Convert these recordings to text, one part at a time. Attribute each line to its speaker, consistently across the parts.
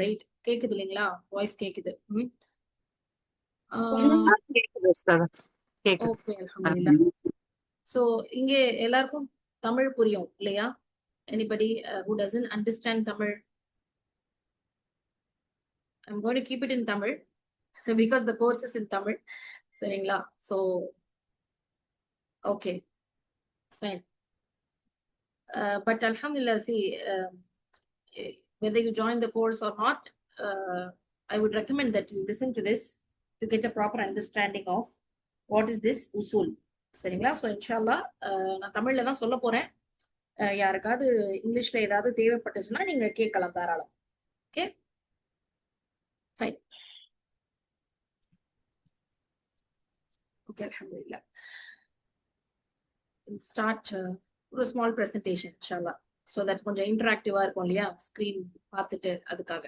Speaker 1: Right? கேக்குது இல்லைங்களா? Voice கேக்குது.
Speaker 2: கேக்குது உஸ்தாதா. கேக்குது.
Speaker 1: ஓகே, அல்ஹம்துலில்லாஹ். சோ இங்க எல்லாருக்கும் தமிழ் புரியும் இல்லையா? Anybody who doesn't understand Tamil? I'm going to keep it in Tamil because the course is in Tamil. சரிங்களா? So okay, fine. But alhamdulillah, see, whether you join the course or not, I would recommend that you listen to this to get a proper understanding of what is this usul. சரிங்களா? So இன்ஷால்லா நான் தமிழ்ல தான் சொல்ல போறேன். யாருக்காவது இங்கிலீஷ்ல ஏதாவது தேவைப்பட்டுச்சுன்னா நீங்க கேட்கலாம் தாராளம். Okay, fine. ஓகே, அல்ஹம்துலில்லாஹ். ஸ்டார்ட் ஒரு ஸ்மால் பிரசன்டேஷன் இன்ஷால்லா. ஸோ தட் கொஞ்சம் இன்டராக்டிவா இருக்கும் இல்லையா? ஸ்கிரீன் பார்த்துட்டு அதுக்காக.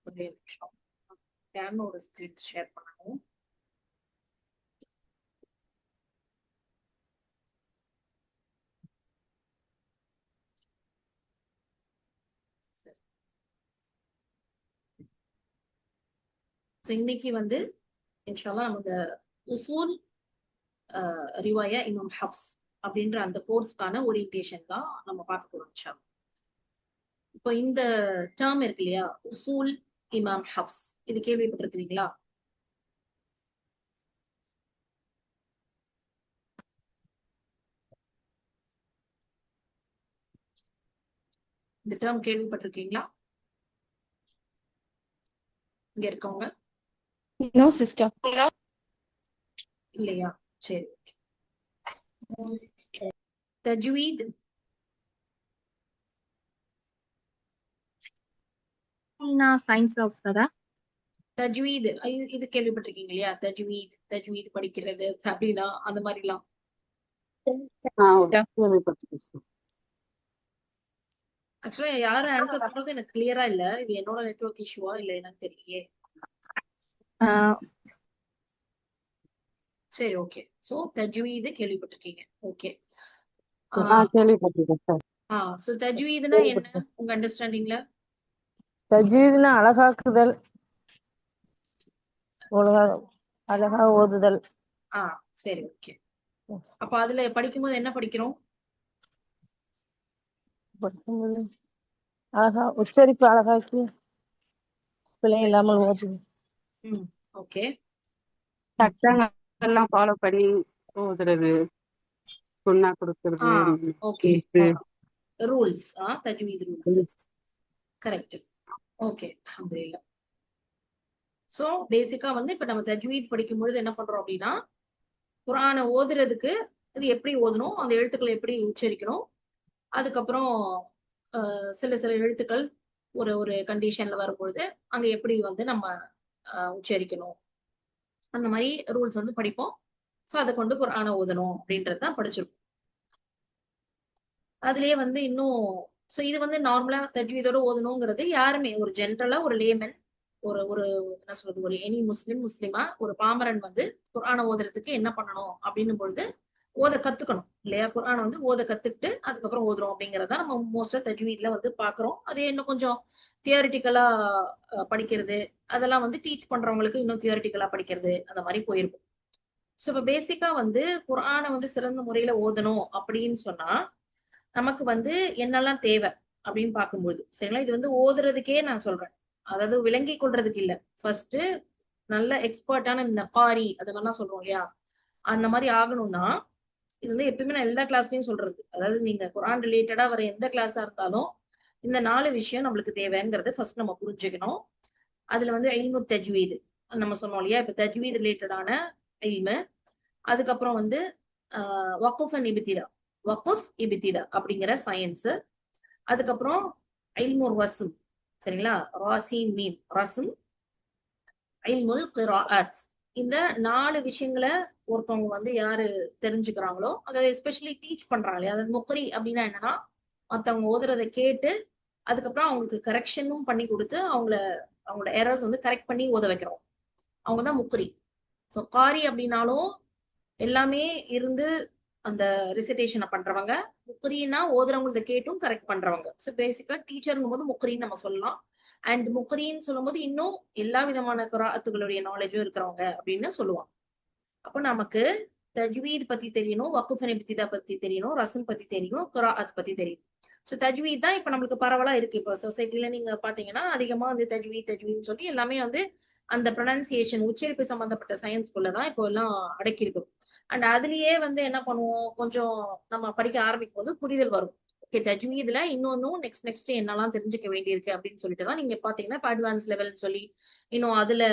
Speaker 1: ஒரே நிமிஷம். கேனோட ஸ்கிரீன் ஷேர் பண்ணணும். ஸோ இன்னைக்கு வந்து இன்ஷால்லா நமக்கு உசூல் ரிவாயா இமாம் ஹப்ஸ் அப்படின்ற அந்த கோர்ஸ்க்கான ஓரியன்டேஷன் தான் நம்ம பார்க்க போறோம் இன்ஷால்லா. இப்போ இந்த டேர்ம் இருக்கு இல்லையா, உசூல் இமாம் ஹப்ஸ், இது கேள்விப்பட்டிருக்கிறீங்களா? இந்த டேர்ம் கேள்விப்பட்டிருக்கீங்களா இங்க இருக்கவங்க?
Speaker 3: No, sister.
Speaker 1: இல்லையா? சரி. தஜ்வீத்
Speaker 3: சயின்ஸ் உஸ்தாதா.
Speaker 1: தஜ்வீத் இது கேள்விப்பட்டிருக்கீங்க இல்லையா? தஜ்வீத் படிக்கிறது அப்படின்னா அந்த மாதிரிலாம். ஆக்சுவலா யாரும் ஆன்சர் பண்றது எனக்கு கிளியரா இல்ல. இது என்னோட நெட்வொர்க் இஷ்யூவா இல்ல என்னன்னு தெரியலையே. சரி, ஓகே. சோ தஜ்வீத் கேள்விப்பட்டிருக்கீங்க. ஓகே.
Speaker 2: கேள்விப்பட்டிருக்கேன்.
Speaker 1: சோ தஜ்வீத்னா என்ன உங்க அண்டர்ஸ்டாண்டிங்ல?
Speaker 2: தஜ்வீத்னா அழகாக்குதல், அழகா ஓதுதல்.
Speaker 1: சரி, ஓகே. அப்ப அதுல படிக்கும்போது என்ன படிக்கிறோம்?
Speaker 2: படிக்கும்போது அழகா உச்சரிப்பு அழகாக்கி பிழை இல்லாமல் ஓதுது.
Speaker 1: ஓகே.
Speaker 4: சட்டங்கள் எல்லாம் ஃபாலோ பண்ணி ஓதுறது, சுன்னா கொடுக்கிறது.
Speaker 1: ஓகே, ரூல்ஸ், தஜ்வீத் ரூல்ஸ். கரெக்ட். ஓகே, அல்ஹம்துலில்லாஹ். சோ பேசிக்கா வந்து இப்ப நம்ம தஜ்வீத் படிக்கும் பொழுது என்ன பண்றோம் அப்படின்னா, குர்ஆனை ஓதுறதுக்கு இது எப்படி ஓதணும், அந்த எழுத்துக்களை எப்படி உச்சரிக்கணும், அதுக்கப்புறம் சில சில எழுத்துக்கள் ஒரு ஒரு கண்டிஷன்ல வரும்பொழுது அங்க எப்படி வந்து நம்ம உச்சரிக்கணும், அந்த மாதிரி ரூல்ஸ் வந்து படிப்போம். சோ அதை கொண்டு குர்ஆனை ஓதணும் அப்படின்றதுதான் படிச்சிருக்கோம். அதுலயே வந்து இன்னும் சோ இது வந்து நார்மலா தஜ்வீதோட ஓதணுங்கிறது யாருமே ஒரு ஜென்ரலா ஒரு லேமன், ஒரு ஒரு என்ன சொல்றது, ஒரு எனி முஸ்லிமா ஒரு பாமரன் வந்து குர்ஆனை ஓதுறதுக்கு என்ன பண்ணணும் அப்படின்னும் பொழுது ஓத கத்துக்கணும் இல்லையா? குர்ஆனை வந்து ஓத கத்துக்கிட்டு அதுக்கப்புறம் ஓதுறோம் அப்படிங்கறத நம்ம மோஸ்டா தஜ்வீத்ல வந்து பாக்குறோம். அதே இன்னும் கொஞ்சம் தியரிட்டிக்கலா படிக்கிறது, அதெல்லாம் வந்து டீச் பண்றவங்களுக்கு இன்னும் தியரிட்டிக்கலா படிக்கிறது அந்த மாதிரி போயிருக்கும். சோ இப்ப பேசிக்கா வந்து குர்ஆனை வந்து சிறந்த முறையில ஓதணும் அப்படின்னு சொன்னா நமக்கு வந்து என்னெல்லாம் தேவை அப்படின்னு பார்க்கும்போது, சரிங்களா, இது வந்து ஓதுறதுக்கே நான் சொல்றேன், அதாவது விளங்கி கொள்றதுக்கு இல்ல. ஃபர்ஸ்ட் நல்ல எக்ஸ்பர்ட்டான இந்த காரி அது மாதிரிலாம் சொல்றோம் இல்லையா, அந்த மாதிரி ஆகணும்னா இது வந்து எப்பயுமே நான் எல்லா கிளாஸ்லயும் சொல்றது, அதாவது நீங்க குர்ஆன் ரிலேட்டடா வர எந்த கிளாஸா இருந்தாலும் இந்த 4 விஷயம் நம்மளுக்கு தேவைங்கிறத ஃபர்ஸ்ட் நம்ம புரிஞ்சுக்கணும். அதுல வந்து இல்மு தஜ்வீத் நம்ம சொன்னோம் இல்லையா, இப்ப தஜ்வீத் ரிலேட்டடான இல்மு, அதுக்கப்புறம் வந்து வக்குஃப் அண்ட் இப்திதா, வக்குஃப் இப்திதா அப்படிங்கிற சயின்ஸ், அதுக்கப்புறம் இல்முர் ரஸ்ம், சரிங்களா, ராசின் மீம் ரஸ்ம், இல்முல் கிராஅத். இந்த 4 விஷயங்களை ஒருத்தவங்க வந்து யாரு தெரிஞ்சுக்கிறாங்களோ, அதை எஸ்பெஷலி டீச் பண்றாங்க இல்லையா, அதாவது முக்ரி அப்படின்னா என்னன்னா மத்தவங்க ஓதுறதை கேட்டு அதுக்கப்புறம் அவங்களுக்கு கரெக்ஷனும் பண்ணி கொடுத்து அவங்களோட எரர்ஸ் வந்து கரெக்ட் பண்ணி ஓத வைக்கிறோம், அவங்கதான் முக்ரி. ஸோ காரி அப்படின்னாலும் எல்லாமே இருந்து அந்த ரிசிட்டேஷனை பண்றவங்க, முக்ரீனா ஓதுறவங்களத கேட்டும் கரெக்ட் பண்றவங்க. ஸோ பேசிக்கா டீச்சர்ங்கும் போது முக்ரீன் நம்ம சொல்லலாம். அண்ட் முக்ரீன்னு சொல்லும் போது இன்னும் எல்லா விதமான குராஅத்துகளுடைய நாலேஜும் இருக்கிறவங்க அப்படின்னு சொல்லுவாங்க. அப்போ நமக்கு தஜ்வீத் பத்தி தெரியணும், வக்குஃப் இப்திதா பத்தி தெரியணும், ரஸ்ம் பத்தி தெரியணும், குராஅத் பத்தி தெரியணும். ஸோ தஜ்வீத் தான் இப்ப நம்மளுக்கு பரவலா இருக்கு. இப்போ சொசைட்டில நீங்க பாத்தீங்கன்னா அதிகமா வந்து தஜ்வீத் சொல்லி எல்லாமே வந்து அந்த ப்ரொனன்சியேஷன் உச்சரிப்பு சம்பந்தப்பட்ட சயின்ஸ்குள்ளதான் இப்போ எல்லாம் அடக்கியிருக்கும். அண்ட் அதுலயே வந்து என்ன பண்ணுவோம், கொஞ்சம் நம்ம படிக்க ஆரம்பிக்கும் போது புரிதல் வரும். ஓகே, தஜ்வீத்ல இன்னொன்னும் நெக்ஸ்ட் என்னெல்லாம் தெரிஞ்சுக்க வேண்டியிருக்கு அப்படின்னு சொல்லிட்டு தான் நீங்க பாத்தீங்கன்னா இப்போ அட்வான்ஸ் லெவல்னு சொல்லி இன்னும் அதுல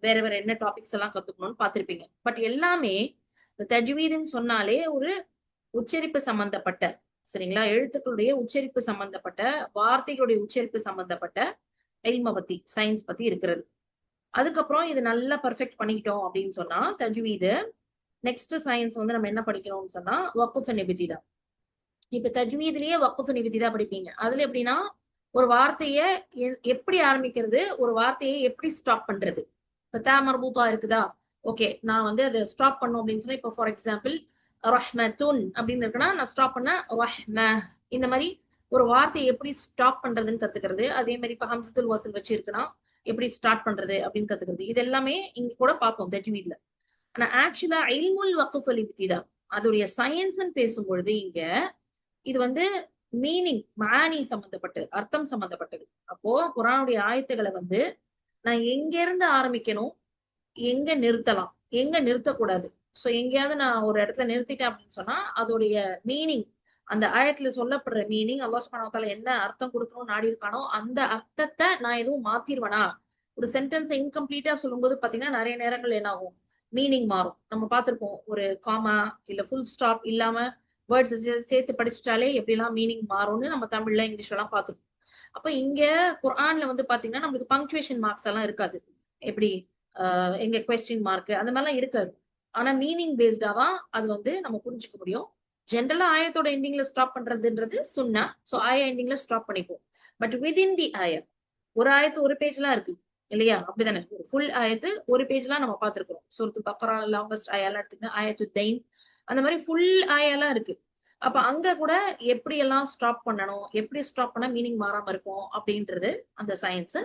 Speaker 1: வேற வேற என்ன டாபிக்ஸ் எல்லாம் கத்துக்கணும்னு பாத்திருப்பீங்க. பட் எல்லாமே இந்த தஜ்வீதுன்னு சொன்னாலே ஒரு உச்சரிப்பு சம்பந்தப்பட்ட, சரிங்களா, எழுத்துக்களுடைய உச்சரிப்பு சம்பந்தப்பட்ட, வார்த்தைகளுடைய உச்சரிப்பு சம்பந்தப்பட்ட இல்ம பத்தி, சயின்ஸ் பத்தி இருக்கிறது. அதுக்கப்புறம் இது நல்லா பர்ஃபெக்ட் பண்ணிக்கிட்டோம் அப்படின்னு சொன்னா தஜ்வீது நெக்ஸ்ட் சயின்ஸ் வந்து நம்ம என்ன படிக்கணும்னு சொன்னா வக்குஃப் நிபிதிதா. இப்ப தஜ்வீதுலயே வக்குஃப் நிபிதிதா படிப்பீங்க. அதுல எப்படின்னா ஒரு வார்த்தைய எப்படி ஆரம்பிக்கிறது, ஒரு வார்த்தையை எப்படி ஸ்டாப் பண்றது. இப்ப தா மர்பூத்தா இருக்குதா, ஓகே நான் வந்து அதை ஸ்டாப் பண்ணும் அப்படின்னு சொன்னா, இப்போ ஃபார் எக்ஸாம்பிள் ரஹ்மத்துன் அப்படின்னு இருக்குன்னா நான் ஸ்டாப் பண்ண ரஹ்ம. இந்த மாதிரி ஒரு வார்த்தையை எப்படி ஸ்டாப் பண்றதுன்னு கத்துக்கிறது. அதே மாதிரி இப்ப ஹம்சத்துல் வசல் வச்சு இருக்குன்னா எப்படி ஸ்டார்ட் பண்றது அப்படின்னு கத்துக்கிறது. இது எல்லாமே இங்க கூட பார்ப்போம் தஜ்வீத்ல. ஆனா ஆக்சுவலா இல்முல் வக்குஃப் இப்திதா அதோடைய சயின்ஸ் பேசும்பொழுது இங்க இது வந்து மீனிங் மானி சம்பந்தப்பட்டது, அர்த்தம் சம்பந்தப்பட்டது. அப்போ குர்ஆனுடைய ஆயத்துகளை வந்து நான் எங்க இருந்து ஆரம்பிக்கணும், எங்க நிறுத்தலாம், எங்க நிறுத்தக்கூடாது. சோ எங்கேயாவது நான் ஒரு இடத்துல நிறுத்திட்டேன் அப்படின்னு சொன்னா அதோடைய மீனிங், அந்த ஆயத்துல சொல்லப்படுற மீனிங், அல்லாஹ் சுப்ஹானஹு வ தஆலா என்ன அர்த்தம் கொடுக்கணும்னு நாடி இருக்கானோ அந்த அர்த்தத்தை நான் எதுவும் மாத்திருவேனா. ஒரு சென்டென்ஸ் இன்கம்ப்ளீட்டா சொல்லும்போது பாத்தீங்கன்னா நிறைய நேரங்கள் என்ன ஆகும், மீனிங் மாறும். நம்ம பார்த்திருப்போம், ஒரு காமா இல்ல ஃபுல் ஸ்டாப் இல்லாம வேர்ட்ஸ் சேர்த்து படிச்சுட்டாலே எப்படிலாம் மீனிங் மாறும்னு நம்ம தமிழ்ல இங்கிலீஷ்ல எல்லாம் பார்த்திருப்போம். அப்ப இங்க குர்ஆன்ல வந்து பாத்தீங்கன்னா நம்மளுக்கு பங்க்சுவேஷன் மார்க்ஸ் எல்லாம் இருக்காது. எப்படி எங்க கொஸ்டின் மார்க் அந்த மாதிரிலாம் இருக்காது. ஆனா மீனிங் பேஸ்டா தான் அது வந்து நம்ம புரிஞ்சுக்க முடியும். ஜென்ரலா ஆயத்தோட எண்டிங்ல ஸ்டாப் பண்றதுன்றது சுன்னா. சோ ஆயா எண்டிங்ல ஸ்டாப் பண்ணிப்போம். பட் வித்இன் தி ஆயா ஒரு ஆயத்து ஒரு பேஜ்லாம் இருக்கு இல்லையா, அப்படிதானே. ஒரு ஃபுல் ஆயத்து ஒரு பேஜ்லாம் நம்ம பார்த்திருக்கிறோம். சூரத்து பக்ரா லாங்கஸ்ட் ஆயாலாம் எடுத்துக்கிட்டா ஆயத்து தைன் அந்த மாதிரி ஃபுல் ஆயாலாம் இருக்கு. அப்ப அங்க கூட எப்படி எல்லாம் ஸ்டாப் பண்ணணும், எப்படி ஸ்டாப் பண்ணா மீனிங் மாறாம இருக்கும் அப்படின்றது அந்த சயின்ஸ்.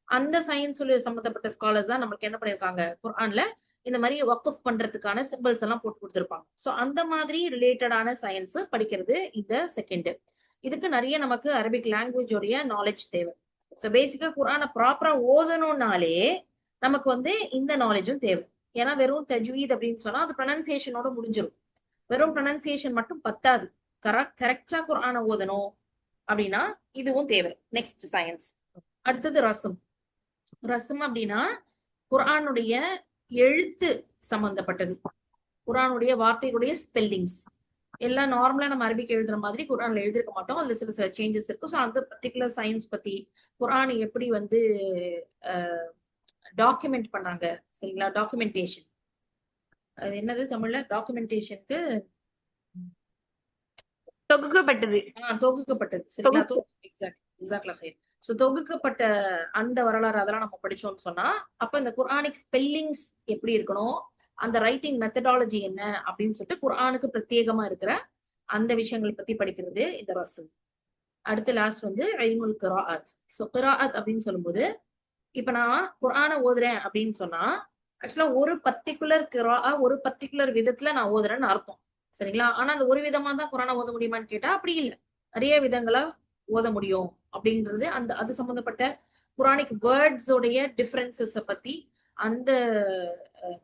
Speaker 1: அந்த சயின்ஸ் சம்பந்தப்பட்ட ஸ்காலர்ஸ் தான் நம்மளுக்கு என்ன பண்ணிருக்காங்க, குர்ஆன்ல இந்த மாதிரி வக்குஃப் பண்றதுக்கான சிம்பிள்ஸ் எல்லாம் போட்டு கொடுத்திருப்பாங்க. சோ அந்த மாதிரி ரிலேட்டடான சயின்ஸ் படிக்கிறது இந்த செகண்ட். இதுக்கு நிறைய நமக்கு அரபிக் லாங்குவேஜோடைய நாலேஜ் தேவை. சோ பேசிக்கா குர்ஆனை ப்ராப்பரா ஓதணும்னாலே நமக்கு வந்து இந்த நாலேஜும் தேவை. ஏன்னா வெறும் தஜ்வீத் அப்படின்னு சொன்னா அது ப்ரொனன்சியேஷனோட முடிஞ்சிடும். வெறும் ப்ரொனன்சியேஷன் மட்டும் பத்தாது. கரெக்டா குர்ஆனை ஓதணும் அப்படின்னா இதுவும் தேவை. Next science. அடுத்தது ரஸ்ம். ரஸ்ம் அப்படின்னா குர்ஆனுடைய எழுத்து சம்பந்தப்பட்டது, குர்ஆனுடைய வார்த்தைகளுடைய ஸ்பெல்லிங்ஸ் எல்லாம் நார்மலா நம்ம அரபிக் எழுதுற மாதிரி குர்ஆன்ல எழுதிருக்க மாட்டோம். அதுல சில சில சேஞ்சஸ் இருக்கு. ஸோ அந்த பர்டிகுலர் சயின்ஸ் பத்தி குர்ஆன் எப்படி வந்து டாக்குமெண்ட் பண்ணாங்க, சரிங்களா, டாக்குமெண்டேஷன். அது என்னது தமிழ்ல டாக்குமெண்டேஷனுக்கு
Speaker 3: தொகுக்கப்பட்டது.
Speaker 1: தொகுக்கப்பட்டது, சரிங்களா. எக்ஸாக்ட்லி. சோ தொகுக்கப்பட்ட அந்த வரலாறு அதெல்லாம் நம்ம படிச்சோம்னு சொன்னா அப்ப இந்த குர்ஆனிக் ஸ்பெல்லிங்ஸ் எப்படி இருக்கணும், அந்த ரைட்டிங் மெத்தடாலஜி என்ன அப்படின்னு சொல்லிட்டு குர்ஆனுக்கு பிரத்யேகமா இருக்கிற அந்த விஷயங்கள் பத்தி படிக்கிறது இந்த ரஸ்ம். அடுத்து லாஸ்ட் வந்து இல்முல் கிராஅத். சோ கிராஅத் அப்படின்னு சொல்லும்போது இப்ப நான் குர்ஆனை ஓதுறேன் அப்படின்னு சொன்னா ஆக்சுவலா ஒரு பர்டிகுலர் கிராஅ ஒரு பர்டிகுலர் விதத்துல நான் ஓதுறேன்னு அர்த்தம், சரிங்களா. ஆனா அந்த ஒரு விதமா தான் குர்ஆனை ஓத முடியுமான்னு கேட்டா அப்படி இல்லை, நிறைய விதங்களா ஓத முடியும் அப்படின்றது அந்த அது சம்பந்தப்பட்ட குர்ஆனிக் வேர்ட்ஸ் உடைய டிஃபரன்சஸ் பத்தி அந்த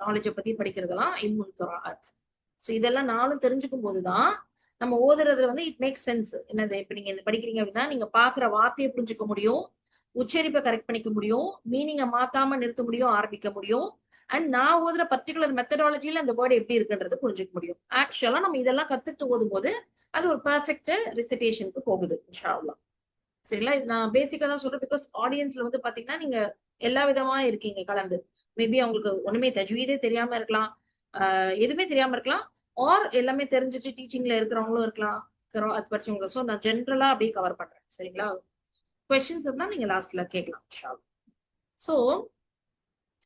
Speaker 1: நாலேஜ பத்தி படிக்கிறதெல்லாம் இல்முல் கிராஅத். சோ இதெல்லாம் நானும் தெரிஞ்சுக்கும் போதுதான் நம்ம ஓதுறதுல வந்து இட் மேக் சென்ஸ். என்னது, இப்ப நீங்க இந்த படிக்கிறீங்க அப்படின்னா நீங்க பாக்குற வார்த்தையை புரிஞ்சுக்க முடியும், உச்சரிப்பை கரெக்ட் பண்ணிக்க முடியும், மீனிங்கை மாத்தாம நிறுத்த முடியும், ஆரம்பிக்க முடியும். அண்ட் நான் ஓதுற பர்டிகுலர் மெத்தடாலஜில அந்த வேர்டு எப்படி இருக்குன்றது புரிஞ்சுக்க முடியும். ஆக்சுவலா நம்ம இதெல்லாம் கத்துட்டு ஓதும் போது அது ஒரு பெர்ஃபெக்ட் ரிசிட்டேஷனுக்கு போகுது இன்ஷா அல்லாஹ். சரிங்களா. இது நான் பேசிக்கா தான் சொல்றேன். பிகாஸ் ஆடியன்ஸ்ல வந்து பாத்தீங்கன்னா நீங்க எல்லா விதமா இருக்கீங்க கலந்து. மேபி அவங்களுக்கு ஒண்ணுமே தஜ்வீதே தெரியாம இருக்கலாம், எதுவுமே தெரியாம இருக்கலாம், ஆர் எல்லாமே தெரிஞ்சுட்டு டீச்சிங்ல இருக்கிறவங்களும் இருக்கலாம், அது படிச்சவங்க. ஸோ நான் ஜென்ரலா அப்படியே கவர் பண்றேன், சரிங்களா. கொஸ்டின்ஸ் இருந்தா நீங்க லாஸ்ட்ல கேட்கலாம் இன்ஷா அல்லாஹ். சோ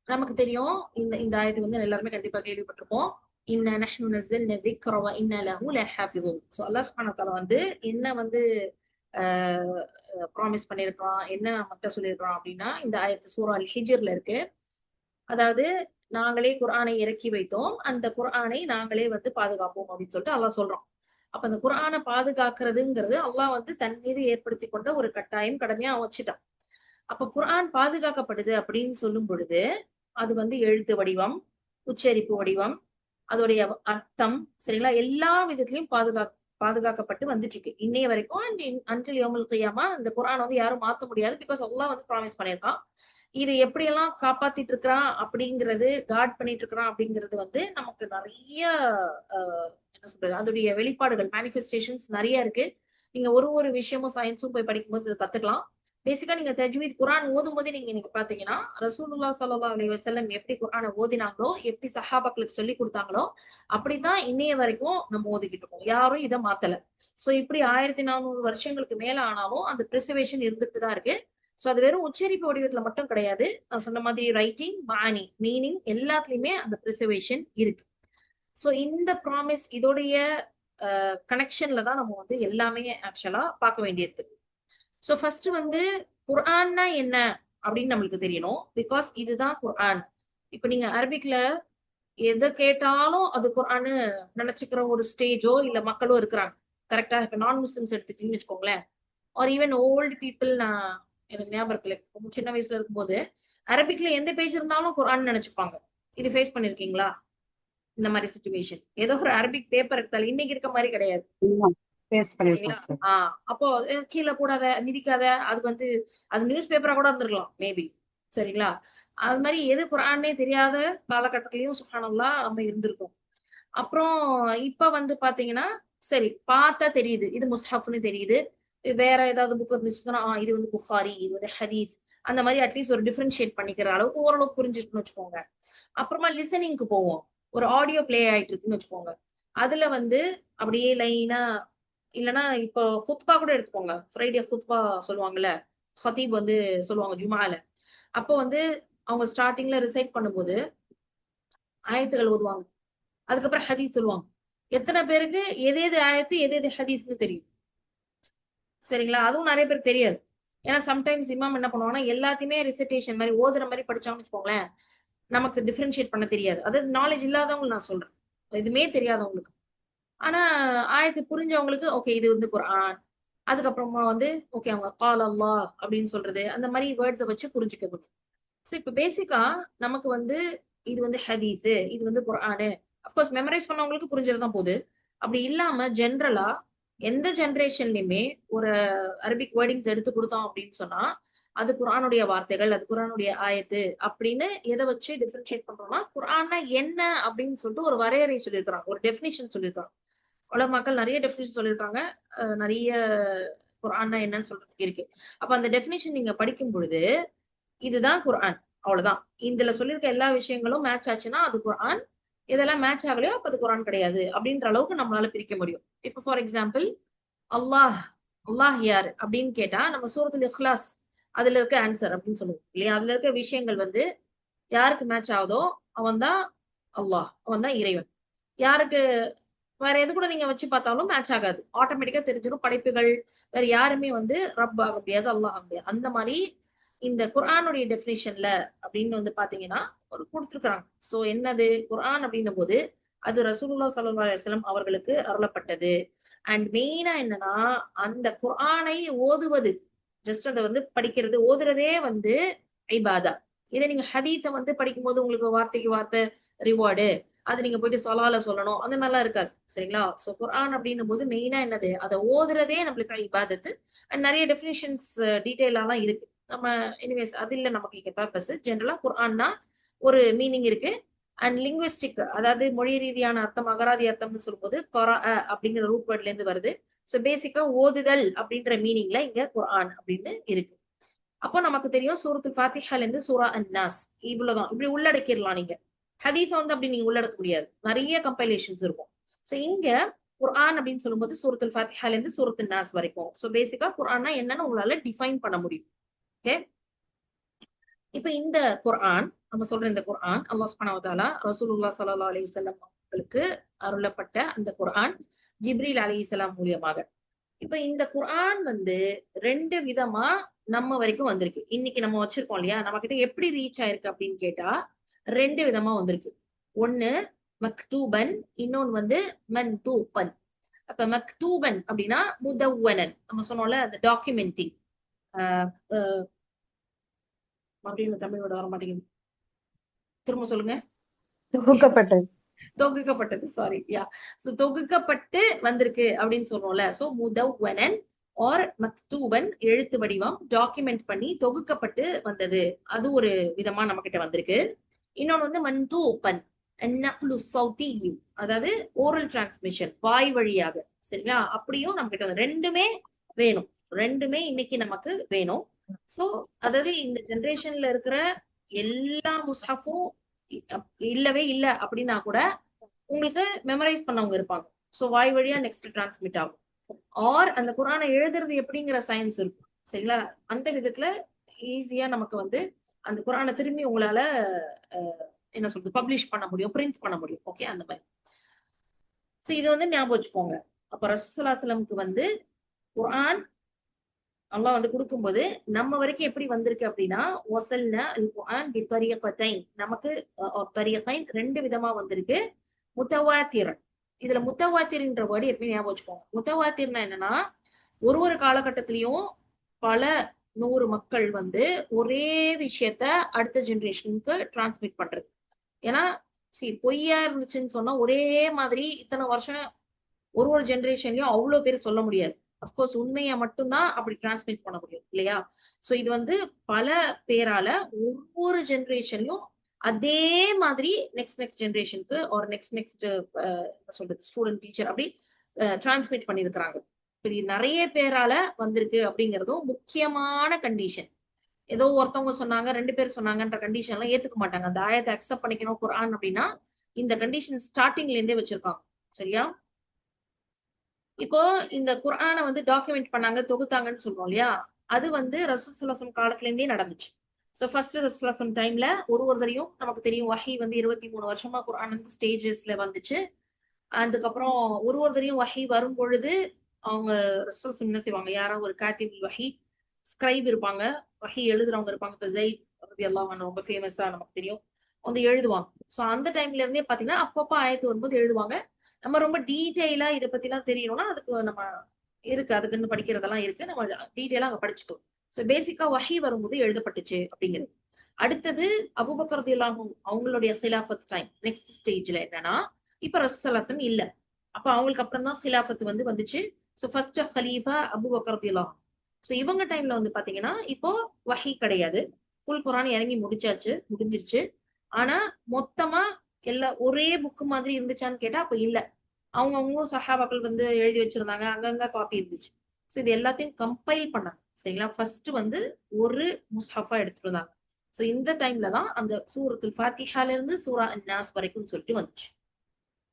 Speaker 1: நமக்கு தெரியும் இந்த இந்த ஆயத்து வந்து எல்லாருமே கண்டிப்பா கேள்விப்பட்டிருப்போம். இன்ன நஹ்னு நஸ்ஸல்னா திக்ர வ இன்ன லஹு லஹாஃபிதுன். ஸோ அல்லாஹ் சுப்ஹானஹு வ தஆலா வந்து என்ன வந்து ப்ராமிஸ் பண்ணியிருக்கான், என்ன நம்மகிட்ட சொல்லியிருக்கான் அப்படின்னா, இந்த ஆயத்து சூரா அல் ஹிஜ்ர்ல இருக்கு. அதாவது நாங்களே குர்ஆனை இறக்கி வைத்தோம், அந்த குர்ஆனை நாங்களே வந்து பாதுகாப்போம் அப்படின்னு சொல்லிட்டு அல்லாஹ் சொல்றான். அப்ப அந்த குர்ஆனை பாதுகாக்கிறதுங்கிறது அல்லாஹ் வந்து தன் மீது ஏற்படுத்தி கொண்ட ஒரு கட்டாயம், கடமையா வச்சுட்டான். அப்ப குர்ஆன் பாதுகாக்கப்படுது அப்படின்னு சொல்லும் பொழுது அது வந்து எழுத்து வடிவம், உச்சரிப்பு வடிவம், அதோடைய அர்த்தம், சரிங்களா, எல்லா விதத்திலையும் பாதுகாக்கப்பட்டு வந்துட்டு இருக்கு இன்னைய வரைக்கும். அன்டில் யௌமுல் கியாமா இந்த குர்ஆன் வந்து யாரும் மாத்த முடியாது. பிகாஸ் அல்லாஹ் வந்து ப்ராமிஸ் பண்ணியிருக்கான். இது எப்படியெல்லாம் காப்பாத்திட்டு இருக்கிறான் அப்படிங்கிறது, காட் பண்ணிட்டு இருக்கிறான் அப்படிங்கிறது வந்து நமக்கு நிறைய என்ன சொல்றது, அதோடைய வெளிப்பாடுகள், மேனிஃபெஸ்டேஷன்ஸ் நிறைய இருக்கு. நீங்க ஒரு விஷயமும் சயின்ஸும் போய் படிக்கும்போது இதை கத்துக்கலாம். பேசிக்கா நீங்க தஜ்வீத் குர்ஆன் ஓதும் போது நீங்க பாத்தீங்கன்னா, ரசூலுல்லாஹ் ஸல்லல்லாஹு அலைஹி வஸல்லம் எப்படி குர்ஆனை ஓதினாங்களோ, எப்படி சஹாபாக்களுக்கு சொல்லி கொடுத்தாங்களோ, அப்படித்தான் இன்னைய வரைக்கும் நம்ம ஓதிக்கிட்டு இருக்கோம். யாரும் இதை மாத்தல. சோ இப்படி 1400 வருஷங்களுக்கு மேல ஆனாலும் அந்த பிரிசர்வேஷன் இருந்துட்டு தான் இருக்கு. சோ அது வெறும் உச்சரிப்பு வடிவத்துல மட்டும் கிடையாது. நான் சொன்ன மாதிரி ரைட்டிங், மானி, மீனிங் எல்லாத்துலயுமே அந்த பிரிசர்வேஷன் இருக்கு. சோ இந்த ப்ராமிஸ், இதோடைய கனெக்ஷன்ல தான் நம்ம வந்து எல்லாமே ஆக்சுவலா பார்க்க வேண்டியிருக்கு. சோ ஃபர்ஸ்ட் வந்து குர்ஆன்னா என்ன அப்படின்னு நம்மளுக்கு தெரியணும். பிகாஸ் இதுதான் குர்ஆன். இப்ப நீங்க அரபிக்ல எதை கேட்டாலும் அது குர்ஆன்னு நினைச்சுக்கிற ஒரு ஸ்டேஜோ இல்ல மக்களோ இருக்கிறாங்க. கரெக்டா? இப்ப நான் முஸ்லிம்ஸ் எடுத்துக்கிட்டீங்கன்னு வச்சுக்கோங்களேன், ஆர் ஈவன் ஓல்டு பீப்புள். நான் எனக்கு ஞாபகம் இருக்குல்ல, ரொம்ப சின்ன வயசுல இருக்கும்போது அரபிக்ல எந்த பேஜ் இருந்தாலும் குர்ஆன் நினைச்சுப்பாங்க. இது ஃபேஸ் பண்ணிருக்கீங்களா? இந்த மாதிரி சிச்சுவேஷன் ஏதோ ஒரு அரபிக் பேப்பர் எடுத்தாலும் இன்னைக்கு இருக்க மாதிரி கிடையாது.
Speaker 4: ஃபேஸ்
Speaker 1: சரிங்களா?
Speaker 4: பண்ணிருக்கோம் சார்.
Speaker 1: அப்போ கீழே போடாத, மிதிக்காத, அது வந்து அது நியூஸ் பேப்பரா கூட இருந்திருக்கலாம் மேபி. சரிங்களா? அது மாதிரி எது குர்ஆனே தெரியாத காலகட்டத்திலயும் சுப்ஹானல்லாஹ் நம்ம இருந்திருக்கோம். அப்புறம் இப்ப வந்து பாத்தீங்கன்னா, சரி பார்த்தா தெரியுது இது முஸ்ஹப்னு தெரியுது. வேற ஏதாவது புக் இருந்துச்சுன்னா இது வந்து புகாரி, இது வந்து ஹதீஸ், அந்த மாதிரி அட்லீஸ்ட் ஒரு டிஃபரன்ஷியேட் பண்ணிக்கிற அளவுக்கு ஓரளவுக்கு புரிஞ்சுட்டுன்னு வச்சுக்கோங்க. அப்புறமா லிசனிங்க்கு போவோம். ஒரு ஆடியோ பிளே ஆயிட்டு இருக்குன்னு வச்சுக்கோங்க. அதுல வந்து அப்படியே லைனா, இல்லைன்னா இப்போ ஹுத்பா கூட எடுத்துக்கோங்க. ஃப்ரைடே ஹுத்பா சொல்லுவாங்கல்ல, ஹதீப் வந்து சொல்லுவாங்க ஜுமால. அப்போ வந்து அவங்க ஸ்டார்டிங்ல ரிசைட் பண்ணும்போது ஆயத்துகள் ஓதுவாங்க, அதுக்கப்புறம் ஹதீஸ் சொல்லுவாங்க. எத்தனை பேருக்கு எது எது ஆயத்து எது எது ஹதீஸ்னு தெரியும்? சரிங்களா? அதுவும் நிறைய பேருக்கு தெரியாது. ஏன்னா சம்டைம்ஸ் இமாம் என்ன பண்ணுவாங்கன்னா எல்லாத்தையுமே ரிசைட்டேஷன் மாதிரி ஓதுற மாதிரி படிச்சாங்கன்னு வச்சுக்கோங்களேன், நமக்கு டிஃபரன்ஷியேட் பண்ண தெரியாது. அதாவது நாலேஜ் இல்லாதவங்க நான் சொல்றேன், எதுவுமே தெரியாதவங்களுக்கு. ஆனா ஆயத்து புரிஞ்சவங்களுக்கு ஓகே இது வந்து குர்ஆன். அதுக்கப்புறமா வந்து ஓகே அவங்க கால் அல்லாஹ் அப்படின்னு சொல்றது, அந்த மாதிரி வேர்ட்ஸை வச்சு புரிஞ்சுக்க முடியும். ஸோ இப்போ பேசிக்கா நமக்கு வந்து இது வந்து ஹதீஸ், இது வந்து குர்ஆனு. அஃப்கோர்ஸ் மெமரைஸ் பண்ணவங்களுக்கு புரிஞ்சிருதான் போகுது. அப்படி இல்லாம ஜென்ரலா எந்த ஜென்ரேஷன்லயுமே ஒரு அரபிக் வேர்டிங்ஸ் எடுத்து கொடுத்தோம் அப்படின்னு சொன்னா அது குர்ஆனுடைய வார்த்தைகள், அது குர்ஆனுடைய ஆயத்து அப்படின்னு எதை வச்சு டிஃபரன்ஷியேட் பண்றோம்னா, குர்ஆன்னா என்ன அப்படின்னு சொல்லிட்டு ஒரு வரையறை சொல்லியிருக்கிறாங்க, ஒரு டெஃபினிஷன் சொல்லியிருக்காங்க. உலமாக்கள் நிறைய டெஃபினிஷன் சொல்லியிருக்காங்க. நிறைய குர்ஆன்னா என்னன்னு சொல்றதுக்கு இருக்கு. அப்ப அந்த டெஃபினிஷன் நீங்க படிக்கும் பொழுது இதுதான் குர்ஆன், அவ்வளவுதான். இதுல சொல்லியிருக்க எல்லா விஷயங்களும் மேட்ச் ஆச்சுன்னா அது குர்ஆன். இதெல்லாம் மேட்ச் ஆகலையோ அப்ப அது குர்ஆன் கிடையாது அப்படின்ற அளவுக்கு நம்மளால பிரிக்க முடியும். இப்ப ஃபார் எக்ஸாம்பிள் அல்லாஹ், அல்லாஹ் யார் அப்படின்னு கேட்டா நம்ம சூரத்துல் இக்லாஸ் அதுல இருக்க ஆன்சர் அப்படின்னு சொல்லுவோம் இல்லையா? அதுல இருக்க விஷயங்கள் வந்து யாருக்கு மேட்ச் ஆகுதோ அவன் தான் அல்லாஹ், அவன் தான் இறைவன். யாருக்கு வேற எது கூட நீங்க வச்சு பார்த்தாலும் மேட்ச் ஆகாது, ஆட்டோமேட்டிக்கா தெரிஞ்சிடும். படைப்புகள் வேற யாருமே வந்து ரப் ஆக முடியாது, அல்லாஹ் ஆக முடியாது. அந்த மாதிரி இந்த குர்ஆனுடைய டெஃபினிஷன்ல அப்படின்னு வந்து பாத்தீங்கன்னா ஒரு கொடுத்துருக்காங்க. சோ என்னது குர்ஆன் அப்படின்னும் போது அது ரசூலுல்லாஹ் ஸல்லல்லாஹு அலைஹி வஸல்லம் அவர்களுக்கு அருளப்பட்டது. அண்ட் மெயினா என்னன்னா அந்த குர்ஆனை ஓதுவது, ஜஸ்ட் அதை வந்து படிக்கிறது, ஓதுறதே வந்து இபாதா. இதை நீங்க ஹதீஸை வந்து படிக்கும்போது உங்களுக்கு வார்த்தைக்கு வார்த்தை ரிவார்டு, அது நீங்க போயிட்டு சொலால சொல்லணும், அந்த மாதிரிலாம் இருக்காது. சரிங்களா? சோ குர்ஆன் அப்படின்னும் போது மெயினா என்னது, அதை ஓதுறதே நம்மளுக்கு இபாதத்து. அண்ட் நிறைய டெஃபினிஷன்ஸ் டீடைலாலாம் இருக்கு. நம்ம எனிவேஸ் அது இல்ல நமக்கு இங்க பர்பஸ். ஜென்ரலா குர்ஆன்னா ஒரு மீனிங் இருக்கு. அண்ட் லிங்குவிஸ்டிக், அதாவது மொழி ரீதியான அர்த்தம், அகராதி அர்த்தம்னு சொல்லும்போது அப்படிங்கிற ரூட் வேர்ட்ல இருந்து வருது. சோ பேசிக்கா ஓதுதல் அப்படின்ற மீனிங்ல இங்க குர்ஆன் அப்படின்னு இருக்கு. அப்போ நமக்கு தெரியும் சூரத்துல் ஃபாத்திஹால இருந்து சூரா அன்-நாஸ், இவ்வளவுதான். இப்படி உள்ளடக்கிடலாம். நீங்க ஹதீஸ் வந்து அப்படி நீங்க உள்ளடக்க முடியாது, நிறைய கம்பைலேஷன்ஸ் இருக்கும். சோ இங்க குர்ஆன் அப்படின்னு சொல்லும்போது சூரத்துல் ஃபாத்திஹால இருந்து சூரத்துல் நாஸ் வரைக்கும். சோ பேசிக்கா குர்ஆன்னா என்னன்னு உங்களால டிஃபைன் பண்ண முடியும். ஓகே, இப்ப இந்த குர்ஆன் நம்ம சொல்ற இந்த குர்ஆன் அல்லாஹ் சுப்ஹானஹு வ தஆலா ரசூலுல்லாஹ் ஸல்லல்லாஹு அலைஹி வஸல்லம் அவர்களுக்கு அருளப்பட்ட அந்த குர்ஆன் ஜிப்ரீல் அலைஹிஸ்ஸலாம் மூலியமாக. இப்ப இந்த குர்ஆன் வந்து 2 விதமா நம்ம வரைக்கும் வந்திருக்கு. இன்னைக்கு நம்ம வச்சிருக்கோம் இல்லையா, நம்ம கிட்ட எப்படி ரீச் ஆயிருக்கு அப்படின்னு கேட்டா 2 விதமா வந்திருக்கு. ஒண்ணு மக்தூபன், இன்னொன்னு வந்து மன்தூபன். அப்ப மக்தூபன் அப்படின்னா முதவ்வனன், நம்ம சொன்னோம்ல அந்த டாக்குமெண்டிங். அப்படின்னு தமிழோட வர மாட்டேங்குது, திரும்ப சொல்லுங்க.
Speaker 2: தொகுக்கப்பட்டது.
Speaker 1: தொகுக்கப்பட்டது, சாரி. யா, சோ தொகுக்கப்பட்டு வந்திருக்கு அப்படின்னு சொல்றோம்ல. சோ முதவ்வனன் ஆர் மக்தூபன், எழுத்து வடிவம், டாக்குமெண்ட் பண்ணி தொகுக்கப்பட்டு வந்தது, அது ஒரு விதமா நம்ம கிட்ட வந்திருக்கு. இன்னொன்னு வந்து மன்தூபன், அந்நக்லு ஸௌதிய்யு, அதாவது ஓரல் டிரான்ஸ்மிஷன், வாய் வழியாக. சரிங்களா, அப்படியும் நம்ம கிட்ட வந்து ரெண்டுமே வேணும், ரெண்டுமே இன்னைக்கு நமக்கு வேணும். சோ அதாவது இந்த ஜெனரேஷன்ல இருக்கிற எல்லா முஸ்ஹஃபும் இல்லவே இல்ல அப்படின்னா கூட உங்களுக்கு மெமரைஸ் பண்ணவங்க இருப்பாங்க. சோ வாய் வழியா நெக்ஸ்ட் டிரான்ஸ்மிட் ஆகும். ஆர் அந்த குர்ஆனை எழுதுறது எப்படிங்கிற சயின்ஸ் இருக்கும். சரிங்களா, அந்த விதத்துல ஈஸியா நமக்கு வந்து அந்த குர்ஆனை திரும்பி உங்களால என்ன சொல்றது, பப்ளிஷ் பண்ண முடியும், பிரிண்ட் பண்ண முடியும். ஓகே, அந்த மாதிரி. சோ இது வந்து ஞாபகம் வச்சுக்கோங்க. அப்ப ரசூலுல்லாஹி ஸல்லல்லாஹு அலைஹி வஸல்லம் வந்து குர்ஆன் அல்லாஹ் வந்து கொடுக்கும்போது நம்ம வரைக்கும் எப்படி வந்திருக்கு அப்படின்னா, வஸல்னா அல் குர்ஆன் பி தரீகத்தைன், நமக்கு தரீகைன் 2 விதமா வந்திருக்கு. முத்தவாத்திரன், இதுல முத்தவாத்திர்ன்ற வேர்டு எப்பயும் ஞாபகம் வச்சுக்கோங்க. முத்தவாத்திர்னா என்னன்னா, ஒரு காலகட்டத்திலயும் பல 100 மக்கள் வந்து ஒரே விஷயத்த அடுத்த ஜெனரேஷனுக்கு டிரான்ஸ்மிட் பண்றது. ஏன்னா பொய்யா இருந்துச்சுன்னு சொன்னா ஒரே மாதிரி இத்தனை வருஷம் ஒரு ஜெனரேஷன்லயும் அவ்வளவு பேர் சொல்ல முடியாது. அப்கோர்ஸ் உண்மையை மட்டும்தான் அப்படி டிரான்ஸ்மிட் பண்ண முடியும் இல்லையா. சோ இது வந்து பல பேரால ஒவ்வொரு ஜெனரேஷன்லயும் அதே மாதிரி நெக்ஸ்ட் ஜெனரேஷனுக்கு ஒரு நெக்ஸ்ட் சொல்றது ஸ்டூடெண்ட் டீச்சர் அப்படி டிரான்ஸ்மிட் பண்ணிருக்கிறாங்க. இப்படி நிறைய பேரால வந்திருக்கு அப்படிங்கறதும் முக்கியமான கண்டிஷன். ஏதோ ஒருத்தவங்க சொன்னாங்க 2 பேர் சொன்னாங்கன்ற கண்டிஷன் எல்லாம் ஏத்துக்க மாட்டாங்க. அந்த ஆயத்தை அக்செப்ட் பண்ணிக்கணும் குர்ஆன் அப்படின்னா இந்த கண்டிஷன் ஸ்டார்டிங்ல இருந்தே வச்சிருக்காங்க. சரியா, இப்போ இந்த குர்ஆனை வந்து டாக்குமெண்ட் பண்ணாங்க, தொகுத்தாங்கன்னு சொல்றோம் இல்லையா, அது வந்து ரசூல் ஸல்லல்லாஹு அலைஹி வஸல்லம் காலத்துல இருந்தே நடந்துச்சு. சோ ஃபர்ஸ்ட் ரசூல் ஸல்லல்லாஹு அலைஹி வஸல்லம் டைம்ல ஒருத்தரையும் நமக்கு தெரியும் வஹி வந்து 23 வருஷமா குர்ஆன் வந்து ஸ்டேஜஸ்ல வந்துச்சு. அதுக்கப்புறம் ஒருத்தரையும் வஹி வரும் பொழுது அவங்க ரசூல் என்ன செய்வாங்க, யாராவது ஒரு காத்திபுல் வஹி, ஸ்கிரைப் இருப்பாங்க, வஹி எழுதுறவங்க இருப்பாங்க. இப்ப ஸைத் ரலியல்லாஹு அன்ஹு ரொம்ப ஃபேமஸா நமக்கு தெரியும், வந்து எழுதுவாங்க. சோ அந்த டைம்ல இருந்தே பாத்தீங்கன்னா அப்பப்ப ஆயத்து வரும்போது எழுதுவாங்க. நம்ம ரொம்ப டீடைலா இதை பத்தி எல்லாம் தெரியணும்னா அதுக்கு நம்ம இருக்கு, அதுக்குன்னு படிக்கிறதெல்லாம் இருக்கு, நம்ம டீடைலா அங்க படிச்சுக்கோ. சோ பேசிக்கா வஹி வரும்போது எழுதப்பட்டுச்சு அப்படிங்கிறது. அடுத்தது அபூபக்கர் ரலியல்லாஹு அன்ஹு அவங்களுடைய ஹிலாஃபத் டைம், நெக்ஸ்ட் ஸ்டேஜ்ல என்னன்னா, இப்ப ரசூல் ஸல்லல்லாஹு அலைஹி வஸல்லம் இல்ல, அப்ப அவங்களுக்கு அப்புறம் தான் ஹிலாஃபத் வந்து வந்துச்சு. சோ ஃபர்ஸ்ட் ஹலீஃபா அபூபக்கர் ரலியல்லாஹு அன்ஹு. சோ இவங்க டைம்ல வந்து பாத்தீங்கன்னா இப்போ வஹி கிடையாது, ஃபுல் குர்ஆன் இறங்கி முடிஞ்சிருச்சு. ஆனா மொத்தமா எல்லா ஒரே புக் மாதிரி இருந்துச்சான்னு கேட்டா அப்ப இல்ல. அவங்க சஹாபாக்கள் வந்து எழுதி வச்சிருந்தாங்க, அங்கங்க காப்பி இருந்துச்சு. சோ இது எல்லாத்தையும் கம்பைல் பண்ணாங்க. சரிங்களா, ஃபர்ஸ்ட் வந்து ஒரு முஸ்ஹஃபா எடுத்துட்டு வந்தாங்க. சோ இந்த டைம்ல தான் அந்த சூரத்துல் ஃபாத்திஹால இருந்து சூரா அன்-நாஸ் வரைக்கும் சொல்லிட்டு வந்துச்சு.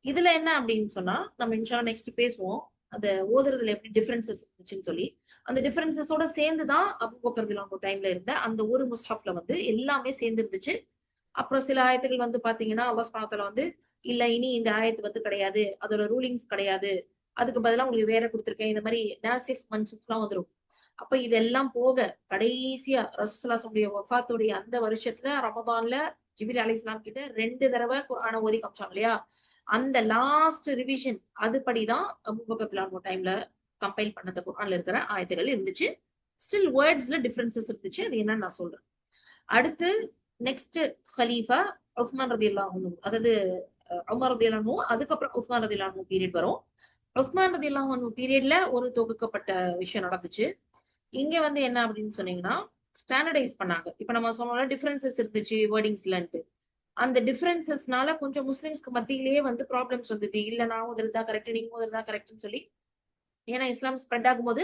Speaker 1: இதுல என்ன அப்படின்னு சொன்னா, நம்ம இன்ஷால்லா நெக்ஸ்ட் பேசுவோம் அந்த ஓதுறதுல எப்படி டிஃபரன்சஸ் இருந்துச்சுன்னு சொல்லி. அந்த டிஃபரன்சஸோட சேர்ந்துதான் அபூபக்கர் ரலியல்லாஹு அன்ஹு டைம்ல இருந்த அந்த ஒரு முஸ்ஹஃப்ல வந்து எல்லாமே சேர்ந்து இருந்துச்சு. அப்புறம் சில ஆயத்துகள் வந்து பாத்தீங்கன்னா அல்லாஹ் சுப்ஹானஹு வ தஆலா வந்து இல்ல இனி இந்த ஆயத்து வந்து கிடையாது, அதோட ரூலிங்ஸ் கிடையாது, அதுக்கு பதிலா உங்களுக்கு வேற கொடுத்திருக்கேன், இந்த மாதிரி நாசிஃப் மன்சூஃப்லாம் வந்துரும். அப்ப இதெல்லாம் போக கடைசியா ரசூலுல்லாஹி ஸல்லல்லாஹு அலைஹி வஸல்லம் வஃபாத்துடைய அந்த வருஷத்துல ரமதான்ல ஜிப்ரீல் அலைஹிஸ்ஸலாம் கிட்ட 2 தடவை குர்ஆனை ஓதி காமிச்சாங்க இல்லையா, அந்த லாஸ்ட் ரிவிஷன் அதுபடிதான் அபூபக்கர் ரலியல்லாஹு அன்ஹு டைம்ல கம்பைல் பண்ணத குர்ஆன்ல இருக்கிற ஆயத்துகள் இருந்துச்சு. ஸ்டில் வேர்ட்ஸ்ல டிஃபரன்சஸ் இருந்துச்சு, அது என்னன்னு நான் சொல்றேன். அடுத்து நெக்ஸ்ட் ஹலீஃபா உஸ்மான் ரலியல்லாஹு அன்ஹு, அதாவது உமர் ரலியல்லாஹு அன்ஹு, அதுக்கப்புறம் உஸ்மான் ரலியல்லாஹு அன்ஹு பீரியட் வரும். உஸ்மான் ரலியல்லாஹு அன்ஹு பீரியட்ல ஒரு தொகுக்கப்பட்ட விஷயம் நடந்துச்சு. இங்க வந்து என்ன அப்படின்னு சொன்னீங்கன்னா, ஸ்டாண்டர்டைஸ் பண்ணாங்க. இப்ப நம்ம சொன்னோம்ல டிஃபரன்சஸ் இருந்துச்சு வேர்டிங்ஸ்லன்ட்டு, அந்த டிஃபரன்சஸ்னால கொஞ்சம் முஸ்லிம்ஸ்க்கு மத்தியிலேயே வந்து ப்ராப்ளம்ஸ் வந்தது. இல்ல நான் முதல்தான் கரெக்ட், நீங்க முதல்தான் கரெக்ட்னு சொல்லி. ஏன்னா இஸ்லாம் ஸ்ப்ரெட் ஆகும்போது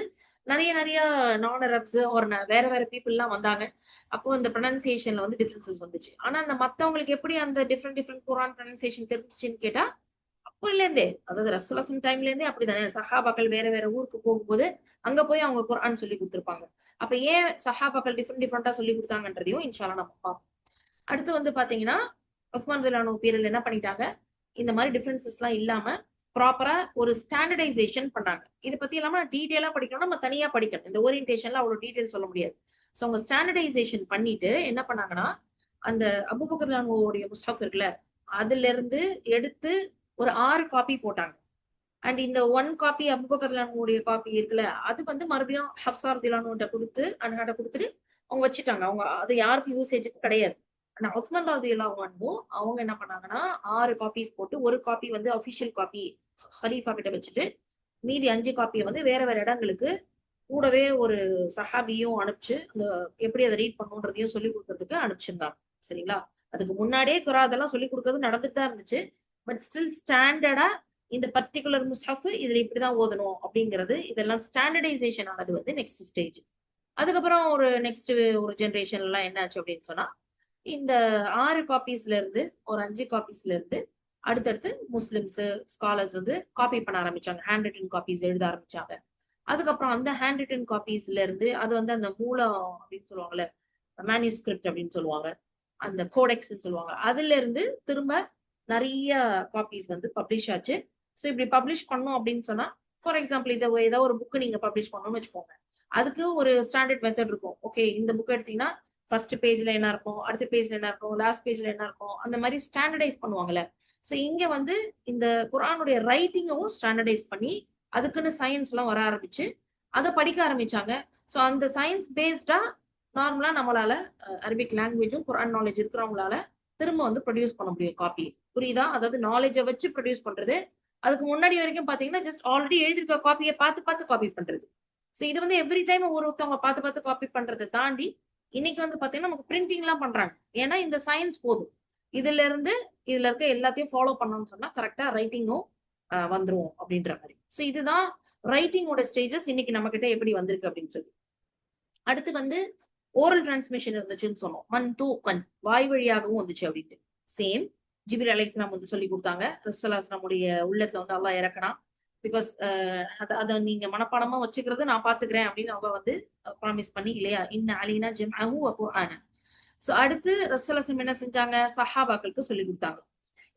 Speaker 1: நிறைய நான் அரப்ஸ் ஒரு வேற பீப்புள் எல்லாம் வந்தாங்க. அப்போ அந்த ப்ரொனன்சியேஷன்ல வந்து டிஃபரன்சஸ் வந்துச்சு. ஆனா அந்த மத்தவங்களுக்கு எப்படி அந்த டிஃப்ரெண்ட் குர்ஆன் ப்ரொனன்சியேஷன் தெரிஞ்சுச்சுன்னு கேட்டா, அப்போல இருந்தே, அதாவது ரசூலுல்லாஹி ஸல்லல்லாஹு அலைஹி வஸல்லம் டைம்ல இருந்தே அப்படிதானே. சஹாபாக்கள் வேற ஊருக்கு போகும்போது அங்க போய் அவங்க குர்ஆன் சொல்லி கொடுத்திருப்பாங்க. அப்ப ஏன் சஹாபாக்கள் டிஃப்ரெண்டா சொல்லி கொடுத்தாங்கன்றதையும் இன்ஷா அல்லாஹ் நம்ம பார்ப்போம். அடுத்து வந்து பாத்தீங்கன்னா உஸ்மான் ரலியல்லாஹு அன்ஹு பீரியட்ல என்ன பண்ணிட்டாங்க, இந்த மாதிரி டிஃபரன்சஸ் எல்லாம் இல்லாம ப்ராப்பரா ஒரு ஸ்டாண்டர்டைசேஷன் பண்ணாங்க. இதை பத்தி இல்லாம டீட்டெயிலா படிக்கணும், நம்ம தனியா படிக்கணும். இந்த ஓரியன்டேஷன்ல அவ்வளவு டீட்டெயில் சொல்ல முடியாது. ஸோ அவங்க ஸ்டாண்டர்டைசேஷன் பண்ணிட்டு என்ன பண்ணாங்கன்னா, அந்த அபூபக்கர் ரலியல்லாஹு முஸ்ஹப் இருக்குல்ல, அதுல இருந்து எடுத்து ஒரு 6 காப்பி போட்டாங்க. அண்ட் இந்த 1 காப்பி அபூபக்கர் ரலியல்லாஹு காப்பி இருக்குல்ல, அது வந்து மறுபடியும் ஹப்ஸா ரலியல்லாஹு கொடுத்து அன்ஹாட்ட கொடுத்துட்டு அவங்க வச்சுட்டாங்க. அவங்க அது யாருக்கும் யூசேஜுக்கு கிடையாது. ஆனா உஸ்மான் ரலியல்லாஹு அன்ஹு அவங்க என்ன பண்ணாங்கன்னா 6 காப்பீஸ் போட்டு, ஒரு காப்பி வந்து அபிஷியல் காப்பி ஹலீஃபா கிட்ட வச்சுட்டு, மீதி 5 காப்பியை வந்து வேற வேற இடங்களுக்கு கூடவே ஒரு சஹாபியும் அனுப்பிச்சு அந்த எப்படி அதை ரீட் பண்ணுன்றதையும் சொல்லி கொடுக்கறதுக்கு அனுப்பிச்சிருந்தாங்க. சரிங்களா? அதுக்கு முன்னாடியே அதெல்லாம் சொல்லி கொடுக்கறது நடந்துட்டு தான் இருந்துச்சு. பட் ஸ்டில் ஸ்டாண்டர்டா இந்த பர்டிகுலர் முஸ்ஹப் இதுல இப்படிதான் ஓதணும் அப்படிங்கிறது, இதெல்லாம் ஸ்டாண்டர்டைசேஷன் ஆனது வந்து நெக்ஸ்ட் ஸ்டேஜ். அதுக்கப்புறம் ஒரு நெக்ஸ்ட் ஒரு ஜென்ரேஷன் எல்லாம் என்ன ஆச்சு அப்படின்னு சொன்னா, இந்த 6 காப்பீஸ்ல இருந்து ஒரு 5 காப்பீஸ்ல இருந்து அடுத்தடுத்து முஸ்லிம்ஸ் ஸ்காலர்ஸ் வந்து காப்பி பண்ண ஆரம்பிச்சாங்க. ஹேண்ட் ரிட்டன் காப்பீஸ் எழுத ஆரம்பிச்சாங்க. அதுக்கப்புறம் அந்த ஹேண்ட் ரிட்டன் காப்பீஸ்ல இருந்து அது வந்து அந்த மூலம் அப்படின்னு சொல்லுவாங்கல்ல, மேனுஸ்கிரிப்ட் அப்படின்னு சொல்லுவாங்க, அந்த கோடெக்ஸ் சொல்லுவாங்க, அதுல இருந்து திரும்ப நிறைய காப்பீஸ் வந்து பப்ளிஷ் ஆச்சு. ஸோ இப்படி பப்ளிஷ் பண்ணோம் அப்படின்னு சொன்னா, ஃபார் எக்ஸாம்பிள் இதை ஏதோ ஒரு புக்கு நீங்க பப்ளிஷ் பண்ணணும்னு வச்சுக்கோங்க. அதுக்கு ஒரு ஸ்டாண்டர்ட் மெத்தட் இருக்கும். ஓகே, இந்த புக் எடுத்தீங்கன்னா ஃபர்ஸ்ட் பேஜ்ல என்ன இருக்கும், அடுத்த பேஜ்ல என்ன இருக்கும், லாஸ்ட் பேஜ்ல என்ன இருக்கும், அந்த மாதிரி ஸ்டாண்டர்டைஸ் பண்ணுவாங்கல்ல. ஸோ இங்க வந்து இந்த குர்ஆனுடைய ரைட்டிங்கும் ஸ்டாண்டர்டைஸ் பண்ணி அதுக்குன்னு சயின்ஸ் எல்லாம் வர ஆரம்பிச்சு அதை படிக்க ஆரம்பிச்சாங்க. ஸோ அந்த சயின்ஸ் பேஸ்டா நார்மலா நம்மளால அரபிக் லாங்குவேஜும் குர்ஆன் நாலேஜ் இருக்கிறவங்களால திரும்ப வந்து ப்ரொடியூஸ் பண்ண முடியும் காப்பி. புரியுதா? அதாவது நாலேஜை வச்சு ப்ரொடியூஸ் பண்றது. அதுக்கு முன்னாடி வரைக்கும் பாத்தீங்கன்னா ஜஸ்ட் ஆல்ரெடி எழுதிருக்க காப்பியை பார்த்து பார்த்து காப்பி பண்றது. ஸோ இது வந்து எவ்ரி டைம் ஒருத்தவங்க பார்த்து பார்த்து காப்பி பண்றதை தாண்டி இன்னைக்கு வந்து பாத்தீங்கன்னா நமக்கு பிரிண்டிங் எல்லாம் பண்றாங்க. ஏன்னா இந்த சயின்ஸ் போதும். இதுல இருக்க எல்லாத்தையும் ஃபாலோ பண்ணணும்னு சொன்னா கரெக்டா ரைட்டிங்கும் வந்துரும் அப்படின்ற மாதிரி. ஸோ இதுதான் ரைட்டிங்கோட ஸ்டேஜஸ் இன்னைக்கு நம்ம கிட்ட எப்படி வந்திருக்கு அப்படின்னு சொல்லி. அடுத்து வந்து ஓரல் டிரான்ஸ்மிஷன் இருந்துச்சுன்னு சொன்னோம். மன்தூகன் வாய் வழியாகவும் வந்துச்சு அப்படின்ட்டு. சேம் ஜிப்ரீல் அலைஹிஸ்ஸலாம் வந்து சொல்லி கொடுத்தாங்க. ரசூலுல்லாஹ்வுடைய உள்ளத்துல வந்து அல்லாஹ் இறக்கனா. பிகாஸ் அதை நீங்க மனப்பாடமா வச்சுக்கிறது நான் பாத்துக்கிறேன் அப்படின்னு அவங்க வந்து ப்ராமிஸ் பண்ணி இல்லையா, இன்ன அலினா ஜம்அஹு வ குர்ஆன. சோ அடுத்து ரசூலுல்லாஹ் என்ன செஞ்சாங்க, சஹாபாக்களுக்கு சொல்லி கொடுத்தாங்க.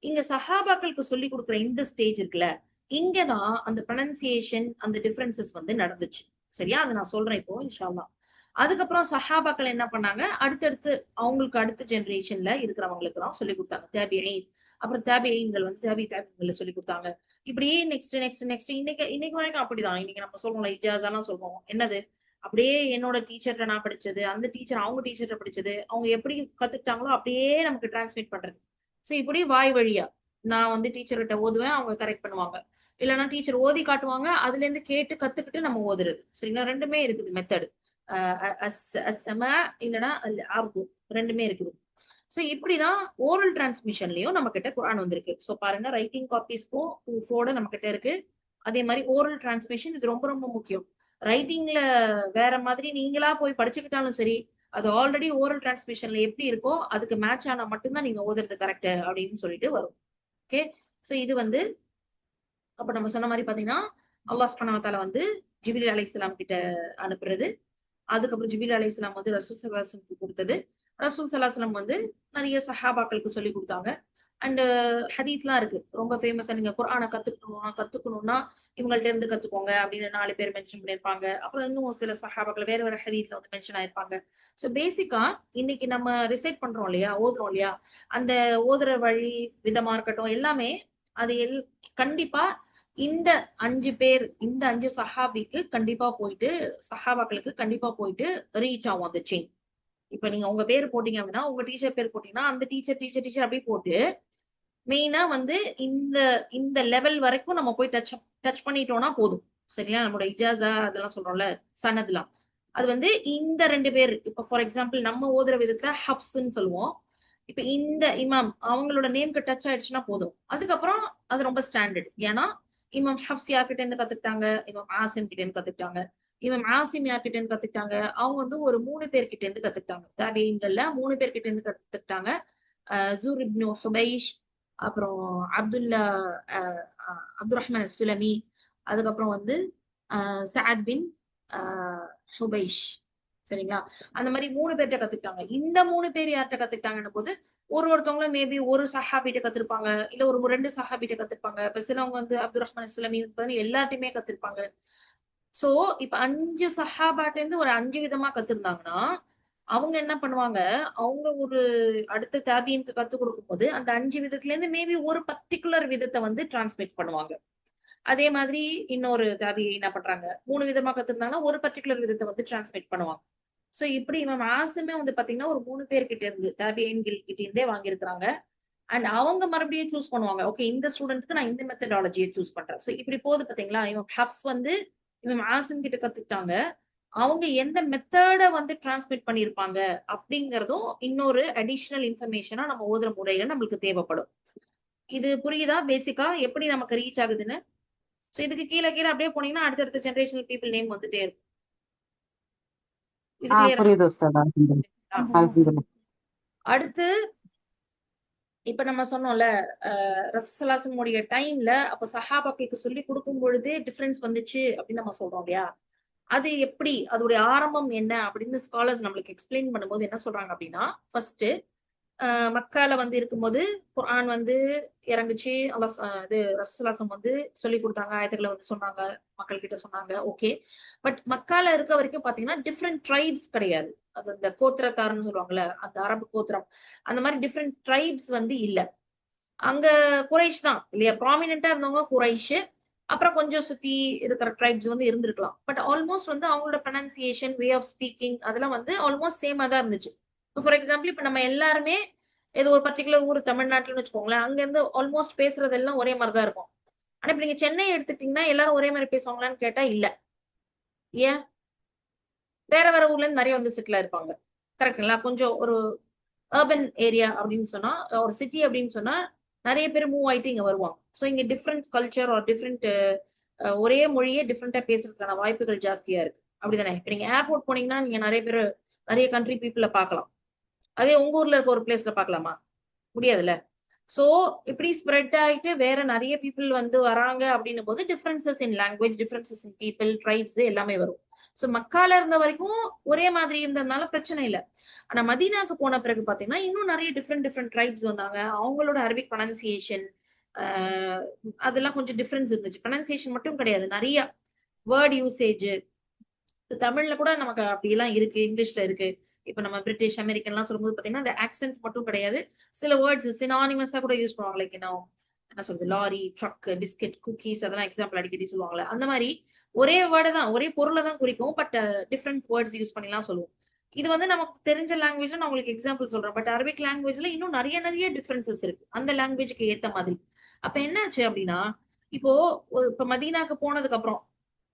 Speaker 1: இங்க சஹாபாக்களுக்கு சொல்லி கொடுக்குற இந்த ஸ்டேஜ் இருக்குல்ல, இங்கதான் அந்த ப்ரொனன்சியேஷன் அந்த டிஃபரன்சஸ் வந்து நடந்துச்சு. சரியா? அதை நான் சொல்றேன் இப்போ இன்ஷா அல்லாஹ். அதுக்கப்புறம் சஹாபாக்கள் என்ன பண்ணாங்க, அடுத்தடுத்து அவங்களுக்கு அடுத்த ஜெனரேஷன்ல இருக்கிறவங்களுக்கு எல்லாம் சொல்லி கொடுத்தாங்க. தாபிஈன், அப்புறம் தாபிஈன்கள் வந்து தாபிகளை சொல்லி கொடுத்தாங்க. இப்படியே நெக்ஸ்ட் நெக்ஸ்ட் நெக்ஸ்ட் இன்னைக்கு வரைக்கும் அப்படிதான். இன்னைக்கு நம்ம சொல்றோம்ல இஜாஸாலாம் சொல்றோம். என்னது, அப்படியே என்னோட டீச்சர்ட்ட நான் படிச்சது, அந்த டீச்சர் அவங்க டீச்சர்ட்ட படிச்சது, அவங்க எப்படி கத்துக்கிட்டாங்களோ அப்படியே நமக்கு டிரான்ஸ்மிட் பண்றது. சோ இப்படி வாய் வழியா நான் வந்து டீச்சர்கிட்ட ஓதுவேன், அவங்க கரெக்ட் பண்ணுவாங்க. இல்லைன்னா டீச்சர் ஓதி காட்டுவாங்க, அதுல இருந்து கேட்டு கத்துக்கிட்டு நம்ம ஓதுறது. சரிங்களா? ரெண்டுமே இருக்குது மெத்தட். இல்லைன்னா அர்து, ரெண்டுமே இருக்குது. சோ இப்படிதான் ஓரல் டிரான்ஸ்மிஷன்லயும் நம்ம கிட்ட குர்ஆன் வந்திருக்கு. சோ பாருங்க, ரைட்டிங் காப்பீஸ்க்கும் ப்ரூஃபோட நம்ம கிட்ட இருக்கு. அதே மாதிரி ஓரல் டிரான்ஸ்மிஷன் இது ரொம்ப ரொம்ப முக்கியம். ரைட்டிங்ல வேற மாதிரி நீங்களா போய் படிச்சுக்கிட்டாலும் சரி, அது ஆல்ரெடி ஓரல் டிரான்ஸ்மிஷன்ல எப்படி இருக்கோ அதுக்கு மேட்ச் ஆனா மட்டும்தான் நீங்க ஓதுறது கரெக்ட் அப்படின்னு சொல்லிட்டு வரும். ஓகே, சோ இது வந்து அப்ப நம்ம சொன்ன மாதிரி பாத்தீங்கன்னா அல்லாஹ் சுப்ஹானஹு வ தஆலா வந்து ஜிப்ரீல் அலைஹிஸ்ஸலாம் கிட்ட அனுப்புறது, அதுக்கப்புறம் ஜிப்ரீல் அலைஹிஸ்ஸலாம் வந்து ரசூல் ஸல்லல்லாஹு அலைஹி வஸல்லம் கொடுத்தது, ரசூல் ஸல்லல்லாஹு அலைஹி வஸல்லம் வந்து நிறைய சஹாபாக்களுக்கு சொல்லி கொடுத்தாங்க. அண்ட் ஹதீஸ்லாம் இருக்கு ரொம்ப ஃபேமஸா. நீங்க குர்ஆனை கத்துக்கணும்னா இவங்கள்ட்ட இருந்து கத்துக்கோங்க அப்படின்னு 4 பேர் மென்ஷன் பண்ணிருப்பாங்க. அப்புறம் இன்னும் சில சஹாபாக்கள் வேற வேற ஹதீஸ்ல வந்து மென்ஷன் ஆயிருப்பாங்க. சோ பேசிக்கா இன்னைக்கு நம்ம ரிசைட் பண்றோம் இல்லையா, ஓதுறோம் இல்லையா, அந்த ஓதுற வழி விதமா இருக்கட்டும் எல்லாமே அது கண்டிப்பா இந்த 5 பேர், இந்த 5 சஹாபிக்கு கண்டிப்பா போயிட்டு, சஹாபாக்களுக்கு கண்டிப்பா போயிட்டு ரீச் ஆகும் அந்த செயின். இப்ப நீங்க உங்க பேர் போட்டீங்க அப்படின்னா, உங்க டீச்சர் பேர் போட்டீங்கன்னா அந்த டீச்சர் டீச்சர் டீச்சர் அப்படியே போட்டு மெயினா வந்து இந்த இந்த லெவல் வரைக்கும் நம்ம போய் டச் பண்ணிட்டோம்னா போதும். சரியா? நம்மளோட இஜாசா அதெல்லாம் சொல்றோம்ல, சனதுலாம், அது வந்து இந்த 2 பேர் இப்ப ஃபார் எக்ஸாம்பிள் நம்ம ஓதுற விதத்துல ஹப்ஸ்ன்னு சொல்லுவோம். இப்ப இந்த இமாம் அவங்களோட நேம்க்கு டச் ஆயிடுச்சுன்னா போதும். அதுக்கப்புறம் அது ரொம்ப ஸ்டாண்டர்ட். ஏன்னா இமாம் ஹப்ஸ் யார்கிட்ட இருந்து கத்துக்கிட்டாங்க, இமாம் ஆசிம் கிட்ட இருந்து கத்துக்கிட்டாங்க. இமாம் ஆசிம் யார்கிட்ட இருந்து கத்துக்கிட்டாங்க, அவங்க வந்து ஒரு 3 பேர்கிட்ட இருந்து கத்துக்கிட்டாங்க. தாபிஈன்கள்ல 3 பேர்கிட்ட இருந்து கத்துக்கிட்டாங்க. ஜூர் இப்னு ஹுபைஷ், அப்புறம் அப்துல்லா அப்துல் ரஹ்மான் சுலமி, அதுக்கப்புறம் வந்து சஅத் பின் ஹுபைஷ், சரிங்களா? அந்த மாதிரி 3 பேர்ட்ட கத்துக்கிட்டாங்க. இந்த 3 பேர் யார்கிட்ட கத்துக்கிட்டாங்கன்னும் போது, ஒருத்தவங்களும் மேபி ஒரு சஹாபிட்ட கத்துருப்பாங்க. இல்ல ஒரு 2 சஹாபிட்ட கத்துருப்பாங்க. இப்ப சிலவங்க வந்து அப்துல் ரஹ்மான் சுலமி எல்லார்ட்டையுமே கத்துருப்பாங்க. சோ இப்ப 5 சஹாபாட்ட இருந்து ஒரு 5 விதமா கத்துருந்தாங்கன்னா, அவங்க என்ன பண்ணுவாங்க, அவங்க ஒரு அடுத்த தாபியின்க்கு கத்துக் கொடுக்கும்போது, அந்த 5 விதத்துல இருந்து மேபி ஒரு பர்ட்டிகுலர் விதத்த வந்து டிரான்ஸ்மிட் பண்ணுவாங்க. அதே மாதிரி இன்னொரு தாபி என்ன பண்றாங்க, 3 விதமா கத்துருந்தாங்கன்னா, ஒரு பர்ட்டிகுலர் விதத்த வந்து டிரான்ஸ்மிட் பண்ணுவாங்க. சோ இப்படி இமாம் ஆசிமே வந்து பாத்தீங்கன்னா, ஒரு 3 பேர்கிட்ட இருந்து தாபியீன்கள் கிட்ட இருந்தே வாங்கியிருக்கிறாங்க. அண்ட் அவங்க மறுபடியும் சூஸ் பண்ணுவாங்க. ஓகே, இந்த ஸ்டூடெண்ட்க்கு நான் இந்த மெத்தடாலஜியை சூஸ் பண்றேன். சோ இப்படி போகுது பாத்தீங்களா? இவன் ஹப்ஸ் வந்து இவன் ஆசிம் கிட்ட கத்துக்கிட்டாங்க. அவங்க எந்த மெத்தட வந்து டிரான்ஸ்மிட் பண்ணியிருப்பாங்க அப்படிங்கறதும் இன்னொரு அடிஷனல் இன்ஃபர்மேஷனா நம்ம ஓதுற முறையில நம்மளுக்கு தேவைப்படும். இது புரியுதா பேசிக்கா எப்படி நமக்கு ரீச் ஆகுதுன்னு? சோ இதுக்கு கீழே கீழே அப்படியே போனீங்கன்னா அடுத்தடுத்த ஜெனரேஷனல் பீப்புள் நேம் வந்துட்டே இருக்கும். இது கிளியரா?
Speaker 4: புரியுது உஸ்தாத். அல்ஹம்துலில்லாஹ். அல்ஹம்துலில்லாஹ்.
Speaker 1: அடுத்து இப்ப நம்ம சொன்னோம்ல, ரசூலுல்லாஹினுடைய டைம்ல அப்ப சஹாபாக்களுக்கு சொல்லி கொடுக்கும் பொழுதே டிஃபரன்ஸ் வந்துச்சு அப்படின்னு நம்ம சொல்றோம் இல்லையா? அது எப்படி, அதோடைய ஆரம்பம் என்ன அப்படின்னு ஸ்காலர்ஸ் நம்மளுக்கு எக்ஸ்பிளைன் பண்ணும்போது என்ன சொல்றாங்க அப்படின்னா, ஃபர்ஸ்ட் மக்கால வந்து இருக்கும்போது குர்ஆன் வந்து இறங்குச்சு. அல்லாஹ் இது ரசூலுல்லாஹ் வந்து சொல்லி கொடுத்தாங்க, ஆயத்துக்களை வந்து சொன்னாங்க, மக்கள் கிட்ட சொன்னாங்க. ஓகே, பட் மக்கால இருக்க வரைக்கும் பாத்தீங்கன்னா டிஃப்ரெண்ட் ட்ரைப்ஸ் கிடையாது. அது அந்த கோத்திரத்தாருன்னு சொல்லுவாங்கல்ல, அந்த அரபு கோத்திரம், அந்த மாதிரி டிஃப்ரெண்ட் ட்ரைப்ஸ் வந்து இல்ல. அங்க குறைஷ் தான் இல்லையா, ப்ராமினென்ட்டா இருந்தவங்க குறைஷ். அப்புறம் கொஞ்சம் சுத்தி இருக்கிற ட்ரைப்ஸ் வந்து இருந்திருக்கலாம். பட் ஆல்மோஸ்ட் வந்து அவங்களோட ப்ரொனன்சியேஷன், வே ஆஃப் ஸ்பீக்கிங் அதெல்லாம் வந்து ஆல்மோஸ்ட் சேமா தான் இருந்துச்சு. ஃபார் எக்ஸாம்பிள் இப்ப நம்ம எல்லாருமே ஏதோ ஒரு பர்டிகுலர் ஊர் தமிழ்நாட்டுன்னு வச்சுக்கோங்களேன், அங்க இருந்து ஆல்மோஸ்ட் பேசுறது எல்லாம் ஒரே மாதிரி தான் இருக்கும். ஆனா இப்ப நீங்க சென்னை எடுத்துட்டீங்கன்னா எல்லாரும் ஒரே மாதிரி பேசுவாங்களான்னு கேட்டா இல்ல. ஏன்? வேற வேற ஊர்ல இருந்து நிறைய வந்து செட்டில் இருப்பாங்க. கரெக்டுங்களா? கொஞ்சம் ஒரு அர்பன் ஏரியா அப்படின்னு சொன்னா, ஒரு சிட்டி அப்படின்னு சொன்னா நிறைய பேர் மூவ் ஆயிட்டு இங்க வருவாங்க. சோ இங்க டிஃப்ரெண்ட் கல்ச்சர் ஒரு டிஃப்ரெண்ட் ஒரே மொழியே டிஃப்ரெண்டா பேசுறதுக்கான வாய்ப்புகள் ஜாஸ்தியா இருக்கு. அப்படிதானே? இப்ப நீங்க ஏர்போர்ட் போனீங்கன்னா நீங்க நிறைய பேர் நிறைய கண்ட்ரி பீப்புள பார்க்கலாம். அதே உங்க ஊர்ல இருக்க ஒரு பிளேஸ்ல பார்க்கலாமா? முடியாதுல்ல. சோ இப்படி ஸ்ப்ரெட் ஆயிட்டு வேற நிறைய பீப்புள் வந்து வராங்க அப்படின்னும் போது டிஃபரன்சஸ் இன் லாங்குவேஜ், டிஃபரன்சஸ் இன் பீப்புள், ட்ரைப்ஸ் எல்லாமே வரும். சோ மக்கால இருந்த வரைக்கும் ஒரே மாதிரி இருந்ததுனால பிரச்சனை இல்லை. ஆனா மதீனாக்கு போன பிறகு பாத்தீங்கன்னா இன்னும் நிறைய டிஃப்ரெண்ட் டிஃப்ரெண்ட் ட்ரைப்ஸ் வந்தாங்க. அவங்களோட அரபிக் ப்ரொனன்சியேஷன் அதெல்லாம் கொஞ்சம் டிஃபரன்ஸ் இருந்துச்சு. ப்ரொனன்சியேஷன் மட்டும் கிடையாது, நிறைய வேர்ட் யூசேஜ் தமிழ்ல கூட நமக்கு அப்படியெல்லாம் இருக்கு, இங்கிலீஷ்ல இருக்கு. இப்ப நம்ம பிரிட்டிஷ் அமெரிக்கன் எல்லாம் சொல்லும்போது பாத்தீங்கன்னா அந்த ஆக்சென்ட் மட்டும் கிடையாது, சில வேர்ட்ஸ் சினானிமஸா கூட யூஸ் பண்ணுவாங்க. லைக் என்ன சொல்றது, லாரி, ட்ரக், பிஸ்கெட், குக்கீஸ் அதெல்லாம் எக்ஸாம்பிள் அடிக்கடி சொல்லுவாங்கல்ல. அந்த மாதிரி ஒரே வேர்டு தான், ஒரே பொருளை தான் குறிக்கும், பட் டிஃப்ரெண்ட் வேர்ட்ஸ் யூஸ் பண்ணிலாம் சொல்லுவோம். இது வந்து நமக்கு தெரிஞ்ச லாங்குவேஜ் நான் உங்களுக்கு எக்ஸாம்பிள் சொல்றேன். பட் அரபிக் லாங்குவேஜ்ல இன்னும் நிறைய நிறைய டிஃபரன்சஸ் இருக்கு அந்த லாங்குவேஜ்க்கு ஏத்த மாதிரி. அப்ப என்னாச்சு அப்படின்னா, இப்போ இப்ப மதீனாக்கு போனதுக்கு அப்புறம்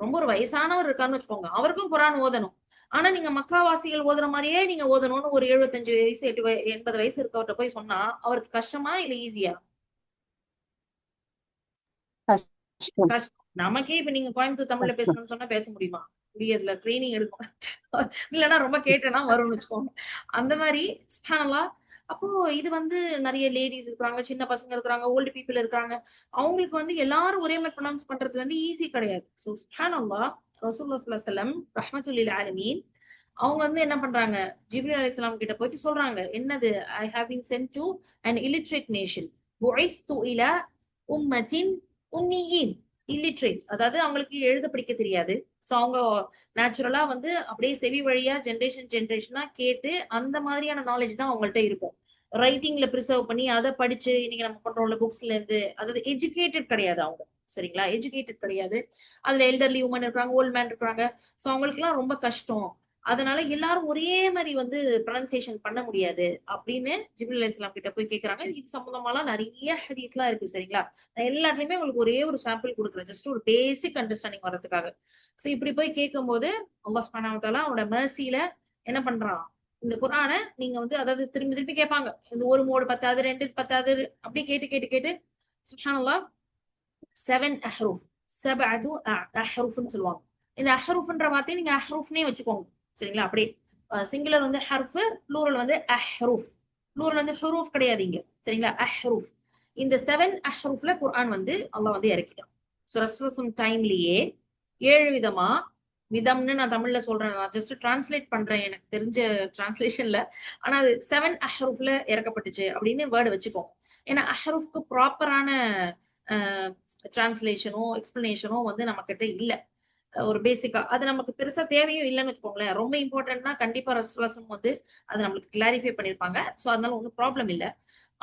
Speaker 1: ரொம்ப ஒரு வயசானவர் இருக்காருன்னு வச்சுக்கோங்க, அவருக்கும் குரான் ஓதணும். ஆனா நீங்க மக்காவாசிகள் ஓதுற மாதிரியே நீங்க ஓதணும்னு ஒரு 75 வயசு 80 வயசு இருக்கவர்கிட்ட போய் சொன்னா அவருக்கு கஷ்டமா இல்ல ஈஸியா?
Speaker 4: கஷ்டம்.
Speaker 1: கஷ்டம். நமக்கே இப்ப நீங்க கோயம்புத்தூர் தமிழ்ல
Speaker 4: கஷ்டம்.
Speaker 1: பேசணும்னு சொன்னா பேச முடியுமா? முடியாதுல, ட்ரைனிங் எடுக்கும். இல்லைன்னா ரொம்ப கேட்டேன்னா வரும்னு வச்சுக்கோங்க. அந்த மாதிரி சுப்ஹானல்லாஹ். அப்போ இது வந்து நிறைய லேடிஸ் இருக்கிறாங்க, சின்ன பசங்க இருக்கிறாங்க, ஓல்டு பீப்புள் இருக்காங்க. அவங்களுக்கு வந்து எல்லாரும் ஒரே மாதிரி ப்ரொனவுன்ஸ் பண்றது வந்து ஈஸி கிடையாது. சோ சுப்ஹானல்லாஹ், ரசூலுல்லாஹி ஸல்லல்லாஹு அலைஹி வஸல்லம் ரஹ்மத்துல் ஆலமீன் அவங்க வந்து என்ன பண்றாங்க, ஜிப்ரீல் அலைஹிஸ்ஸலாம் கிட்ட போயிட்டு சொல்றாங்க, என்னது, I have been sent to an illiterate nation, புஇஸ்து இலா உம்மத்தின் உம்மியீன். இல்லிட்ரேட் அதாவது அவங்களுக்கு எழுத படிக்க தெரியாது. சோ அவங்க நேச்சுரலா வந்து அப்படியே செவி வழியா ஜென்ரேஷனா கேட்டு அந்த மாதிரியான நாலேஜ் தான் அவங்கள்ட்ட இருக்கும். ரைட்டிங்ல ப்ரிசர்வ் பண்ணி அதை படிச்சு இன்னைக்கு நம்ம பண்றோம்ல புக்ஸ்ல இருந்து, அதாவது எஜுகேட்டட் கிடையாது அவங்க. சரிங்களா? எஜுகேட்டட் கிடையாது. அதுல எல்டர்லி உமன் இருக்காங்க, ஓல்ட் மேன் இருக்காங்க. சோ அவங்களுக்கு எல்லாம் ரொம்ப கஷ்டம். அதனால எல்லாரும் ஒரே மாதிரி வந்து ப்ரொனன்சியேஷன் பண்ண முடியாது அப்படின்னு ஜிப்ரீல் அலைஹிஸ்ஸலாம் கிட்ட போய் கேக்குறாங்க. இது சம்பந்தமாலாம் நிறைய ஹதீஸ்லாம் இருக்கு. சரிங்களா? நான் எல்லாத்தையுமே உங்களுக்கு ஒரே ஒரு சாம்பிள் கொடுக்குறேன், ஜஸ்ட் ஒரு பேசிக் அண்டர்ஸ்டாண்டிங் வர்றதுக்காக. சோ இப்படி போய் கேட்கும் போது அல்லாஹ் சுப்ஹானஹு வ தஆலா அவனோட மெர்சில என்ன பண்றான், இந்த குர்ஆனை நீங்க வந்து அதாவது திரும்பி திருப்பி கேட்பாங்க, இந்த ஒரு மோடு பத்தாது, ரெண்டு பத்தாது, அப்படி கேட்டு கேட்டு கேட்டு சுப்ஹானல்லாஹ் 7 அஹ்ரூஃப், சபஅது அஹ்ரூஃப்னு சொல்லுவாங்க. இந்த அஹ்ரூஃப்ன்ற வார்த்தையை நீங்க அஹ்ரூஃப்னே வச்சுக்கோங்க. சரிங்களா? அப்படியே சிங்குலர் வந்து ஹர்ஃப், ப்ளூரல் வந்து அஹ்ரூஃப். ப்ளூரல் வந்து ஹுரூஃப் கிடையாது இங்க. சரிங்களா? அஹ்ரூஃப். இந்த 7 அஹ்ரூஃப்ல குர்ஆன் வந்து அல்லாஹ் வந்து இறக்கிட்டான். சோ ரசூலுல்லாஹி டைம்லயே 7 விதமா விதம்னு நான் தமிழ்ல சொல்றேன், நான் ஜஸ்ட் டிரான்ஸ்லேட் பண்றேன் எனக்கு தெரிஞ்ச டிரான்ஸ்லேஷன்ல. ஆனா அது 7 அஹ்ரூஃப்ல இறக்கப்பட்டுச்சு அப்படின்னு வேர்டு வச்சுக்கோங்க. ஏன்னா அஹ்ரூஃப்க்கு ப்ராப்பரான டிரான்ஸ்லேஷனோ எக்ஸ்பிளனேஷனோ வந்து நம்ம கிட்ட இல்ல. ஒரு பேசிக்கா அது நமக்கு பெருசா தேவையும் இல்லைன்னு வச்சுக்கோங்களேன். ரொம்ப இம்பார்ட்டன்ட்னா கண்டிப்பா ரசூலுல்லாஹ் வந்து அது நம்மளுக்கு கிளாரிஃபை பண்ணிருப்பாங்க. சோ அதனால ஒன்றும் ப்ராப்ளம் இல்ல.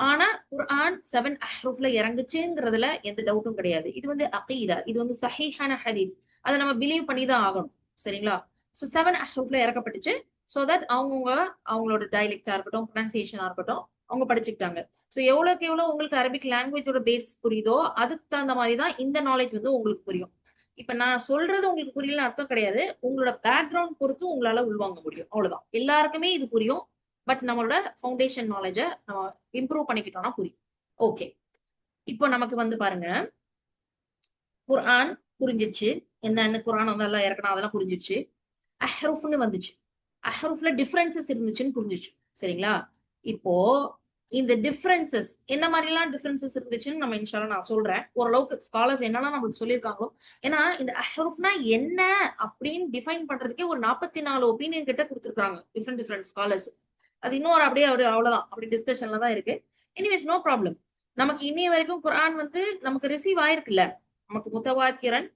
Speaker 1: ஆனா குர்ஆன் 7 அஹ்ரூஃப்ல இறங்குச்சுங்கிறதுல எந்த டவுட்டும் கிடையாது. இது வந்து அகீதா, இது வந்து சஹீஹான ஹதீஸ். அதை நம்ம பிலீவ் பண்ணி தான் ஆகணும். சரிங்களா? சோ 7 அஹ்ரூஃப்ல இறக்கப்பட்டுச்சு. சோ தட் அவங்கவுங்க அவங்களோட டைலெக்டா இருக்கட்டும், ப்ரொனன்சியேஷனா இருக்கட்டும், அவங்க படிச்சுக்கிட்டாங்க. சோ எவ்வளவுக்கு எவ்வளவு உங்களுக்கு அரபிக் லாங்குவேஜோட பேஸ் புரியுதோ அதுக்கு தகுந்த மாதிரி தான் இந்த நாலேஜ் வந்து உங்களுக்கு புரியும். இப்ப நான் சொல்றது உங்களுக்கு புரியலன்னு அர்த்தம் கிடையாது. உங்களோட பேக்ரவுண்ட் பொறுத்து உங்களால உள்வாங்க முடியும். அவ்வளவுதான். எல்லாருக்குமே இது புரியும். பட் நம்மளோட ஃபவுண்டேஷன் நாலேஜ நம்ம இம்ப்ரூவ் பண்ணிக்கிட்டோம்னா புரியும். ஓகே. இப்போ நமக்கு வந்து பாருங்க, குர்ஆன் புரிஞ்சிச்சு. என்னன்னு குர்ஆன் வந்து எல்லாம் இறக்கணும் அதெல்லாம் புரிஞ்சிச்சு. அஹ்ரூஃப்னு வந்துச்சு. அஹ்ரூஃப்ல டிஃபரன்சஸ் இருந்துச்சுன்னு புரிஞ்சிச்சு. சரிங்களா? இப்போ இந்த டிஃபரன்சஸ் என்ன மாதிரி எல்லாம் டிஃபரன்சஸ் இருந்துச்சுன்னு நம்ம இன்ஷால்லா நான் சொல்றேன். ஓரளவுக்கு ஸ்காலர்ஸ் என்னெல்லாம் நம்மளுக்கு சொல்லியிருக்காங்களோ. ஏன்னா இந்த அஹ்ரூஃப்னா என்ன அப்படின்னு டிஃபைன் பண்றதுக்கே ஒரு 44 ஒப்பீனியன் கிட்ட கொடுத்துருக்காங்க டிஃப்ரெண்ட் ஸ்காலர்ஸ். அது இன்னொரு அப்படியே அவ்வளவுதான், அப்படி டிஸ்கஷன்ல தான் இருக்கு. Anyways no problem. நமக்கு இன்னைய வரைக்கும் குர்ஆன் வந்து நமக்கு ரிசீவ் ஆயிருக்குல்ல. நமக்கு முத்தவாத்திரன்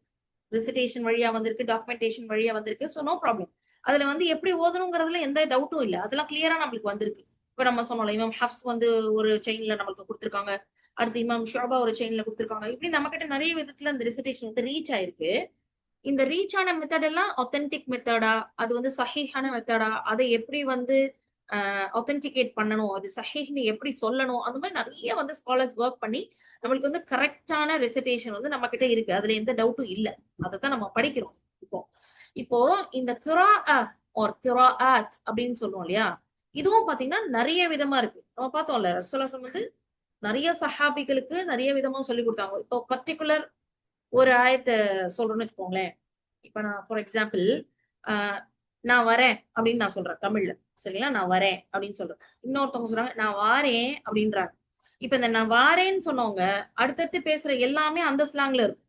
Speaker 1: ரிசிடேஷன் வழியா வந்திருக்கு, டாக்குமெண்டேஷன் வழியா வந்திருக்கு. So no problem. அதுல வந்து எப்படி ஓதணுங்கிறதுல எந்த டவுட்டும் இல்ல. அதெல்லாம் கிளியரா நம்மளுக்கு வந்திருக்கு. இப்ப நம்ம சொன்னோம்ல, இமாம் ஹப்ஸ் வந்து ஒரு செயின்ல நமக்கு கொடுத்திருக்காங்க. அடுத்து இமாம் ஷுஅபா ஒரு செயின்ல கொடுத்திருக்காங்க. இப்படி நம்ம கிட்ட நிறைய விதத்துல இந்த ரிசிடேஷன் வந்து ரீச் ஆயிருக்கு. இந்த ரீச் ஆன மெத்தட் எல்லாம் ஒத்தென்டிக் மெத்தடா, அது வந்து சஹீஹான மெத்தடா, அதை எப்படி வந்து ஒத்தென்டிகேட் பண்ணணும், அது சஹீஹ்னு எப்படி சொல்லணும், அந்த மாதிரி நிறைய வந்து ஸ்காலர்ஸ் ஒர்க் பண்ணி நம்மளுக்கு வந்து கரெக்டான ரெசிடேஷன் வந்து நம்ம கிட்ட இருக்கு. அதுல எந்த டவுட்டும் இல்ல. அதைத்தான் நம்ம படிக்கிறோம் இப்போ. இப்போ இந்த கிராஅத் அப்படின்னு சொல்லுவோம் இல்லையா, இதுவும் பாத்தீங்கன்னா நிறைய விதமா இருக்கு. நம்ம பார்த்தோம்ல, ரசூலுல்லாஹ் வந்து நிறைய சஹாபிகளுக்கு நிறைய விதமா சொல்லி கொடுத்தாங்க. இப்போ பர்டிகுலர் ஒரு ஆயத்தை சொல்றேன்னு வச்சுக்கோங்களேன். இப்ப நான் ஃபார் எக்ஸாம்பிள் நான் வரேன் அப்படின்னு நான் சொல்றேன் தமிழ்ல. சரிங்களா? நான் வரேன் அப்படின்னு சொல்றேன். இன்னொருத்தவங்க சொல்றாங்க நான் வாரேன் அப்படின்றாங்க. இப்ப இந்த நான் வாரேன்னு சொன்னவங்க அடுத்தடுத்து பேசுற எல்லாமே அந்த ஸ்லாங்ல இருக்கும்.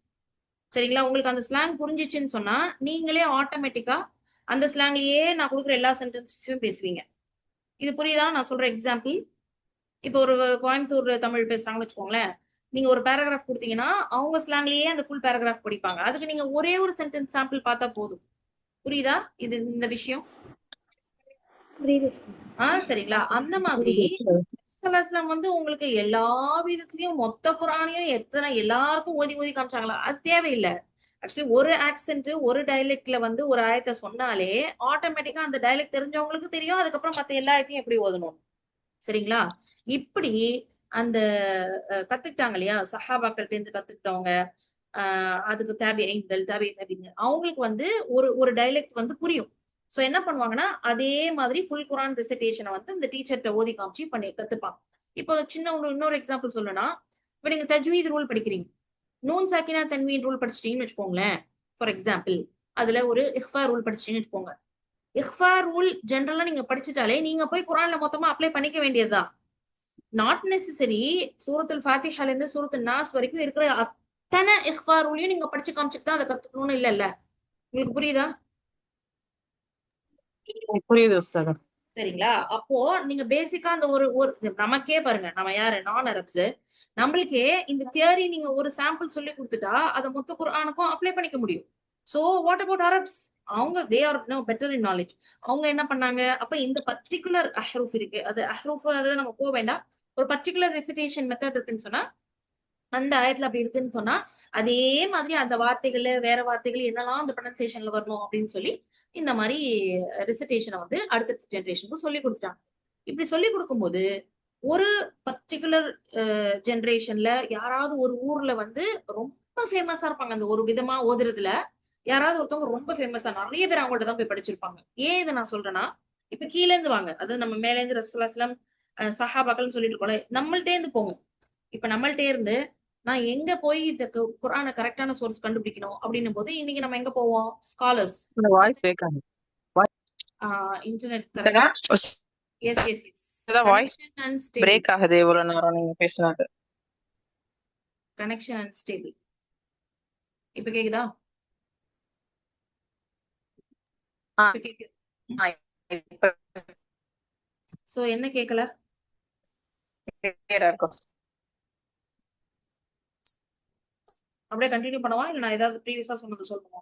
Speaker 1: சரிங்களா? உங்களுக்கு அந்த ஸ்லாங் புரிஞ்சிச்சுன்னு சொன்னா நீங்களே ஆட்டோமேட்டிக்கா அந்த ஸ்லாங்லயே நான் கொடுக்குற எல்லா சென்டென்ஸையும் பேசுவீங்க. இது புரியுதா நான் சொல்ற எக்ஸாம்பிள்? இப்போ ஒரு கோயம்புத்தூர் தமிழ் பேசுறாங்கன்னு வச்சுக்கோங்களேன். நீங்க ஒரு பேராகிராஃப் கொடுத்தீங்கன்னா அவங்க ஸ்லாங்லயே அந்த ஃபுல் பேராகிராஃப் படிப்பாங்க. அதுக்கு நீங்க ஒரே ஒரு சென்டென்ஸ் சாம்பிள் பார்த்தா போதும். புரியுதா இது இந்த விஷயம்?
Speaker 3: புரியுது.
Speaker 1: சரிங்களா? அந்த மாதிரி ரசூலுல்லாஹ் வந்து உங்களுக்கு எல்லா விதத்திலயும் மொத்த குர்ஆனையும் எல்லாருக்கும் ஓதி ஓதி காமிச்சாங்களா? அது தேவையில்லை. ஆக்சுவலி ஒரு ஆக்சென்ட் ஒரு டைலெக்ட்ல வந்து ஒரு ஆயத்தை சொன்னாலே ஆட்டோமேட்டிக்கா அந்த டைலெக்ட் தெரிஞ்சவங்களுக்கு தெரியும். அதுக்கப்புறம் மத்த எல்லா ஆயத்தையும் எப்படி ஓதணும். சரிங்களா? இப்படி அந்த கத்துக்கிட்டாங்க இல்லையா, சஹாபாக்கள்ட்ட இருந்து கத்துக்கிட்டவங்க, அதுக்கு தாபிஈன்கள் அவங்களுக்கு வந்து ஒரு டைலெக்ட் வந்து புரியும். சோ என்ன பண்ணுவாங்கன்னா அதே மாதிரி ஃபுல் குர்ஆன் ரெசிடேஷனை வந்து இந்த டீச்சர்ட்ட ஓதி காமிச்சு பண்ணி கத்துப்பாங்க. இப்போ சின்ன இன்னொரு எக்ஸாம்பிள் சொல்லணும்னா, இப்ப நீங்க தஜ்வீத் ரூல் படிக்கிறீங்க. நூன் சாக்கினா தன்வீன் ரூல் படிச்சிட்டீங்கன்னு வச்சுக்கோங்களேன். ஃபார் எக்ஸாம்பிள் அதுல ஒரு இஹ்ஃபா ரூல் படிச்சிட்டீங்கன்னு வச்சுக்கோங்க. இஹ்ஃபா ரூல் ஜென்ரலா நீங்க படிச்சுட்டாலே நீங்க போய் குர்ஆன்ல மொத்தமா அப்ளை பண்ணிக்க வேண்டியதுதான். Not necessary. சூரத்துல் ஃபாத்திஹால இருந்து சூரத்துல் நாஸ் வரைக்கும் இருக்கிற அத்தனை இஹ்ஃபா ரூலையும் நீங்க படிச்சு காமிச்சுட்டு தான் அதை கத்துக்கணும்னு இல்ல. உங்களுக்கு புரியுதா?
Speaker 4: புரியுது உஸ்தாதா.
Speaker 1: சரிங்களா? அப்போ நீங்க பேசிக்கா அந்த ஒரு நமக்கே பாருங்க, நம்ம யாரு நான் அரப்ஸ், நம்மளுக்கே இந்த தியரி நீங்க ஒரு சாம்பிள் சொல்லி கொடுத்துட்டா அதை மொத்த குர்ஆனுக்கும் அப்ளை பண்ணிக்க முடியும். So what about Arabs? அவங்க they are no better in knowledge. அவங்க என்ன பண்ணாங்க, அப்ப இந்த பர்டிகுலர் அஹ்ரூஃப் இருக்கு, அது அஹ்ரூஃப் அதை நம்ம போக வேண்டாம். ஒரு பர்டிகுலர் ரெசிடேஷன் மெத்தட் இருக்குன்னு சொன்னா அந்த ஆயத்துல அப்படி இருக்குன்னு சொன்னா அதே மாதிரி அந்த வார்த்தைகள் வேற வார்த்தைகள் என்னெல்லாம் அந்த ப்ரொனன்சியேஷன்ல வரணும் அப்படின்னு சொல்லி இந்த மாதிரி ரெசிடேஷனை வந்து அடுத்தடுத்த ஜென்ரேஷனுக்கு சொல்லி கொடுத்துட்டாங்க. இப்படி சொல்லி கொடுக்கும்போது ஒரு பர்டிகுலர் ஜென்ரேஷன்ல யாராவது ஒரு ஊர்ல வந்து ரொம்ப ஃபேமஸா இருப்பாங்க அந்த ஒரு விதமா ஓதுறதுல. யாராவது ஒருத்தவங்க ரொம்ப ஃபேமஸா நிறைய பேர் அவங்கள்ட்ட தான் போய் படிச்சிருப்பாங்க. ஏன் இதை நான் சொல்றேன்னா, இப்ப கீழ இருந்து வாங்க, அதாவது நம்ம மேல இருந்து ரசூலுல்லாஹ் சஹாபாக்கள்னு சொல்லிட்டு இருக்கோம்ல, நம்மள்ட்டே இருந்து போங்க. இப்ப நம்மள்ட்டே இருந்து நான் எங்க போய் இந்த குர்ஆனை கரெக்டான சோர்ஸ் கண்டுபிடிக்கணும் அப்படின்னும் போது இன்னைக்கு நம்ம எங்க போவோம்? ஸ்காலர்ஸ்.
Speaker 4: இந்த வாய்ஸ் பிரேக் ஆகுது.
Speaker 1: இன்டர்நெட்
Speaker 4: உஸ்தாதா,
Speaker 1: yes
Speaker 4: voice
Speaker 1: connection and stable.
Speaker 4: Break ஆகுது இவ்வளவு நேரம் நீங்க பேசினது.
Speaker 1: Connection and stable. இப்ப கேக்குதா?
Speaker 4: ஆ,
Speaker 1: இப்ப கேக்குது.
Speaker 4: ஆ, இப்ப
Speaker 1: சோ என்ன கேட்கல?
Speaker 4: clear ஆ இருக்கும்.
Speaker 1: அப்படியே கண்டினியூ பண்ணவா இல்ல நான் ஏதாவது ப்ரீவியஸா சொன்னது சொல்லணுமா?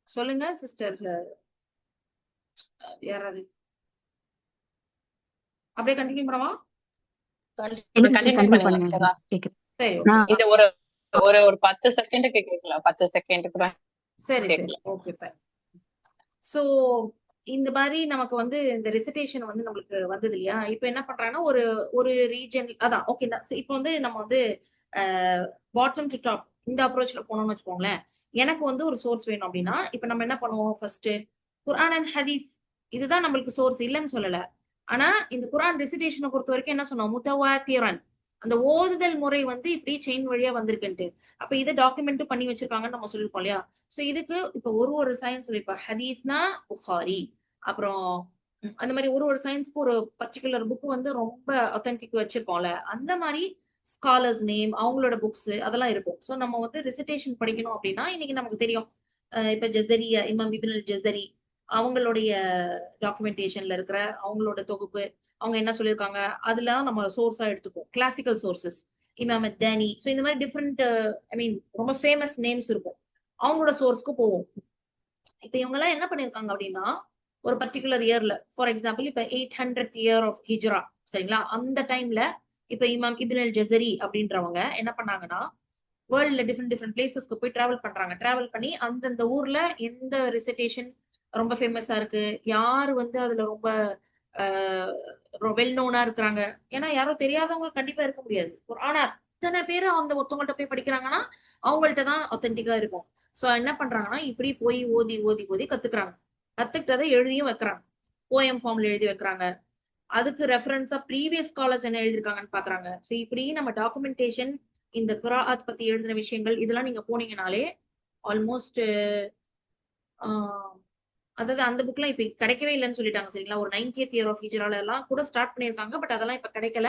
Speaker 1: சொல்லுங்க சிஸ்டர் யாராவது. அப்படியே கண்டினியூ பண்ணவா?
Speaker 4: கண்டினியூ
Speaker 2: கண்டினியூ
Speaker 4: பண்ணுங்க
Speaker 2: பண்ணுங்க
Speaker 4: அக்ஷதா.
Speaker 2: கேக்குது.
Speaker 1: சரி ஓகே.
Speaker 4: இது ஒரு ஒரு ஒரு 10 செகண்டுக்கு கேட்கலாம். 10 செகண்டுக்கு தான்
Speaker 1: சரி சரி
Speaker 4: கேட்கலாம்.
Speaker 1: Okay fine. சோ இந்த மாதிரி நமக்கு வந்து இந்த ரெசிடேஷன் வந்து நம்மளுக்கு வந்தது இல்லையா? இப்ப என்ன பண்றாங்கன்னா ஒரு ஒரு ரீஜன் அதான் ஓகே. இப்போ வந்து நம்ம வந்து பாட்டம் டு டாப் இந்த அப்ரோச்ல போனோம்னு வச்சுக்கோங்களேன். எனக்கு வந்து ஒரு சோர்ஸ் வேணும் அப்படின்னா இப்ப நம்ம என்ன பண்ணுவோம்? ஃபர்ஸ்ட் குர்ஆன் அண்ட் ஹதீஸ் இதுதான் நம்மளுக்கு சோர்ஸ், இல்லைன்னு சொல்லல. ஆனா இந்த குர்ஆன் ரெசிடேஷனை பொறுத்த வரைக்கும் என்ன சொன்னோம்? முத்தவாத்திரன், அந்த ஓதுதல் முறை வந்து இப்படி செயின் வழியா வந்திருக்குன்ட்டு. அப்ப இதை டாக்குமெண்ட் பண்ணி வச்சிருக்காங்கன்னு நம்ம சொல்லிருக்கோம் இல்லையா? சோ இதுக்கு இப்ப ஒரு ஒரு சயின்ஸ் இப்ப ஹதீஸ்னா புகாரி, அப்புறம் அந்த மாதிரி ஒரு ஒரு சயின்ஸ்க்கு ஒரு பர்டிகுலர் புக் வந்து ரொம்ப ஒத்தென்டிக் வச்சிருக்கோம்ல, அந்த மாதிரி ஸ்காலர்ஸ் நேம் அவங்களோட புக்ஸ் அதெல்லாம் இருக்கும். சோ நம்ம வந்து ரிசிடேஷன் படிக்கணும் அப்படின்னா இன்னைக்கு நமக்கு தெரியும். இப்ப ஜஸரியா இமாம் இப்னு அல் ஜஸரி அவங்களுடைய டாக்குமெண்டேஷன்ல இருக்கிற அவங்களோட தொகுப்பு, அவங்க என்ன சொல்லியிருக்காங்க அதெல்லாம் நம்ம சோர்ஸா எடுத்துப்போம். கிளாசிக்கல் சோர்சஸ் இமாம் அத்தானி, சோ இந்த மாதிரி டிஃப்ரெண்ட் ஐ மீன் ரொம்ப ஃபேமஸ் நேம்ஸ் இருக்கும். அவங்களோட சோர்ஸ்க்கு போவோம். இப்ப இவங்க எல்லாம் என்ன பண்ணிருக்காங்க அப்படின்னா ஒரு பர்டிகுலர் இயர்ல ஃபார் எக்ஸாம்பிள் இப்ப 800th இயர் ஆஃப் ஹிஜ்ரா சரிங்களா, அந்த டைம்ல இப்ப இமாம் இப்னு அல் ஜஸரி அப்படின்றவங்க என்ன பண்ணாங்கன்னா வேர்ல்ட்ல டிஃப்ரெண்ட் டிஃப்ரெண்ட் பிளேசஸ்க்கு போய் டிராவல் பண்றாங்க. டிராவல் பண்ணி அந்தந்த ஊர்ல எந்த ரெசிடேஷன் ரொம்ப ஃபேமஸா இருக்கு, யாரு வந்து அதுல ரொம்ப வெல் நோனா இருக்கிறாங்க. ஏன்னா யாரும் தெரியாதவங்க கண்டிப்பா இருக்க முடியாது. ஆனா அத்தனை பேரு அந்த ஒருத்தவங்கள்ட்ட போய் படிக்கிறாங்கன்னா அவங்கள்ட்ட தான் ஒத்தென்டிக்கா இருக்கும். சோ என்ன பண்றாங்கன்னா இப்படி போய் ஓதி ஓதி ஓதி கத்துக்கிறாங்க. கத்துக்கிட்டதை எழுதியும் வைக்கிறாங்க. போயம் ஃபார்ம்ல எழுதி வைக்கிறாங்க. அதுக்கு ரெஃபரன்ஸா ப்ரீவியஸ் ஸ்காலர்ஸ் என்ன எழுதிருக்காங்கன்னு பாக்குறாங்க. சோ இப்படி நம்ம டாக்குமெண்டேஷன் இந்த குராஆத் பத்தி எழுதின விஷயங்கள் இதெல்லாம் நீங்க போனீங்கனாலே ஆல்மோஸ்ட் அதாவது அந்த புக்லாம் இப்ப கிடைக்கவே இல்லைன்னு சொல்லிட்டாங்க சரிங்களா. ஒரு 90th இயர் ஆஃப் ஹிஜ்ரால எல்லாம் கூட ஸ்டார்ட் பண்ணிருக்காங்க, பட் அதெல்லாம் இப்ப கிடைக்கல.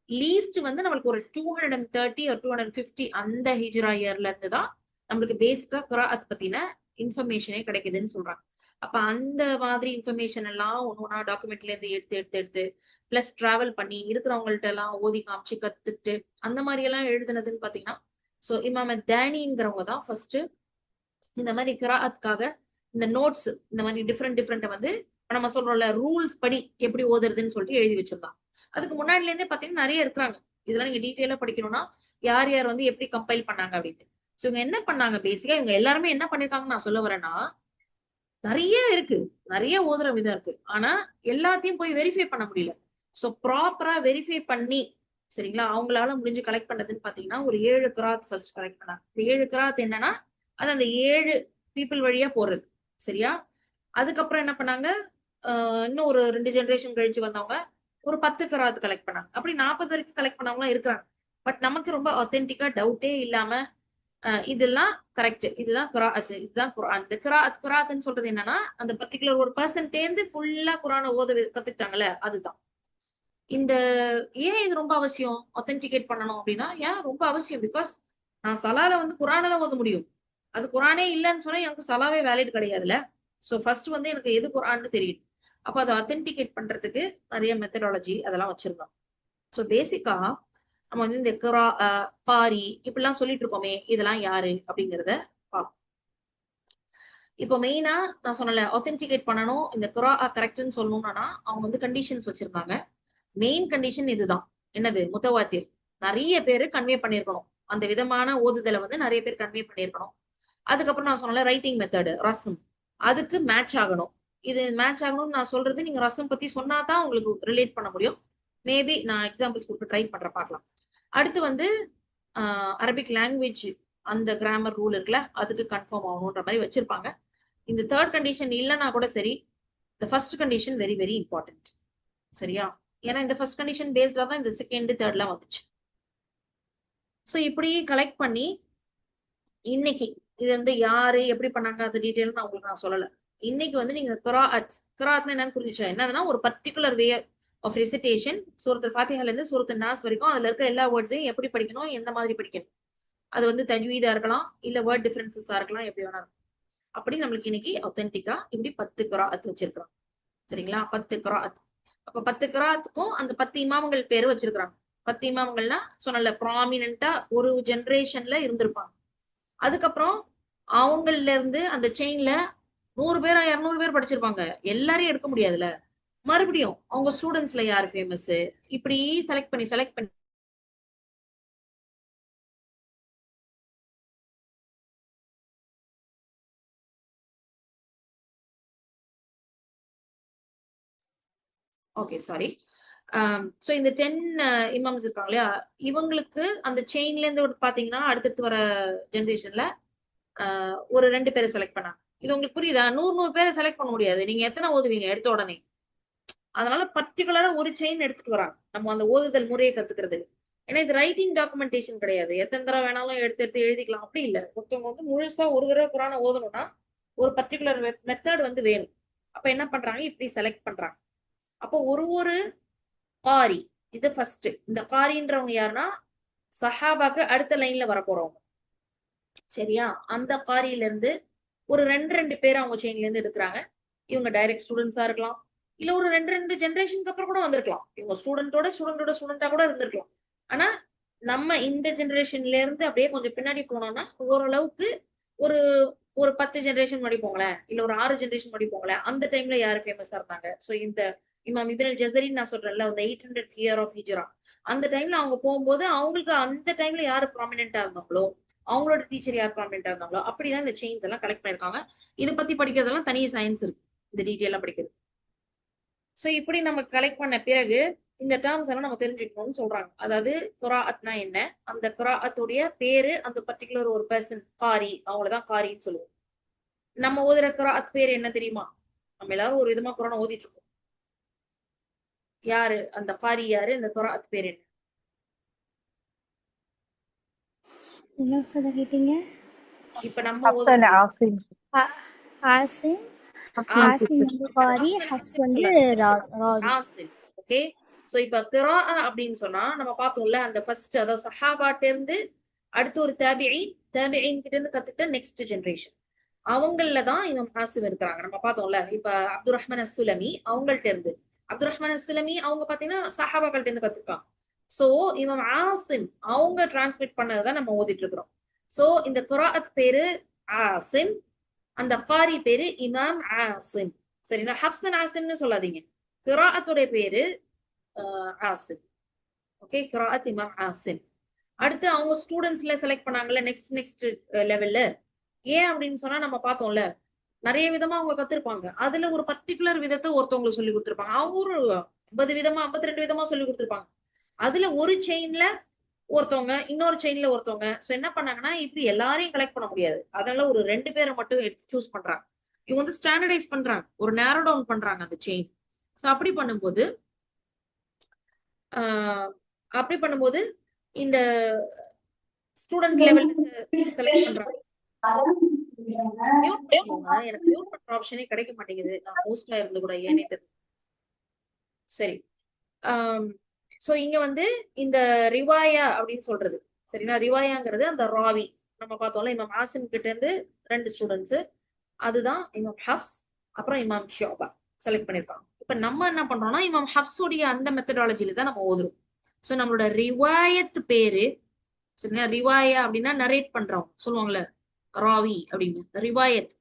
Speaker 1: லீஸ்ட் வந்து நம்மளுக்கு ஒரு 230 or 250 அந்த ஹிஜ்ரா இயர்ல இருந்து தான் நம்மளுக்கு பேசிக்கா குராஆத் பத்தின இன்ஃபர்மேஷனே கிடைக்குதுன்னு சொல்றாங்க. அப்ப அந்த மாதிரி இன்ஃபர்மேஷன் எல்லாம் ஒன்னொன்னா டாக்குமெண்ட்ல இருந்து எடுத்து எடுத்து எடுத்து பிளஸ் டிராவல் பண்ணி இருக்கிறவங்கள்ட்ட எல்லாம் ஓதி காமிச்சு கத்துக்கிட்டு அந்த மாதிரி எல்லாம் எழுதுனதுன்னு பாத்தீங்கன்னா சோ இமாம் தானிங்கிறவங்க தான் ஃபர்ஸ்ட் இந்த மாதிரி கிராஅத்காக இந்த நோட்ஸ் இந்த மாதிரி டிஃப்ரெண்ட் டிஃப்ரெண்ட் வந்து நம்ம சொல்றோம்ல ரூல்ஸ் படி எப்படி ஓதுறதுன்னு சொல்லிட்டு எழுதி வச்சிருந்தாங்க. அதுக்கு முன்னாடில இருந்தே பாத்தீங்கன்னா நிறைய இருக்கிறாங்க. இதெல்லாம் நீங்க டீட்டெயிலா படிக்கணும்னா யார் யார் வந்து எப்படி கம்பைல் பண்ணாங்க அப்படின்ட்டு. சோ இவங்க என்ன பண்ணாங்க பேசிக்கா இவங்க எல்லாருமே என்ன பண்ணிருக்காங்கன்னு நான் சொல்ல வரேன்னா நிறைய இருக்கு, நிறைய ஓதுற விதம் இருக்கு. ஆனா எல்லாத்தையும் போய் வெரிஃபை பண்ண முடியல. சோ ப்ராப்பரா வெரிஃபை பண்ணி சரிங்களா அவங்களால முடிஞ்சு கலெக்ட் பண்ணதுன்னு பாத்தீங்கன்னா ஒரு 7 கிராத் ஃபர்ஸ்ட் கலெக்ட் பண்ணாங்க. இந்த 7 கிராத் என்னன்னா அது அந்த 7 பீப்புள் வழியா போறது சரியா. அதுக்கப்புறம் என்ன பண்ணாங்க இன்னும் ஒரு 2 ஜெனரேஷன் கழிச்சு வந்தவங்க ஒரு 10 கிராத் கலெக்ட் பண்ணாங்க. அப்படி 40 வரைக்கும் கலெக்ட் பண்ணவங்க இருக்கிறாங்க. பட் நமக்கு ரொம்ப ஒத்தென்டிக்கா டவுட்டே இல்லாம இதெல்லாம் கரெக்ட், இதுதான் குராஅத், இதுதான் குர்ஆன். இந்த குராஅத்ன்னு சொல்றது என்னன்னா அந்த பர்டிகுலர் ஒரு பர்சன் தேர்ந்து ஃபுல்லா குரானை ஓத கத்துக்கிட்டாங்கல்ல அதுதான். இந்த ஏன் இது ரொம்ப அவசியம் ஒத்தென்டிகேட் பண்ணணும் அப்படின்னா ஏன் ரொம்ப அவசியம்? பிகாஸ் நான் சலால வந்து குரானை தான் ஓத முடியும். அது குரானே இல்லைன்னு சொன்னா எனக்கு சலாவே வேலிட் கிடையாதுல்ல. சோ ஃபர்ஸ்ட் வந்து எனக்கு எது குரான்னு தெரியும். அப்ப அதை ஒத்தென்டிகேட் பண்றதுக்கு நிறைய மெத்தடாலஜி அதெல்லாம் வச்சிருந்தோம். சோ பேசிக்கா நம்ம வந்து இந்த பாரி இப்படிலாம் சொல்லிட்டு இருக்கோமே இதெல்லாம் யாரு அப்படிங்கறத பார்ப்போம். இப்போ மெயினா நான் சொன்னல ஒத்தென்டிகேட் பண்ணணும் இந்த கரெக்ட்னு சொல்லணும்னா அவங்க வந்து கண்டிஷன்ஸ் வச்சிருந்தாங்க. மெயின் கண்டிஷன் இதுதான். என்னது? முத்தவாத்திர் நிறைய பேரு கன்வே பண்ணிருக்கணும். அந்த விதமான ஓதுதலை வந்து நிறைய பேர் கன்வே பண்ணிருக்கணும். அதுக்கப்புறம் நான் சொன்னல ரைட்டிங் மெத்தடு ரசம் அதுக்கு மேட்ச் ஆகணும். இது மேட்ச் ஆகணும்னு நான் சொல்றது நீங்க ரசம் பத்தி சொன்னாதான் உங்களுக்கு ரிலேட் பண்ண முடியும். மேபி நான் எக்ஸாம்பிள்ஸ் கொடுத்து ட்ரை பண்றேன் பார்க்கலாம். அடுத்து வந்து அரபிக் லாங்குவேஜ் அந்த கிராமர் ரூல் இருக்குல்ல அதுக்கு கன்ஃபார்ம் ஆகணும்ன்ற மாதிரி வச்சிருப்பாங்க. இந்த தேர்ட் கண்டிஷன் இல்லைன்னா கூட சரி, இந்த first condition very very important சரியா. ஏன்னா இந்த ஃபர்ஸ்ட் கண்டிஷன் பேஸ்டா தான் இந்த செகண்ட் தேர்ட்லாம் வந்துச்சு. ஸோ இப்படி கலெக்ட் பண்ணி இன்னைக்கு இது வந்து யாரு எப்படி பண்ணாங்க அது டீட்டெயில் நான் உங்களுக்கு நான் சொல்லல. இன்னைக்கு வந்து நீங்க கிராத்னா என்னன்னு புரிஞ்சுச்சா? என்னதுன்னா ஒரு பர்டிகுலர் வே ஆஃப் ரெசிடேஷன் சூரத்துல் ஃபாத்திஹால இருந்து சூரத்துல் நாஸ் வரைக்கும் அதுல இருக்க எல்லா வேர்ட்ஸையும் எப்படி படிக்கணும், எந்த மாதிரி படிக்கணும் அது வந்து தஜ்வீதா இருக்கலாம், இல்ல வேர்ட் டிஃபரன்சஸா இருக்கலாம், எப்படி வேணா இருக்கும். அப்படி நம்மளுக்கு இன்னைக்கு ஒத்தென்டிக்கா இப்படி 10 கிராஅத் வச்சிருக்கிறோம். சரிங்களா? 10 கிராஅத். அப்ப 10 கிராஅத்துக்கும் அந்த 10 இமாம்கள் பேரு வச்சிருக்காங்க. 10 இமாம்கள்னா சொன்னல ப்ராமினென்ட்டா ஒரு ஜெனரேஷன்ல இருந்திருப்பாங்க. அதுக்கப்புறம் அவங்கள்ல இருந்து அந்த செயின்ல 100 பேரா 200 பேர் படிச்சிருப்பாங்க. எல்லாரையும் எடுக்க முடியாதுல்ல. மறுபடியும் அவங்க ஸ்டூடெண்ட்ஸ்ல யாரு ஃபேமஸ், இப்படி செலக்ட் பண்ணி ஓகே சாரி. சோ இந்த 10 இமாம்ஸ் இருக்காங்க இல்லையா, இவங்களுக்கு அந்த செயின்ல இருந்து பாத்தீங்கன்னா அடுத்தடுத்து வர ஜெனரேஷன்ல ஒரு 2 பேரை செலக்ட் பண்ணாங்க. இது உங்களுக்கு புரியுதா? 100 பேரை செலக்ட் பண்ண முடியாது. நீங்க எத்தனை ஓதுவீங்க எடுத்த உடனே? அதனால பர்டிகுலரா ஒரு செயின் எடுத்துட்டு வராங்க நம்ம அந்த ஓதுதல் முறையை கத்துக்கிறது. ஏன்னா இது ரைட்டிங் டாக்குமெண்டேஷன் கிடையாது. எத்தனை தடவை வேணாலும் எடுத்து எடுத்து எழுதிக்கலாம், அப்படி இல்ல. ஒருத்தவங்க வந்து முழுசா ஒரு தடவை குரானை ஓதணும்னா ஒரு பர்டிகுலர் மெத்தட் வந்து வேணும். அப்ப என்ன பண்றாங்க, இப்படி செலக்ட் பண்றாங்க. அப்போ ஒரு காரி, இது ஃபர்ஸ்ட். இந்த காரின்றவங்க யாருன்னா சஹாபாக்கு அடுத்த லைன்ல வர போறவங்க. சரியா? அந்த காரியில இருந்து ஒரு 2 பேர் அவங்க செயின்ல இருந்து எடுக்கிறாங்க. இவங்க டைரக்ட் ஸ்டூடெண்ட்ஸா இருக்கலாம், இல்ல ஒரு 2 ஜெனரேஷனுக்கு அப்புறம் கூட வந்திருக்கலாம். இவங்க ஸ்டூடெண்டா கூட இருந்திருக்கலாம். ஆனா நம்ம இந்த ஜெனரேஷன்ல இருந்து அப்படியே கொஞ்சம் பின்னாடி போனோம்னா ஓரளவுக்கு ஒரு ஒரு 10 ஜெனரேஷன் முன்னாடி போங்களேன், இல்ல ஒரு 6 ஜெனரேஷன் முன்னாடி போங்களேன். அந்த டைம்ல யாரு ஃபேமஸா இருந்தாங்க? சோ இந்த இமாம் இப்னு அல் ஜஸரின்னு நான் சொல்றேன்ல, அந்த 800th இயர் ஆஃப் ஹிஜ்ரா, அந்த டைம்ல அவங்க போகும்போது அவங்களுக்கு அந்த டைம்ல யாரு ப்ராமினென்ட்டா இருந்தாங்களோ, அவங்களோட டீச்சர் யார் ப்ராமினென்ட்டா இருந்தாங்களோ, அப்படிதான் இந்த செயின்ஸ் எல்லாம் கலெக்ட் பண்ணிருக்காங்க. இதை பத்தி படிக்கிறதெல்லாம் தனி சயின்ஸ் இருக்கு, இந்த டீட்டெயிலா படிக்கிறது. சோ இப்படி நம்ம கலெக்ட் பண்ண பிறகு இந்த டேர்ம்ஸ் எல்லாம் நம்ம தெரிஞ்சுக்கணும்னு சொல்றாங்க. அதாவது குராஅத்னா என்ன, அந்த குராஅத்துடைய பேரு, அந்த பர்டிகுலர் ஒரு பர்சன் காரி, அவங்களதான் காரின்னு சொல்லுவோம். நம்ம ஓதுற குராஅத் பேரு என்ன தெரியுமா? நம்ம எல்லாரும் ஒரு விதமா குரான் ஓதிட்டு இருக்கோம். யாரு அந்த காரி, யாரு இந்த குராஅத் பேரு என்ன?
Speaker 3: என்ன சார் கேட்டீங்க?
Speaker 1: இப்ப நம்ம
Speaker 2: ஹப்சன்
Speaker 1: ஓதுறோம்
Speaker 2: ஆசிம்
Speaker 3: ஆசிம்.
Speaker 2: ஆசிம்.
Speaker 3: ஆசிம் வந்து காரி, ஹப்ஸ் வந்து ராவி.
Speaker 1: ஆசிம். ஓகே. சோ இப்ப கிராஅ அப்படின்னு சொன்னா நம்ம பார்த்தோம்ல, அந்த ஃபர்ஸ்ட் அதாவது சஹாபாட்ட இருந்து அடுத்து ஒரு தாபிஈன் கிட்ட இருந்து கத்துக்கிட்ட நெக்ஸ்ட் ஜெனரேஷன், அவங்கள தான் இமாம் ஆசிம் இருக்கிறாங்க. நம்ம பார்த்தோம்ல, இப்ப அப்துல் ரஹ்மான் அஸ்ஸுலமி அவங்கள்ட்ட இருந்து, அப்துல் ரஹ்மான் அஸ்ஸுலமி அவங்க பாத்தீங்கன்னா சஹாபாக்கள்ட்ட இருந்து கத்துக்காங்க. சோ இமாம் ஆசிம் அவங்க டிரான்ஸ்மிட் பண்ணதான் நம்ம ஓதிட்டு இருக்கிறோம். சோ இந்த குராஅத் பேரு ஆசிம், அந்த காரி பேரு இமாம் ஆசிம். சரிங்களா? ஹப்சன் ஆசிம்னு சொல்லாதீங்க, கிராஅத்துடைய பேரு ஆசிம். ஓகே, கிராஅத் இமாம் ஆசிம். அடுத்து அவங்க ஸ்டூடெண்ட்ஸ்ல செலக்ட் பண்ணாங்கல்ல நெக்ஸ்ட் லெவல்ல. ஏன் அப்படின்னு சொன்னா நம்ம பார்த்தோம்ல, நிறைய விதமா அவங்க கத்திருப்பாங்க. அதுல ஒரு பர்டிகுலர் விதத்தை ஒருத்தவங்களுக்கு சொல்லி கொடுத்திருப்பாங்க. அவங்க ஒரு 50 விதமா 52 விதமா சொல்லி கொடுத்திருப்பாங்க. அதுல ஒரு செயின்ல ஒருத்தவங்க, இன்னொரு செயின்ல ஒருத்தவங்க. சோ என்ன பண்ணாங்கன்னா, இப்படி எல்லாரையும் கலெக்ட் பண்ண முடியாது. அதனால ஒரு 2 பேரை மட்டும் எடுத்து சூஸ் பண்றாங்க. இவங்க வந்து ஸ்டாண்டர்டைஸ் பண்றாங்க, ஒரு நேரோ டவுன் பண்றாங்க அந்த செயின். சோ அப்படி பண்ணும்போது இந்த ஸ்டூடெண்ட் லெவல்ல செலக்ட் பண்றாங்க. மியூட் பண்ணிக்கோங்க, எனக்கு மியூட் பண்ற ஆப்ஷனே கிடைக்க மாட்டேங்குது. நான் ஹோஸ்ட்ல இருந்து கூட ஏனே தெரியல. சரி. சோ இங்க வந்து இந்த ரிவாயா அப்படின்னு சொல்றது, சரிங்களா? ரிவாயாங்கிறது அந்த ராவி. நம்ம பார்த்தோம்ல, இமாம் ஆசிம் கிட்ட இருந்து 2 ஸ்டூடெண்ட்ஸ், அதுதான் இமாம் ஹப்ஸ், அப்புறம் இமாம் ஷுபா செலக்ட் பண்ணிருக்காங்க. இப்ப நம்ம என்ன பண்றோம்னா, இமாம் ஹப்ஸ் உடைய அந்த மெத்தடாலஜில தான் நம்ம ஓதுறோம். சோ நம்மளோட ரிவாயத் பேரு, சரிங்களா? ரிவாயா அப்படின்னா நரேட் பண்றோம் சொல்லுவாங்கல்ல, ராவி அப்படின்னு. ரிவாயத்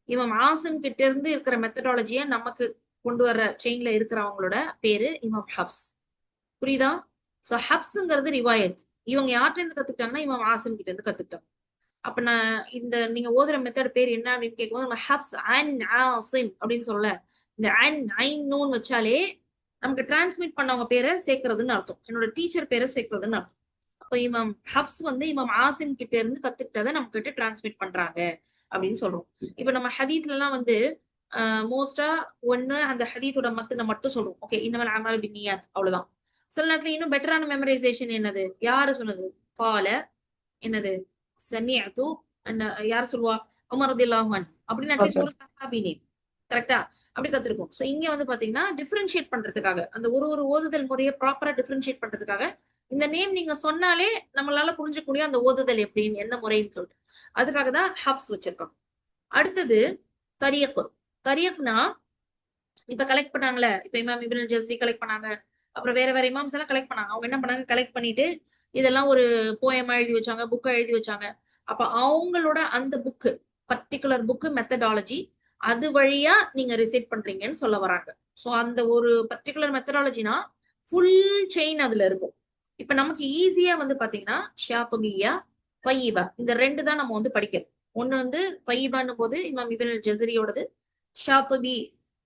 Speaker 1: இமாம் ஆசிம் கிட்ட இருந்து இருக்கிற மெத்தடாலஜிய நமக்கு கொண்டு வர்ற செயின்ல இருக்கிறவங்களோட பேரு இமாம் ஹப்ஸ். புரியுதா? சோ ஹப்ஸ்ங்கிறது ரிவாயத். இவங்க யார்கிட்ட இருந்து கத்துக்கிட்டாங்கன்னா இமாம் ஆசிம் கிட்ட இருந்து கத்துக்கிட்டாங்க. அப்ப நான் இந்த நீங்க ஓதுற மெத்தட் பேர் என்ன அப்படின்னு கேட்கும்போது நம்ம ஹப்ஸ் அன் ஆசிம் அப்படின்னு சொல்லல. இந்த அன் ஐன் நூன் வச்சாலே நமக்கு டிரான்ஸ்மிட் பண்ணவங்க பேரை சேர்க்கறதுன்னு அர்த்தம், என்னோட டீச்சர் பேரை சேர்க்கறதுன்னு அர்த்தம். அப்ப இமாம் ஹப்ஸ் வந்து இமாம் ஆசிம் கிட்ட இருந்து கத்துக்கிட்டதை நம்ம கிட்ட டிரான்ஸ்மிட் பண்றாங்க அப்படின்னு சொல்றோம். இப்ப நம்ம ஹதீத்ல எல்லாம் வந்து மோஸ்டா ஒண்ணு அந்த ஹதீத்தோட மத்தனை மட்டும் சொல்றோம். ஓகே, இன்னமல் அமல் பின்னியாத், அவ்வளவுதான். சில நேரத்துல இன்னும் பெட்டரான மெமரைசேஷன் என்னது, யாரு சொன்னது? கால என்னது, சமிஅது, யார் சொல்லுவா? உமர் ரலியல்லாஹு அன்ஹு அப்படின்னு அட்லீஸ்ட் ஒரு சஹாபி நேம் கரெக்டா அப்படி கத்துருக்கோம். சோ இங்க வந்து பாத்தீங்கன்னா டிஃபரன்ஷியேட் பண்றதுக்காக, அந்த ஒரு ஓதுதல் முறையை ப்ராப்பரா டிஃபரன்ஷியேட் பண்றதுக்காக இந்த நேம் நீங்க சொன்னாலே நம்மளால புரிஞ்சுக்கூடிய அந்த ஓதுதல் எப்படின்னு எந்த முறைன்னு சொல்லிட்டு அதுக்காக தான் ஹப்ஸ் வச்சிருக்கோம். அடுத்தது தரியக்கு. தரியக்னா இப்ப கலெக்ட் பண்ணாங்கல்ல, இப்ப இமாம் இப்னு ஜஸ்ரி கலெக்ட் பண்ணாங்க, அப்புறம் வேற வேற இமாம்ஸ் எல்லாம் கலெக்ட் பண்ணாங்க. அவங்க என்ன பண்ணாங்க, கலெக்ட் பண்ணிட்டு இதெல்லாம் ஒரு போயமா எழுதி வச்சாங்க, புக்கை எழுதி வச்சாங்க. அப்ப அவங்களோட அந்த புக்கு, பர்டிகுலர் புக்கு மெத்தடாலஜி அது வழியா நீங்க ரிசைட் பண்றீங்கன்னு சொல்ல வராங்க. சோ அந்த ஒரு பர்டிகுலர் மெத்தடாலஜினா ஃபுல் செயின் அதுல இருக்கும். இப்ப நமக்கு ஈஸியா வந்து பாத்தீங்கன்னா ஷாத்துபியா, தய்யிபா இந்த ரெண்டு தான் நம்ம வந்து படிக்கிறோம். ஒண்ணு வந்து தய்யிபான்னு போது இமாம் இப்னு ஜஸரியோடது, ஷாத்துபி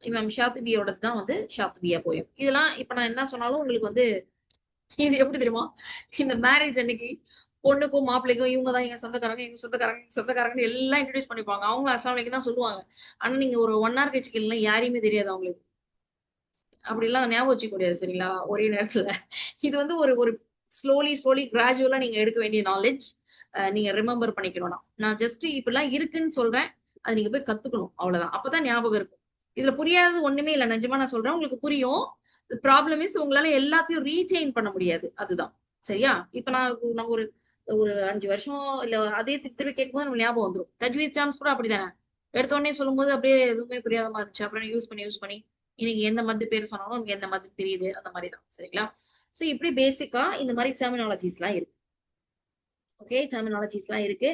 Speaker 1: இமாம் ஷாத்திபியோடது தான் வந்து ஷாத்திபியா போயம். இதெல்லாம் இப்ப நான் என்ன சொன்னாலும் உங்களுக்கு வந்து இது எப்படி தெரியுமா, இந்த மேரேஜ் அன்னைக்கு பொண்ணுக்கும் மாப்பிள்ளைக்கும் இவங்க தான் எங்க சொந்தக்காரங்க, எங்க சொந்தக்காரங்க, எங்க சொந்தக்காரங்க எல்லாம் இன்ட்ரடியூஸ் பண்ணிப்பாங்க. அவங்க அஸ்ஸலாமு அலைக்கும் தான் சொல்லுவாங்க. ஆனா நீங்க ஒரு 1 hour கழிச்சு கேளுங்க, யாரையுமே தெரியாது அவங்களுக்கு. அப்படி எல்லாம் ஞாபகம் வச்சுக்க முடியாது சரிங்களா ஒரே நேரத்துல. இது வந்து ஒரு ஒரு ஸ்லோலி கிராஜுவலா நீங்க எடுக்க வேண்டிய நாலேஜ். நீங்க ரிமெம்பர் பண்ணிக்கணும்னா நான் ஜஸ்ட் இப்படிலாம் இருக்குன்னு சொல்றேன், அது நீங்க போய் கத்துக்கணும் அவ்வளவுதான். அப்பதான் ஞாபகம் இருக்கும். இதுல புரியாதது ஒண்ணுமே இல்ல, நிஜமா நான் சொல்றேன் உங்களுக்கு புரியும். ப்ராப்ளம் இஸ் உங்களால எல்லாத்தையும் ரீடெயின் பண்ண முடியாது, அதுதான். சரியா? இப்ப நான் ஒரு ஒரு 5 வருஷம் இல்ல அதே திருப்பி கேட்கும்போது நம்ம ஞாபகம் வந்துரும். தஜ்வீத் ஜாம்ஸ் கூட அப்படிதானே, எடுத்த உடனே சொல்லும்போது அப்படியே எதுவுமே புரியாத மாதிரி இருந்துச்சு. அப்புறம் யூஸ் பண்ணி இன்னைக்கு எந்த மத்து பேர் சொன்னாலும் உங்களுக்கு எந்த மத்து தெரியுது, அந்த மாதிரி தான். சரிங்களா? சோ இப்படி பேசிக்கா இந்த மாதிரி டெர்மினாலஜிஸ் எல்லாம் இருக்கு. ஓகே, டெர்மினாலஜிஸ் எல்லாம் இருக்கு.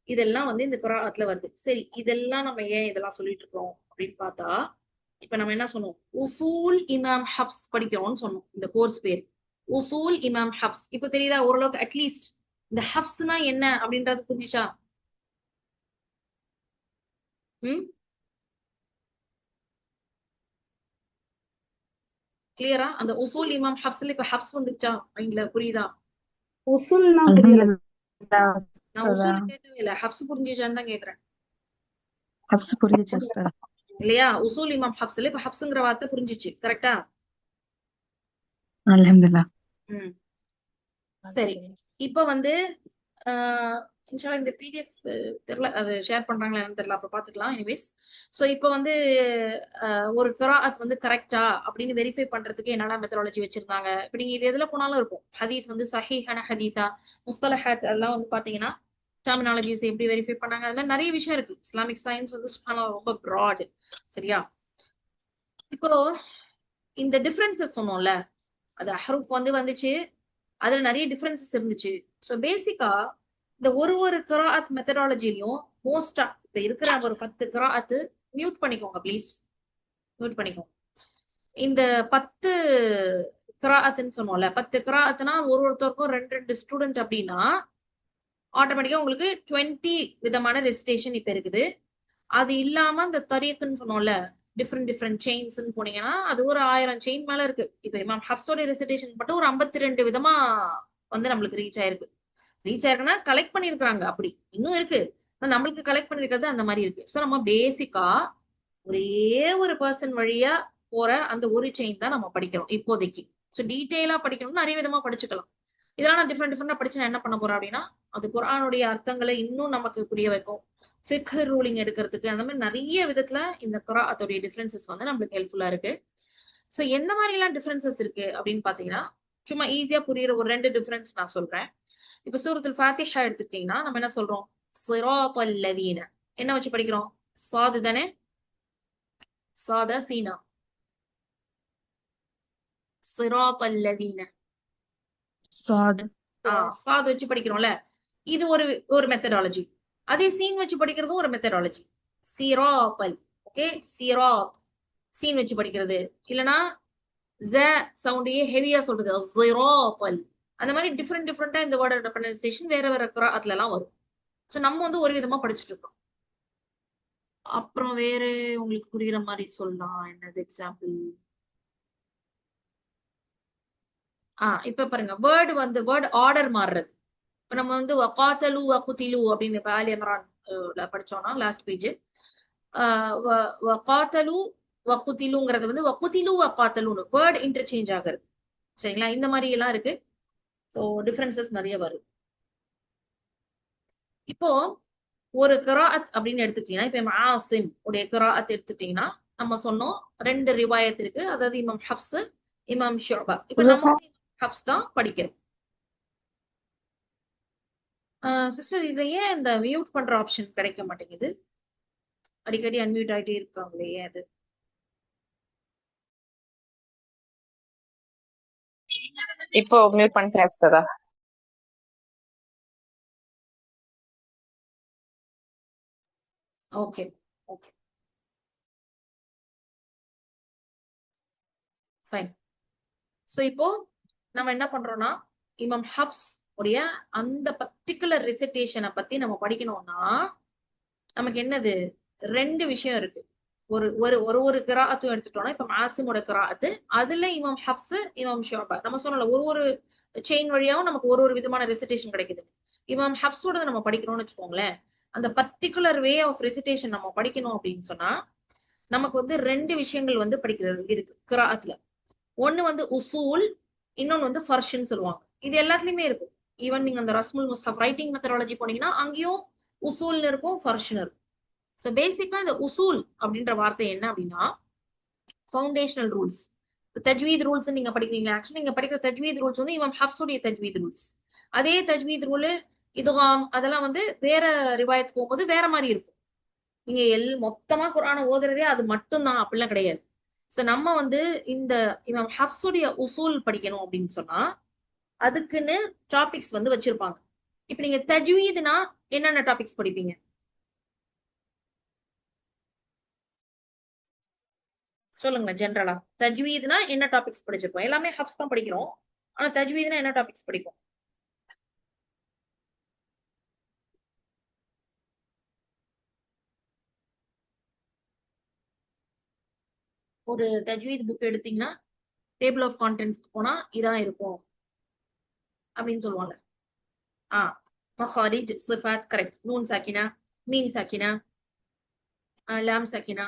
Speaker 1: இதெல்லாம் வந்து இந்த குராஅத்ல வருது. சரி, இதெல்லாம் நம்ம ஏன் இதெல்லாம் சொல்லிட்டு இருக்கோம் அப்படின்னு பார்த்தா, இப்ப நம்ம என்ன சொன்னோம், உசூல் இமாம் ஹப்ஸ் படிக்கிறோம்னு சொன்னோம். இந்த கோர்ஸ் பேர் உசூல் இமாம் ஹப்ஸ். இப்ப தெரியுதா ஓரளவுக்கு? அட்லீஸ்ட் இந்த ஹப்ஸ்னா என்ன அப்படின்றது புரிஞ்சுச்சா? ம், கிளியரா? அந்த உசூல் இமாம் ஹப்ஸ்ல இப்ப ஹப்ஸ் வந்துச்சா மைண்ட்ல? புரியுதா?
Speaker 2: உசுல்னா புரியல.
Speaker 1: நான் உசூல் கேட்கவே இல்ல, ஹப்ஸ் புரிஞ்சுச்சான்னு தான் கேக்குறேன்.
Speaker 2: ஹப்ஸ் புரிஞ்சுச்சு உஸ்தாத்.
Speaker 1: இல்லையா? உசூல் இமாம் ஹப்ஸ்ல இப்ப ஹப்ஸ்ங்கிற வார்த்தை புரிஞ்சிச்சு, கரெக்டா?
Speaker 2: அல்ஹம்துலில்லாஹ்.
Speaker 1: ம், சரி. இப்ப வந்து இன்ஷால்லா இந்த பிடிஎஃப் தெரியல, அது ஷேர் பண்றாங்களா என்னன்னு தெரியல, அப்ப பாத்துக்கலாம். எனிவேஸ், சோ இப்ப வந்து ஒரு கிராஅத் வந்து கரெக்டா அப்படின்னு வெரிஃபை பண்றதுக்கு என்னெல்லாம் மெத்தடாலஜி வச்சிருந்தாங்க. இப்ப நீங்க இது எதுல போனாலும் இருக்கும், ஹதீஸ் வந்து சஹீஹான ஹதீஸா, முஸ்தலஹாத் அதெல்லாம் வந்து பாத்தீங்கன்னா டெர்மினாலஜிஸ் எப்படி வெரிஃபை பண்ணாங்க, அது மாதிரி நிறைய விஷயம் இருக்கு. இஸ்லாமிக் சயின்ஸ் வந்து சுப்ஹானல்லாஹ் ரொம்ப ப்ராட். சரியா? இப்போ இந்த டிஃபரன்சஸ் சொன்னோம்ல, அது அஹ்ரூஃப் வந்து வந்துச்சு, அதுல நிறைய டிஃபரன்சஸ் இருந்துச்சு. சோ பேசிக்கா இந்த ஒரு கிராஅத் மெத்தடாலஜிலையும் மோஸ்டா இப்ப இருக்கிற ஒரு 10 கிராஅத் மியூட் பண்ணிக்கோங்க ப்ளீஸ், மியூட் பண்ணிக்கோங்க. இந்த 10 கிராஅத்னு சொன்னோம்ல, 10 கிராஅத்னா ஒருத்தருக்கும் 2 ஸ்டூடெண்ட் அப்படின்னா ஆட்டோமேட்டிக்கா உங்களுக்கு 20 விதமான ரெசிடேஷன் இப்ப இருக்குது. அது இல்லாம இந்த தரீக்குன்னு சொன்னோம்ல, டிஃப்ரெண்ட் செயின்ஸ் போனீங்கன்னா அது ஒரு 1000 செயின் மேல இருக்கு. இப்ப இமாம் ஹப்ஸோட ரெசிடேஷன் மட்டும் ஒரு 52 விதமா வந்து நம்மளுக்கு ரீச் ஆயிருக்குன்னா கலெக்ட் பண்ணிருக்காங்க. அப்படி இன்னும் இருக்கு, நம்மளுக்கு கலெக்ட் பண்ணிருக்கிறது அந்த மாதிரி இருக்கு. சோ நம்ம பேசிக்கா ஒரே ஒரு பர்சன் வழியா போற அந்த ஒரு செயின் தான் நம்ம படிக்கிறோம் இப்போதைக்கு. சோ டீடைலா படிக்கணும்னு நிறைய விதமா படிச்சுக்கலாம். இதெல்லாம் நான் டிஃப்ரெண்டா படிச்சு நான் என்ன பண்ண போறேன் அப்படின்னா, அது குர்ஆனுடைய அர்த்தங்களை இன்னும் நமக்கு புரிய வைக்கும். ஃபிக்ஹ் ரூலிங் எடுக்கிறதுக்கு அந்த மாதிரி நிறைய விதத்துல இந்த குர்ஆனுடைய டிஃபரன்சஸ் வந்து நம்மளுக்கு ஹெல்ப்ஃபுல்லா இருக்கு. சோ எந்த மாதிரி எல்லாம் டிஃபரன்சஸ் இருக்கு அப்படின்னு பாத்தீங்கன்னா, சும்மா ஈஸியா புரியுற ஒரு 2 டிஃபரன்ஸ் நான் சொல்றேன். இப்ப சூரத்துல் ஃபாத்திஹா எடுத்துட்டீங்கன்னா நம்ம என்ன சொல்றோம், ஸிராத்தல் லதீன என்ன வச்சு படிக்கிறோம்? சாது தானே, சாதா சீனா, ஸிராத்தல் லதீன
Speaker 2: சாத்.
Speaker 1: சாது வச்சு படிக்கிறோம்ல, இது ஒரு ஒரு மெத்தடாலஜி. அதே சீன் வச்சு படிக்கிறதும் ஒரு மெத்தடாலஜி. சிராத்தல், ஓகே, சிராத் சீன் வச்சு படிக்கிறது, இல்லனா ஜ சவுண்டையே ஹெவியா சொல்றது ஸிராத்தல். அந்த மாதிரி டிஃப்ரெண்டா இந்த வேர்டோட ப்ரொனன்சியேஷன் வேற வேற கிராஅத்ல எல்லாம் வரும். சோ நம்ம வந்து ஒரு விதமா படிச்சுட்டு இருக்கோம். அப்புறம் வேற உங்களுக்கு புரியுற மாதிரி சொல்லலாம். என்னது எக்ஸாம்பிள்? இப்ப பாருங்க, வேர்ட் ஆர்டர் மாறுறது. இப்ப நம்ம வந்து வகாத்தலு வகுதிலு அப்படின்னு இப்ப ஆலி இம்ரான் படிச்சோம்னா லாஸ்ட் பேஜ், வகாத்தலு வகுதிலுங்கிறது வந்து வகுதிலு வகாத்தலுன்னு வேர்ட் இன்டர்சேஞ்ச் ஆகுறது. சரிங்களா? இந்த மாதிரி எல்லாம் இருக்கு. சோ டிஃபரன்சஸ் நிறைய வரும். இப்போ ஒரு கிராஅத் அப்படின்னு எடுத்துட்டீங்கன்னா, இப்ப ஆசிம் உடைய கிராஅத் எடுத்துட்டீங்கன்னா நம்ம சொன்னோம் 2 ரிவாயத் இருக்கு. அதாவது இமாம் ஹப்ஸ், இமாம் ஷுபா. இப்ப நம்ம ஹப்ஸ் தான் படிக்கிறோம். சிஸ்டர் இதுல ஏன் இந்த மியூட் பண்ற ஆப்ஷன் கிடைக்க மாட்டேங்குது? அடிக்கடி அன்மியூட் ஆயிட்டே இருக்காங்களே, ஏன் அது?
Speaker 4: இப்போ மியூட் பண்ணிட்டேன் சிஸ்டரா.
Speaker 1: Okay okay fine. ஸோ இப்போ நம்ம என்ன பண்றோம்னா, இமாம் ஹப்ஸ் உடைய அந்த பர்டிகுலர் ரிசிட்டேஷனை பத்தி நம்ம படிக்கணும்னா நமக்கு என்னது, ரெண்டு விஷயம் இருக்கு. ஒரு ஒரு ஒரு ஒரு கிராஅத்தும் எடுத்துட்டோம்னா, இப்ப ஆசிமோட கிராஅத்து, அதுல இமாம் ஹப்ஸ், இமாம் ஷுஅபா, நம்ம சொன்னல ஒரு ஒரு செயின் வழியாவும் நமக்கு ஒரு ஒரு விதமான ரெசிடேஷன் கிடைக்குது. இமாம் ஹப்ஸோட நம்ம படிக்கணும்னு வச்சுக்கோங்களேன், அந்த பர்டிகுலர் வே ஆஃப் ரெசிடேஷன் நம்ம படிக்கணும் அப்படின்னு சொன்னா நமக்கு வந்து ரெண்டு விஷயங்கள் வந்து படிக்கிறது இருக்கு கிராஅத்துல. ஒண்ணு வந்து உசூல், இன்னொன்னு வந்து ஃபர்ஷ்ன்னு சொல்லுவாங்க. இது எல்லாத்துலயுமே இருக்கும். ஈவன் நீங்க அந்த ரஸ்முல் முஸ்ஹப் ரைட்டிங் மெத்தடாலஜி போனீங்கன்னா அங்கேயும் உசூல்னு இருக்கும், ஃபர்ஷ்ன்னு இருக்கும். ஸோ பேசிக்கா இந்த உசூல் அப்படின்ற வார்த்தை என்ன அப்படின்னா ஃபவுண்டேஷனல் ரூல்ஸ். தஜ்வீத் ரூல்ஸ் நீங்க படிக்கிறீங்க, ஆக்சுவலி நீங்க படிக்கிற தஜ்வீத் ரூல்ஸ் வந்து இமாம் ஹப்ஸுடைய தஜ்வீத் ரூல்ஸ். அதே தஜ்வீத் ரூல் இதுகாம் அதெல்லாம் வந்து வேற ரிவாயத்து போகும்போது வேற மாதிரி இருக்கும். நீங்க மொத்தமா குர்ஆனை ஓதுறதே அது மட்டும்தான் அப்படிலாம் கிடையாது. சோ நம்ம வந்து இந்த இமாம் ஹப்ஸுடைய உசூல் படிக்கணும் அப்படின்னு சொன்னா அதுக்குன்னு டாபிக்ஸ் வந்து வச்சிருப்பாங்க. இப்ப நீங்க தஜ்வீத்னா என்னென்ன டாபிக்ஸ் படிப்பீங்க சொல்லுங்க? ஜென்ரலா தஜ்வீத்னா என்ன டாபிக்ஸ் படிச்சிருப்போம்? எல்லாமே ஹப்ஸ் தான் படிக்கிறோம். ஆனா தஜ்வீத்னா என்ன டாபிக்ஸ் படிப்போம்? ஒரு தஜ்வீத் புக் எடுத்தீங்கன்னா டேபிள் ஆஃப் கான்டென்ட்ஸ்க்கு போனா இதான் இருக்கும் அப்படின்னு சொல்லுவாங்க. மஹாரிஜ், சிஃபாத், கரெக்ட். நூன் சாக்கினா, மீன் சாக்கினா, லாம் சாக்கினா,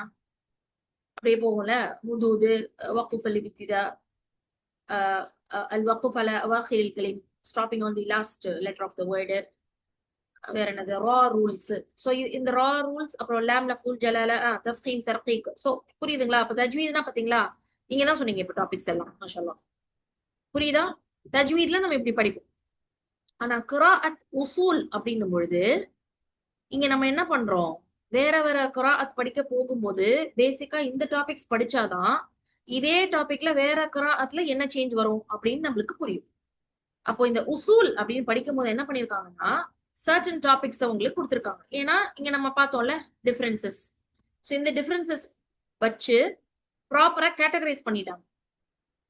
Speaker 1: அப்படியே போகும்ல. முதூது, வக்குஃப் அல் இப்திதா, அல் வக்குஃப் அலா அவாஹிரில் கலீம், stopping on the last letter of the word. வேற என்னது, ரா ரூல்ஸ். சோ இந்த ரா ரூல்ஸ், அப்புறம் லாம் லஃபுல் ஜலால, தஃப்கீம், தர்கீக். சோ புரியுதுங்களா? அப்ப தஜ்வீத்னா பாத்தீங்களா, நீங்க தான் சொன்னீங்க இப்ப டாபிக்ஸ் எல்லாம், மாஷாஅல்லாஹ். புரியுதா? தஜ்வீத்ல நம்ம இப்படி படிப்போம். ஆனா கிராஅத் உசூல் அப்படின்னும் பொழுது இங்க நம்ம என்ன பண்றோம், வேற வேற கிராஅத் படிக்க போகும்போது பேசிக்கா இந்த டாபிக்ஸ் படிச்சாதான் இதே டாபிக்ல வேற கிராஅத்ல என்ன சேஞ்ச் வரும் அப்படின்னு நம்மளுக்கு புரியும். அப்போ இந்த உசூல் அப்படின்னு படிக்கும் போது என்ன பண்ணிருக்காங்கன்னா சர்டன் டாபிக்ஸ் உங்களுக்கு கொடுத்துருக்காங்க. ஏன்னா இங்க நம்ம பார்த்தோம்ல டிஃபரன்சஸ். ஸோ இந்த டிஃபரன்சஸ் வச்சு ப்ராப்பரா கேட்டகரைஸ் பண்ணிட்டாங்க.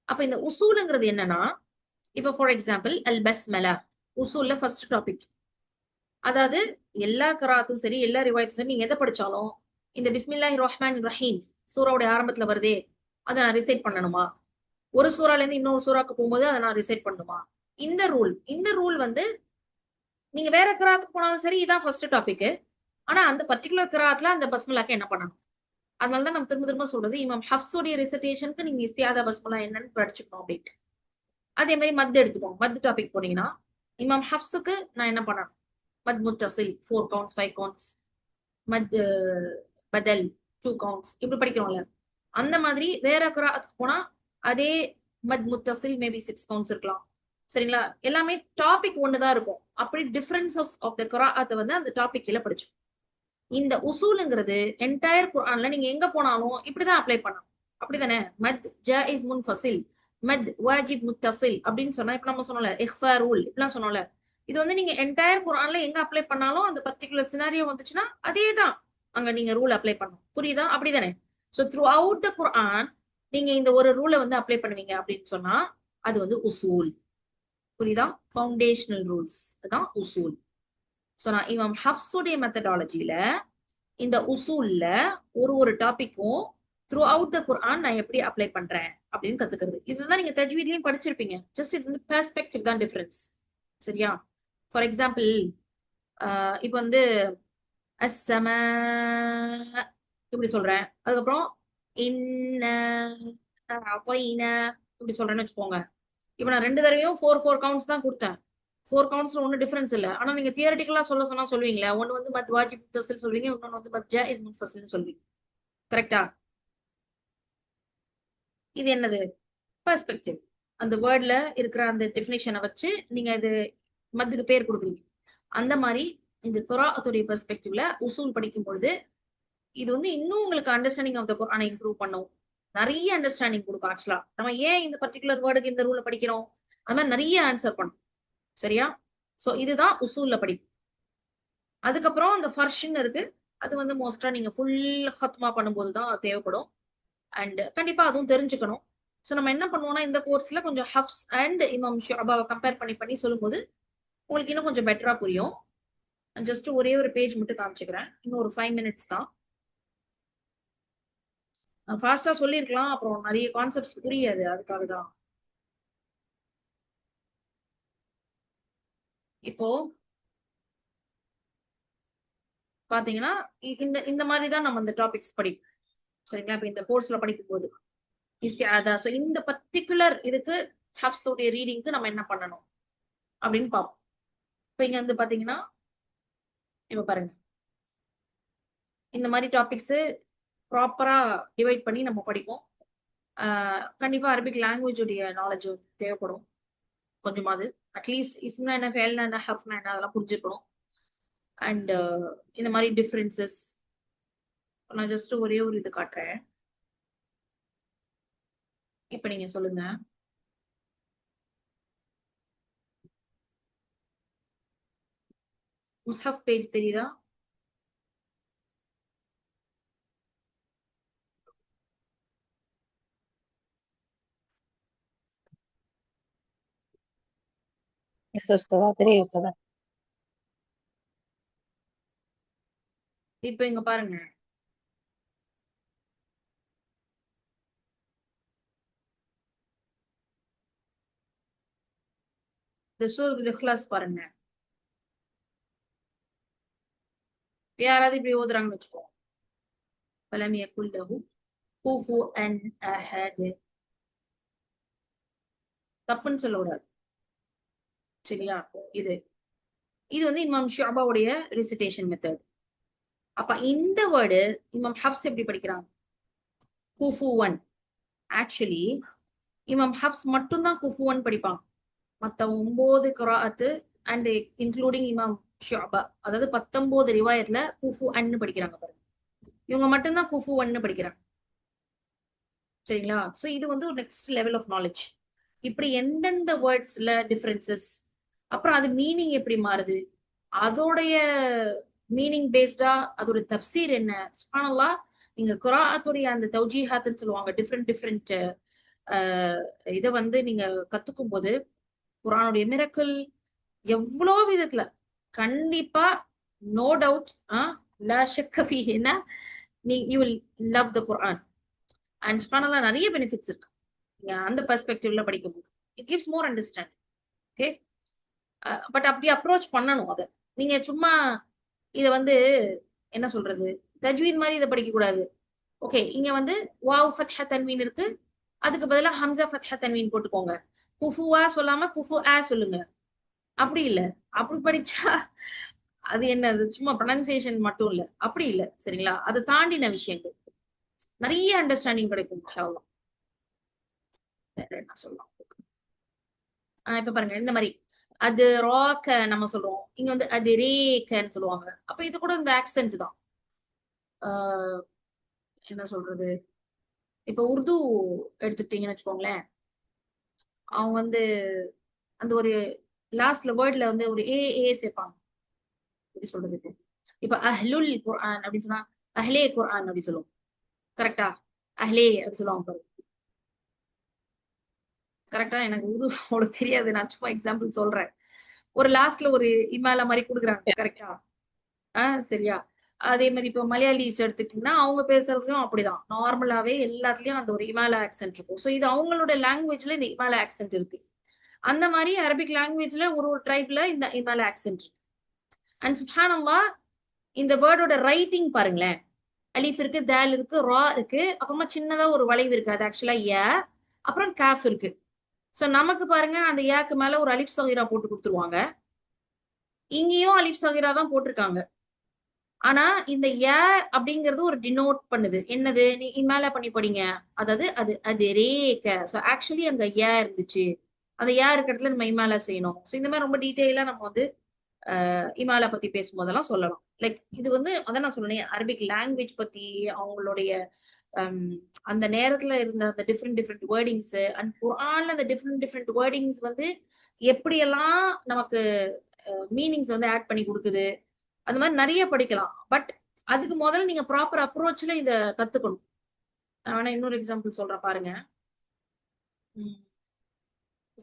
Speaker 1: அப்ப இந்த உசூலுங்கிறது என்னன்னா, இப்ப ஃபார் எக்ஸாம்பிள் அல் பஸ்மலா உசூல்ல ஃபர்ஸ்ட் டாபிக். அதாவது எல்லா கராத்தும் சரி, எல்லா ரிவாயத்தும் சரி, நீங்க எதை படிச்சாலும் இந்த பிஸ்மில்லாஹி ரஹ்மான் ரஹீம் சூராவுடைய ஆரம்பத்துல வருதே அதை நான் ரிசைட் பண்ணணுமா? ஒரு சூறால இருந்து இன்னொரு சூறாக்கு போகும்போது அதை நான் ரிசைட் பண்ணணுமா? இந்த ரூல் வந்து நீங்க வேற கிராத்துக்கு போனாலும் சரி, இதான் ஃபர்ஸ்ட் டாபிக். ஆனா அந்த பர்டிகுலர் கிராத்ல அந்த பஸ்மலாக்கு என்ன பண்ணணும்? அதனாலதான் நம்ம திரும்ப திரும்ப சொல்றது இமாம் ஹப்ஸோடைய ரிசைட்டேஷனுக்கு நீங்க இஸ்தியாதா பஸ்மலா என்னன்னு படிச்சுக்கணும் அப்படின்ட்டு. அதே மாதிரி மத் எடுத்துக்கோங்க. மத் டாபிக் போனீங்கன்னா இமாம் ஹப்ஸுக்கு நான் என்ன பண்ணணும்? மத் முத்தசில் 4 கவுண்ட்ஸ், 5 கவுண்ட்ஸ். மத் பதல் 2 கவுண்ட்ஸ், இப்படி படிக்கிறோம்ல. அந்த மாதிரி வேற கிராஅத்துக்கு போனா அதே மத் முத்தசில் மேபி 6 கவுண்ட்ஸ் இருக்கலாம். சரிங்களா? எல்லாமே டாபிக் ஒண்ணுதான் இருக்கும். அப்படி டிஃபரன்சஸ் ஆஃப் த கிராஅத்தை வந்து அந்த டாபிக் கீழே படிச்சோம். இந்த உசூலுங்கிறது என்டையர் குர்ஆன்ல நீங்க எங்க போனாலும் இப்படிதான் அப்ளை பண்ணணும். அப்படிதானே? மத் ஜாயிஸ் முன்ஃபசில், மத் வாஜிப் முத்தசில் அப்படின்னு சொன்னா, இப்ப நம்ம சொன்னோம்ல இஹ்ஃபா ரூல், இப்படிலாம் சொன்னோம்ல. இது வந்து நீங்க என்டையர் குர்ஆன்ல எங்க அப்ளை பண்ணாலும் அந்த பர்டிகுலர் சினாரியோ வந்துச்சுன்னா அதேதான் அங்க நீங்க ரூல் அப்ளை பண்ணணும். புரியுதா? அப்படிதானே? சோ த்ரூ அவுட் த குர்ஆன் நீங்க இந்த ஒரு ரூலை வந்து அப்ளை பண்ணுவீங்க அப்படின்னு சொன்னா அது வந்து உசூல். புரியுதா? ஃபவுண்டேஷனல் ரூல்ஸ் தான் உசூல். சோ நான் இமாம் ஹப்ஸுடைய மெத்தடாலஜில இந்த உசூல்ல ஒரு ஒரு டாபிக்கும் த்ரூ அவுட் த குர்ஆன் நான் எப்படி அப்ளை பண்றேன் அப்படின்னு கத்துக்கிறது. இதுதான் நீங்க தஜ்வீத்லயும் படிச்சிருப்பீங்க. ஜஸ்ட் இது வந்து பெர்ஸ்பெக்டிவ் தான் டிஃபரன்ஸ். சரியா? ஃபார் எக்ஸாம்பிள் இப்ப வந்து அஸ்ஸமா இப்படி சொல்றேன், அதுக்கப்புறம் இன்ன இப்படி சொல்றேன்னு வச்சுக்கோங்க. இப்ப நான் 2 தடவையும் 4 கவுண்ட்ஸ் தான் கொடுத்தேன். 4 கவுண்ட்ஸ்ல ஒன்னும் டிஃபரன்ஸ் இல்ல. ஆனா நீங்க தியரட்டிக்கலா சொன்னா சொல்லுவீங்களா? ஒன்னு வந்து மத் வாஜிப் முத்தசில் சொல்வீங்க, இன்னொன்னு வந்து மத் ஜாயிஸ் முன்ஃபசில் சொல்வீங்க. கரெக்டா? இது என்னது? பெர்ஸ்பெக்டிவ். அந்த வேர்ட்ல இருக்கிற அந்த டெஃபினிஷனை வச்சு நீங்க இது மத்துக்கு பேர் கொடுக்குறீங்க. அந்த மாதிரி இந்த குராஅத்துடைய பெர்ஸ்பெக்டிவ்ல உசூல் படிக்கும் பொழுது இது வந்து இன்னும் உங்களுக்கு அண்டர்ஸ்டாண்டிங் ஆஃப் த குர்ஆனை இம்ப்ரூவ் பண்ணும். நிறைய அண்டர்ஸ்டாண்டிங் கொடுக்கும். ஆக்சுவலா நம்ம ஏன் இந்த பர்டிகுலர் வேர்டுக்கு இந்த ரூல படிக்கிறோம், அது மாதிரி நிறைய ஆன்சர் பண்ணும். சரியா? சோ இதுதான் உசூல்ல படிப்பு. அதுக்கப்புறம் அந்த ஃபர்ஷ்ன்னு இருக்கு. அது வந்து மோஸ்டா நீங்க ஃபுல் ஹத்மா பண்ணும்போது தான் தேவைப்படும். அண்ட் கண்டிப்பா அதுவும் தெரிஞ்சுக்கணும். சோ நம்ம என்ன பண்ணுவோம்னா இந்த கோர்ஸ்ல கொஞ்சம் ஹஃப்ஸ் அண்ட் இமாம் ஷுஅபாவை கம்பேர் பண்ணி சொல்லும்போது உங்களுக்கு இன்னும் கொஞ்சம் பெட்டரா புரியும். ஜஸ்ட் ஒரே ஒரு பேஜ் மட்டும் காமிச்சுக்கிறேன். இன்னும் ஒரு 5 minutes தான். ஃபாஸ்டா சொல்லியிருக்கலாம், அப்புறம் நிறைய கான்செப்ட்ஸ் புரியாது, அதுக்காக தான். இப்போ பாத்தீங்கன்னா இந்த இந்த மாதிரி தான் நம்ம இந்த டாபிக்ஸ் படிப்போம். சரிங்களா? இப்ப இந்த கோர்ஸ்ல படிக்கும் போது சோ இந்த பர்டிகுலர் இதுக்கு ஹஃப்ஸ் உடைய ரீடிங்க்கு நம்ம என்ன பண்ணணும் அப்படின்னு பார்ப்போம். இப்ப இங்க வந்து பாத்தீங்கன்னா இப்ப பாருங்க, இந்த மாதிரி டாபிக்ஸ் ப்ராப்பரா டிவைட் பண்ணி நம்ம படிப்போம். கண்டிப்பா அரபிக் லாங்குவேஜ் உடைய நாலேஜ் வந்து தேவைப்படும் கொஞ்சமாவது. அட்லீஸ்ட் இஸ்ம்னா என்ன, ஃபேல்னா என்ன, ஹர்ஃப்னா என்ன, அதெல்லாம் புரிஞ்சிருக்கணும். அண்ட் இந்த மாதிரி டிஃபரன்சஸ் நான் ஜஸ்ட் ஒரே ஒரு இது காட்டுறேன். இப்ப நீங்க சொல்லுங்க. முஸ்ஹப் பேஜ் தெரியுதா?
Speaker 4: எஸ் உஸ்தாதா, தெரியும் உஸ்தாதா.
Speaker 1: இப்ப இங்க பாருங்க, இந்த சூரத்துல் இக்லாஸ் பாருங்க. யாராவது இப்படி ஓதுறாங்கன்னு வச்சுக்கோ, ஃபலம் யகுல் லஹு குஃபுவன் அஹத். தப்புன்னு சொல்லக்கூடாது. சரியா? இது இது வந்து இமாம் ஷுஅபாவுடைய ரிசிடேஷன் மெத்தட். அப்ப இந்த வேர்டு இமாம் ஹஃப்ஸ் எப்படி படிக்கிறாங்க? குஃபுவன். ஆக்சுவலி இமாம் ஹஃப்ஸ் மட்டும்தான் குஃபுவன் படிப்பாங்க. மத்த 9 கிராஅத்து அண்ட் இன்க்ளூடிங் இமாம் ஷுஅபா, அதாவது 19 ரிவாயத்ல குஃபுஅன் படிக்கிறாங்க பாருங்க. இவங்க மட்டும்தான் குஃபுவன் படிக்கிறாங்க. சரிங்களா? சோ இது வந்து ஒரு நெக்ஸ்ட் லெவல் ஆஃப் நாலேஜ். இப்படி எந்தெந்த வேர்ட்ஸ்ல டிஃபரன்சஸ், அப்புறம் அது மீனிங் எப்படி மாறுது, அதோடைய மீனிங் பேஸ்டா அதோட தப்சீர் என்ன. சுப்ஹானல்லாஹ், நீங்க குராஅத்துடைய அந்த தௌஜீஹாத்னு சொல்லுவாங்க, டிஃப்ரெண்ட் இதை வந்து நீங்க கத்துக்கும் போது குரானுடைய மிரக்கல் எவ்வளோ விதத்துல கண்டிப்பா நோ டவுட் லா ஷக்க ஃபீஹின்னா you will love the Quran. And சுப்ஹானல்லாஹ் நிறைய பெனிஃபிட்ஸ் இருக்கு நீங்க அந்த பெர்ஸ்பெக்டிவ்ல படிக்கும்போது. It gives more understanding. Okay, but அப்படி அப்ரோச் பண்ணணும். அதை நீங்க சும்மா இத வந்து என்ன சொல்றது, தஜ்வீத் மாதிரி இதை படிக்க கூடாது. ஓகே, இங்க வந்து வாவ் ஃபத்ஹ தன்வீன் இருக்கு, அதுக்கு பதிலா ஹம்சா ஃபத்ஹ தன்வீன் போட்டுக்கோங்க. குஃபுவா சொல்லாம குஃபு ஆ சொல்லுங்க. அப்படி இல்ல, அப்படி படிச்சா அது என்னது, சும்மா ப்ரொனன்சியேஷன் மட்டும் இல்ல, அப்படி இல்ல. சரிங்களா? அதை தாண்டின விஷயங்கள் நிறைய அண்டர்ஸ்டாண்டிங் கிடைக்கும் இன்ஷா அல்லாஹ். வேற என்ன சொல்லலாம்? இப்ப பாருங்க, இந்த மாதிரி அது ராக்க நம்ம சொல்றோம், இங்க வந்து அது ரேக்கன்னு சொல்லுவாங்க. அப்ப இது கூட இந்த ஆக்சென்ட் தான். ஆஹ் என்ன சொல்றது, இப்ப உருது எடுத்துக்கிட்டீங்கன்னு வச்சுக்கோங்களேன், அவங்க வந்து அந்த ஒரு லாஸ்ட்ல வேர்ட்ல வந்து ஒரு ஏ ஏ சேர்ப்பாங்க. எப்படி சொல்றது, இப்ப அஹ்லுல் குர்ஆன் அப்படின்னு சொன்னா அஹ்லே குர்ஆன் அப்படி சொல்லுவோம். கரெக்டா? அஹ்லே அப்படி சொல்லுவாங்க பாரு. கரெக்டா? எனக்கு உருது அவ்வளவு தெரியாது, நான் சும்மா எக்ஸாம்பிள் சொல்றேன். ஒரு லாஸ்ட்ல ஒரு இமாலா மாதிரி கொடுக்குறாங்க. கரெக்டா? சரியா? அதே மாதிரி இப்போ மலையாளிஸ் எடுத்துக்கிட்டீங்கன்னா அவங்க பேசுறதுலயும் அப்படிதான். நார்மலாவே எல்லாத்துலயும் அந்த ஒரு இமாலா ஆக்சென்ட் இருக்கும். ஸோ இது அவங்களோட லாங்குவேஜ்ல இந்த இமாலா ஆக்சென்ட் இருக்கு. அந்த மாதிரி அரபிக் லாங்குவேஜ்ல ஒரு ஒரு ட்ரைப்ல இந்த இமாலா ஆக்சென்ட் இருக்கு. அண்ட் சுப்ஹானல்லாஹ், இந்த வேர்டோட ரைட்டிங் பாருங்களேன். அலிஃப் இருக்கு, தால் இருக்கு, ரா இருக்கு, அப்புறமா சின்னதா ஒரு வளைவு இருக்கு, அது ஆக்சுவலா யா, அப்புறம் காஃப் இருக்கு. சோ நமக்கு பாருங்க அந்த யாக்கு மேல ஒரு அலிஃப் சகீரா போட்டு கொடுத்துருவாங்க. இங்கேயும் அலிஃப் சகீரா தான் போட்டிருக்காங்க. ஆனா இந்த ய அப்படிங்கிறது ஒரு டினோட் பண்ணுது. என்னது, நீ இமாலா பண்ணி படிங்க, அதாவது அது அது ரேக்க. சோ ஆக்சுவலி அங்க ய இருந்துச்சு, அந்த யா இருக்க இடத்துல நம்ம இமாலா செய்யணும். சோ இந்த மாதிரி ரொம்ப டீட்டெயிலா நம்ம வந்து இமாலா பத்தி பேசும்போதெல்லாம் சொல்லலாம். லைக் இது வந்து அதான் நான் சொன்னேன், அரபிக் லாங்குவேஜ் பத்தி அவங்களுடைய அந்த நேரத்துல இருந்த அந்த டிஃப்ரெண்ட் வேர்டிங்ஸ் அண்ட் குர்ஆன்ல அந்த டிஃப்ரெண்ட் வேர்டிங்ஸ் வந்து எப்படியெல்லாம் நமக்கு மீனிங்ஸ் வந்து ஆட் பண்ணி கொடுக்குது. அந்த மாதிரி நிறைய படிக்கலாம். பட் அதுக்கு முதல்ல நீங்க ப்ராப்பர் அப்ரோச்ல இத கத்துக்கணும். நான் வேணா இன்னொரு எக்ஸாம்பிள் சொல்றேன் பாருங்க.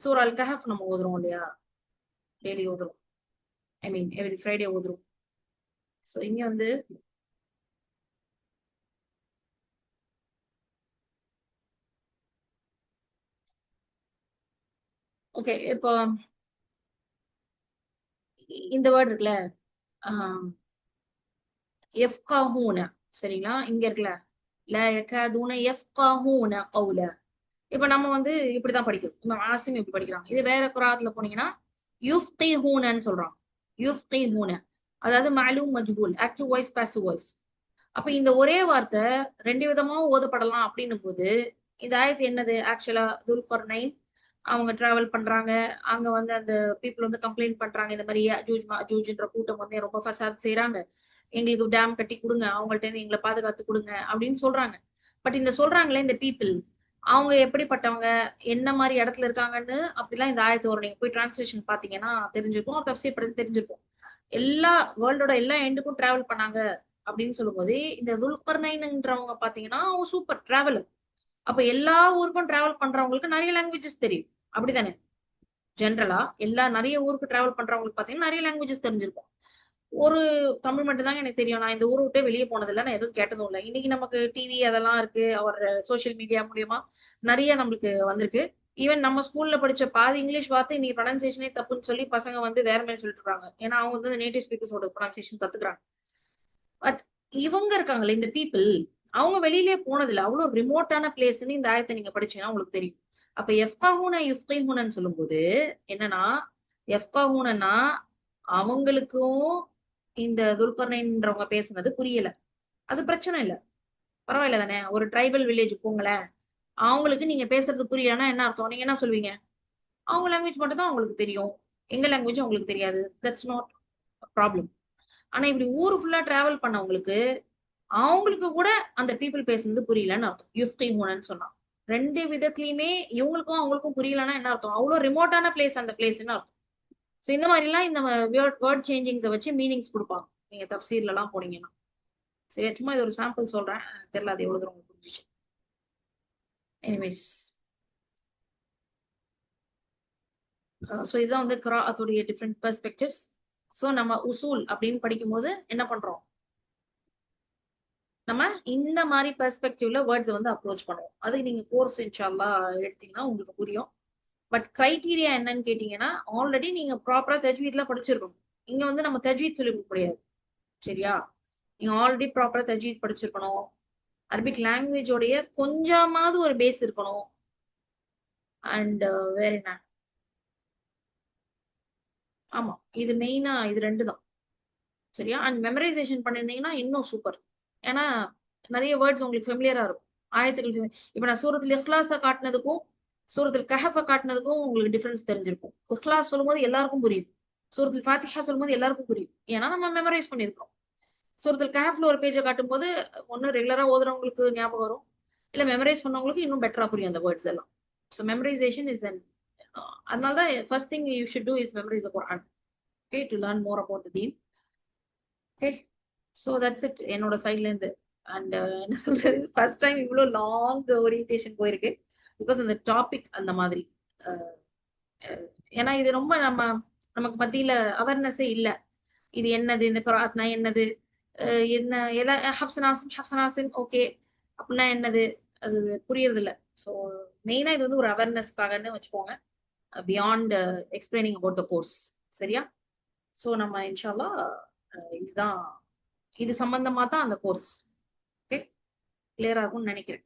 Speaker 1: சூரா அல் கஹஃப் நம்ம ஓதுறோம் இல்லையா, டெய்லி ஓதுறோம். ஐ மீன் எவ்ரி ஃப்ரைடே ஓதுறோம். சோ இங்க வந்து ஓகே, இப்போ இந்த வேர்ட் இருக்குல்ல, யஃப்கஹூன, சரிங்களா? இங்க இருக்குல்ல, லா யகாதுன யஃப்கஹூன கௌல. இப்ப நம்ம வந்து இப்படிதான் படிக்கிறோம். இமாம் ஆசிம் இப்படி படிக்கிறாங்க. இது வேற குராத்துல போனீங்கன்னா யுஃப்கிஹூனன்னு சொல்றாங்க. யுஃப்கிஹூன, அதாவது மஅலூம் மஜ்ஹூல், ஆக்டிவ் வாய்ஸ் பாசிவ் வாய்ஸ். அப்ப இந்த ஒரே வார்த்தை ரெண்டு விதமா ஓதப்படலாம் அப்படின்னும் போது இந்த ஆயத்து என்னது? ஆக்சுவலா துல்கர்னைன் அவங்க டிராவல் பண்றாங்க. அங்க வந்து அந்த பீப்புள் வந்து கம்ப்ளைண்ட் பண்றாங்க, இந்த மாதிரி யஜூஜ் மஜூஜ்ன்ற கூட்டம் வந்து ரொம்ப ஃபசாத் செய்யறாங்க, எங்களுக்கு டேம் கட்டி கொடுங்க, அவங்கள்ட்ட இருந்து எங்களை பாதுகாத்து கொடுங்க அப்படின்னு சொல்றாங்க. பட் இந்த சொல்றாங்களே இந்த பீப்புள், அவங்க எப்படிப்பட்டவங்க, என்ன மாதிரி இடத்துல இருக்காங்கன்னு அப்படிலாம் இந்த ஆயத்து வரும். நீங்க போய் டிரான்ஸ்லேஷன் பாத்தீங்கன்னா தெரிஞ்சிருக்கும், தஃப்சீர் படி தெரிஞ்சிருக்கும். எல்லா வேர்ல்டோட எல்லா எண்டுக்கும் டிராவல் பண்ணாங்க அப்படின்னு சொல்லும் போது இந்த துல்கர்னைன்ன்றவங்க பாத்தீங்கன்னா அவங்க சூப்பர் டிராவலர். அப்ப எல்லா ஊருக்கும் டிராவல் பண்றவங்களுக்கு நிறைய லாங்குவேஜஸ் தெரியும், அப்படித்தானே? ஜென்ரலா எல்லா நிறைய ஊருக்கு டிராவல் பண்றவங்களுக்கு பாத்தீங்கன்னா நிறைய லாங்குவேஜஸ் தெரிஞ்சிருக்கும். ஒரு தமிழ் மட்டும் தாங்க எனக்கு தெரியும், நான் இந்த ஊரை விட்டே வெளியே போனதில்லை, நான் எதுவும் கேட்டதும் இல்லை. இன்னைக்கு நமக்கு டிவி அதெல்லாம் இருக்கு, அவர் சோசியல் மீடியா மூலியமா நிறைய நம்மளுக்கு வந்திருக்கு. ஈவன் நம்ம ஸ்கூல்ல படிச்ச பாதி இங்கிலீஷ் வார்த்தை இன்னைக்கு ப்ரொனன்சியேஷனே தப்புன்னு சொல்லி பசங்க வந்து வேற மாதிரி சொல்லிட்டு இருக்காங்க. ஏன்னா அவங்க வந்து நேட்டிவ் ஸ்பீக்கர்ஸோட ப்ரொனன்சியேஷன் கத்துக்கிறாங்க. பட் இவங்க இருக்காங்களே இந்த பீப்புள், அவங்க வெளியிலே போனதில்லை, அவ்வளவு ரிமோட்டான பிளேஸ்ன்னு இந்த ஆயத்தை நீங்க படிச்சீங்கன்னா உங்களுக்கு தெரியும். அப்ப எஃப்காஹூன யுஃப்கைஹூனன்னு சொல்லும்போது என்னன்னா, எஃப்காஹூனன்னா அவங்களுக்கும் இந்த துல்கர்னைன்றவங்க பேசுனது புரியல, அது பிரச்சனை இல்ல, பரவாயில்ல தானே. ஒரு ட்ரைபல் வில்லேஜ் போங்களேன், அவங்களுக்கு நீங்க பேசுறது புரியலன்னா என்ன அர்த்தம்? நீங்க என்ன சொல்வீங்க? அவங்க லாங்குவேஜ் மட்டும் தான் அவங்களுக்கு தெரியும், எங்க லாங்குவேஜ் அவங்களுக்கு தெரியாது, தட்ஸ் நாட் ப்ராப்ளம். ஆனா இப்படி ஊரு ஃபுல்லா டிராவல் பண்ணவங்களுக்கு அவங்களுக்கு கூட அந்த பீப்புள் பேசுனது புரியலன்னு அர்த்தம். யுஃப்கைஹூனன்னு சொன்னா ரெண்டு விதத்துலயுமே இவங்களுக்கும் அவங்களுக்கும் புரியலன்னா என்ன அர்த்தம்? அவ்வளவு ரிமோட்டான பிளேஸ் அந்த பிளேஸ்ன்னு அர்த்தம். சோ இந்த மாதிரி எல்லாம் இந்த வேர்ட் சேஞ்சிங்ஸை வச்சு மீனிங்ஸ் கொடுப்பாங்க நீங்க தஃப்சீர்ல எல்லாம் போனீங்கன்னா. சரி, சும்மா இது ஒரு சாம்பிள் சொல்றேன், தெரியல அது எவ்வளவு தூரம் உங்களுக்கு புரிஞ்சுச்சு. எனிவேஸ், ஸோ இதுதான் வந்து கிராஅத்துடைய டிஃப்ரெண்ட் பெர்ஸ்பெக்டிவ்ஸ். ஸோ நம்ம உசூல் அப்படின்னு படிக்கும் போது என்ன பண்றோம், நம்ம இந்த மாதிரி பெர்ஸ்பெக்டிவ்ல வேர்ட்ஸ் வந்து அப்ரோச் பண்ணுவோம். அதுக்கு நீங்க கோர்ஸ் இன்ஷால்லா எடுத்தீங்கன்னா உங்களுக்கு புரியும். பட் கிரைட்டீரியா என்னன்னு கேட்டீங்கன்னா, ஆல்ரெடி நீங்க ப்ராப்பரா தஜ்வீத்லாம் படிச்சிருக்கணும். இங்க வந்து நம்ம தஜ்வீத் சொல்லி கொடுக்க முடியாது, சரியா? நீங்க ஆல்ரெடி ப்ராப்பரா தஜ்வீத் படிச்சிருக்கணும், அரபிக் லாங்குவேஜோடைய கொஞ்சமாவது ஒரு பேஸ் இருக்கணும். அண்ட் வேற என்ன, ஆமா இது மெயினா இது ரெண்டு தான், சரியா? அண்ட் மெமரைசேஷன் பண்ணிருந்தீங்கன்னா இன்னும் சூப்பர். ஏன்னா நிறைய வேர்ட்ஸ் உங்களுக்கு ஃபெமிலியரா இருக்கும், ஆயத்துக்கள். இப்ப நான் சூரத்துல் இஹ்லாஸ காட்டினதுக்கும் சூரத்துல் கஹஃப காட்டினதுக்கும் உங்களுக்கு டிஃபரன்ஸ் தெரிஞ்சிருக்கும். இஹ்லாஸ் சொல்லும்போது எல்லாருக்கும் புரியும், சூரத்துல் ஃபாத்திஹா சொல்லும்போது எல்லாருக்கும் புரியும், ஏன்னா நம்ம மெமரைஸ் பண்ணிருக்கோம். சூரத்துல் கஹஃப்ல ஒரு பேஜை காட்டும் போது ஒன்னு ரெகுலரா ஓதுறவங்களுக்கு ஞாபகம் வரும், இல்ல மெமரைஸ் பண்ணவங்களுக்கு இன்னும் பெட்டரா புரியும் அந்த வேர்ட்ஸ் எல்லாம். ஸோ மெமரைசேஷன் இஸ் அன், அதனாலதான் first thing you should do is memorise the Quran, okay, to learn more about the Deen. Okay, so that's it என்னோட சைட்ல இருந்து. அண்ட் என்ன சொல்றது, ஃபர்ஸ்ட் டைம் இவ்வளோ லாங் ஓரியன்டேஷன் போயிருக்கு, பிகாஸ் அந்த டாபிக் அந்த மாதிரி. ஏன்னா இது ரொம்ப நமக்கு மத்தியில அவேர்னஸே இல்லை, இது என்னது, இந்த குராத்னா என்னது, என்ன எதா ஹப்சனாசிம் ஓகே அப்படின்னா என்னது, அது புரியறது இல்லை. ஸோ மெயினா இது வந்து ஒரு அவேர்னஸ்க்காகன்னு வச்சுக்கோங்க, beyond explaining about the course, சரியா? ஸோ நம்ம இன்ஷால்லா இதுதான், இது சம்பந்தமா தான் அந்த கோர்ஸ். ஓகே, கிளியரா இருக்கும்னு நினைக்கிறேன்.